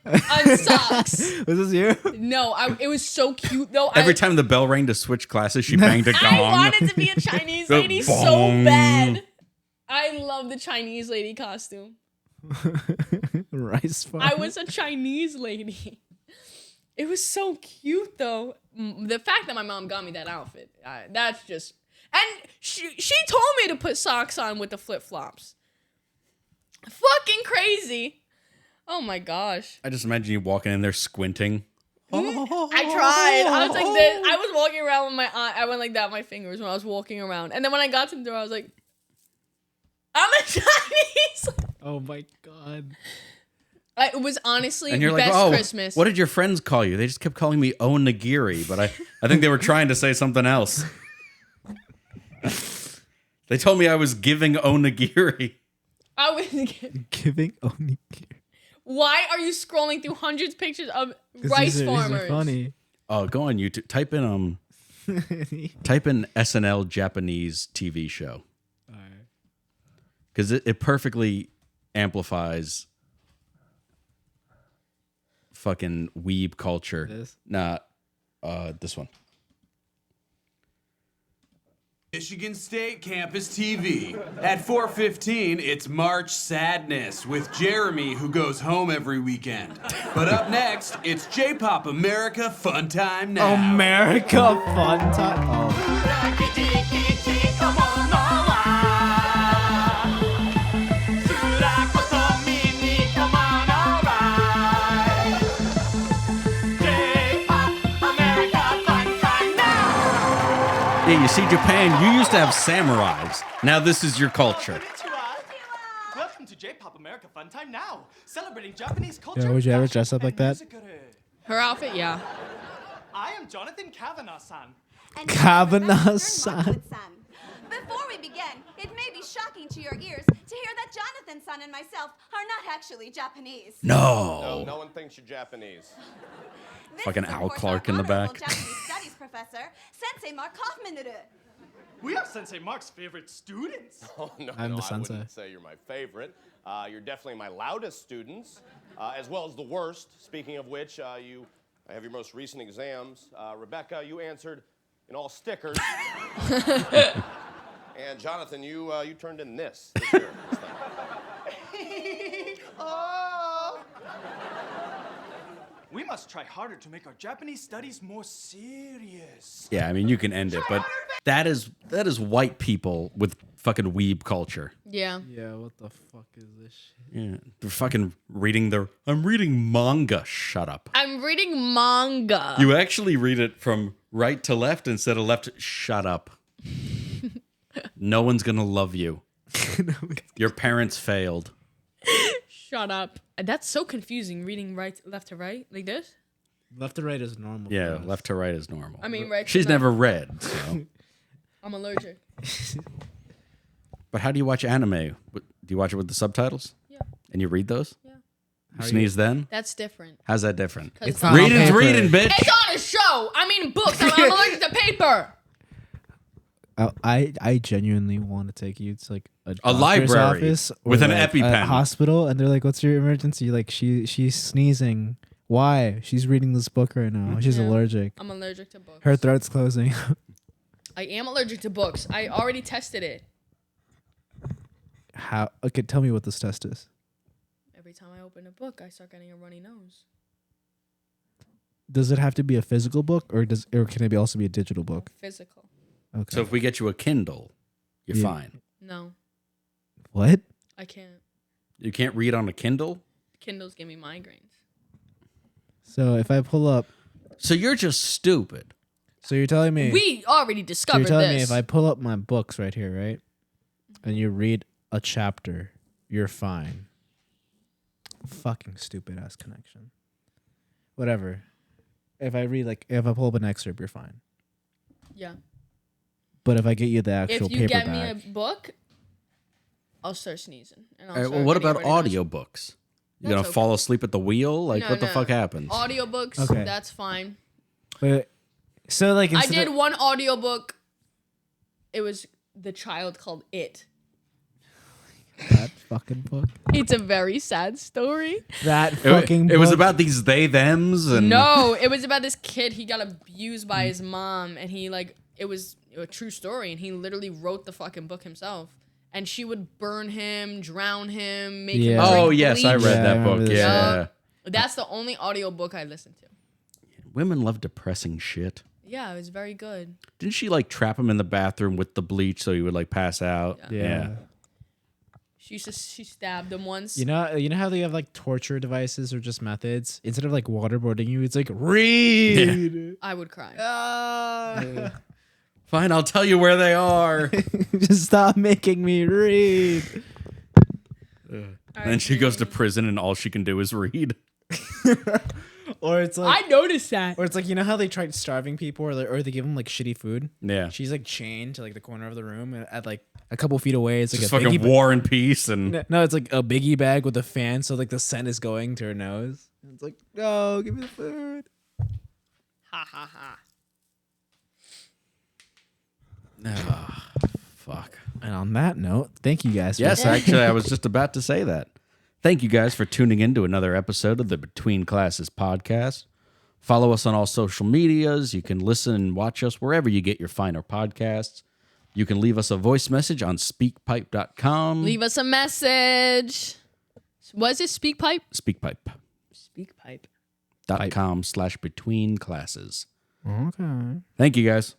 socks. Was this you? No, it was so cute though. Every time the bell rang to switch classes, she banged a gong. I wanted to be a Chinese The lady so bong. bad. I love the Chinese lady costume. Rice farm. I was a Chinese lady. It was so cute though. The fact that my mom got me that outfit, that's just. And she told me to put socks on with the flip flops. Fucking crazy. Oh my gosh. I just imagine you walking in there squinting. I tried. I was like this. I was walking around with my eye. I went like that with my fingers when I was walking around. And then when I got to the door, I was like, I'm a Chinese. Oh my god. It was honestly And you're the like, best oh, Christmas. what did your friends call you? They just kept calling me Onigiri, but I think they were trying to say something else. They told me I was giving Onigiri. I was Giving onigiri. Why are you scrolling through hundreds of pictures of 'Cause rice these are farmers? funny. Oh, go on YouTube. Type in SNL Japanese TV show. Because it perfectly amplifies fucking weeb culture. This? Nah, this one. Michigan State Campus TV. At 4:15, it's March Sadness with Jeremy, who goes home every weekend. But up next, it's J-Pop America Fun Time Now. America Fun Time. Oh. Yeah, you see, Japan, you used to have samurais. Now this is your culture. Welcome to J-Pop America Fun Time Now, celebrating Japanese culture. Yeah, would you ever dress up like that? Her outfit, yeah. I am Jonathan Kavanaugh-san. Kavanaugh-san. Before we begin, it may be shocking to your ears to hear that Jonathan-san and myself are not actually Japanese. No. No one thinks you're Japanese. Fucking Al Clark in the back. Japanese studies professor, Sensei Mark Hoffman. We are Sensei Mark's favorite students. Oh, no, I'm no, the I sensei. wouldn't say you're my favorite. You're definitely my loudest students, as well as the worst. Speaking of which, I have your most recent exams. Rebecca, you answered in all stickers. And Jonathan, you turned in this year. Oh. We must try harder to make our Japanese studies more serious. Yeah, I mean, you can end it, but that is white people with fucking weeb culture. Yeah. Yeah, what the fuck is this shit? Yeah, they're fucking I'm reading manga. Shut up. I'm reading manga. You actually read it from right to left instead of left. Shut up. No one's gonna love you. Your parents failed. Shut up. That's so confusing, reading left to right, like this. Left to right is normal. Yeah, left to right is normal. I mean, right to She's left. never read, so. I'm allergic. But how do you watch anime? Do you watch it with the subtitles? Yeah. And you read those? Yeah. You sneeze then? That's different. How's that different? It's not reading's on paper. reading, bitch. It's on a show. I mean, books. I'm allergic to paper. I genuinely want to take you to like a doctor's library office or with an like EpiPen. a hospital, and they're like, "What's your emergency?" Like she's sneezing. Why? She's reading this book right now. She's Yeah. allergic. I'm allergic to books. Her throat's closing. I am allergic to books. I already tested it. How? Okay, tell me what this test is. Every time I open a book, I start getting a runny nose. Does it have to be a physical book, or can it also be a digital book? Physical. Okay. So if we get you a Kindle, you're Yeah. fine. No, What? I can't. You can't read on a Kindle? Kindles give me migraines. So if I pull up, So you're just stupid. so you're telling me We already so discovered you're telling this. me if I pull up my books right here, right, and you read a chapter, you're fine. Fucking stupid ass connection. Whatever. If I pull up an excerpt, you're fine. Yeah. But if I get you the actual If you get paperback, me a book, I'll start sneezing. And I'll All right, start well, what getting a about runny nose. audiobooks? You gonna fall asleep at the wheel? Like, No, what the no. fuck happens? Audiobooks, Okay. that's fine. Wait, so like I instead did of- one audiobook. It was The Child Called It. that fucking book. It's a very sad story. That fucking. It was book. about these they thems and No, it was about this kid. He got abused by his mom, and he like it was a true story, and he literally wrote the fucking book himself. And she would burn him, drown him, make him drink Oh yes, I bleach. read Yeah, I that book. remember this. Yeah. Yup. That's the only audiobook I listened to. Women love depressing shit. Yeah, it was very good. Didn't she like trap him in the bathroom with the bleach so he would like pass out? Yeah. She stabbed him once. You know how they have like torture devices or just methods? Instead of like waterboarding you, it's like read. I would cry. Fine, I'll tell you where they are. Just stop making me read. And then she goes to prison and all she can do is read. Or it's like I noticed that. Or it's like, you know how they tried starving people, or they give them like shitty food. Yeah. She's like chained to like the corner of the room, and at like a couple feet away, it's like Just a fucking biggie War and Peace and No, it's like a biggie bag with a fan, so like the scent is going to her nose. And it's like, no, give me the food. Ha ha ha. fuck. And on that note, thank you guys. Yes, for actually, I was just about to say that. Thank you guys for tuning in to another episode of the Between Classes podcast. Follow us on all social medias. You can listen and watch us wherever you get your finer podcasts. You can leave us a voice message on speakpipe.com. Leave us a message. Was it SpeakPipe? Speakpipe. SpeakPipe. .com/between classes. Okay. Thank you guys.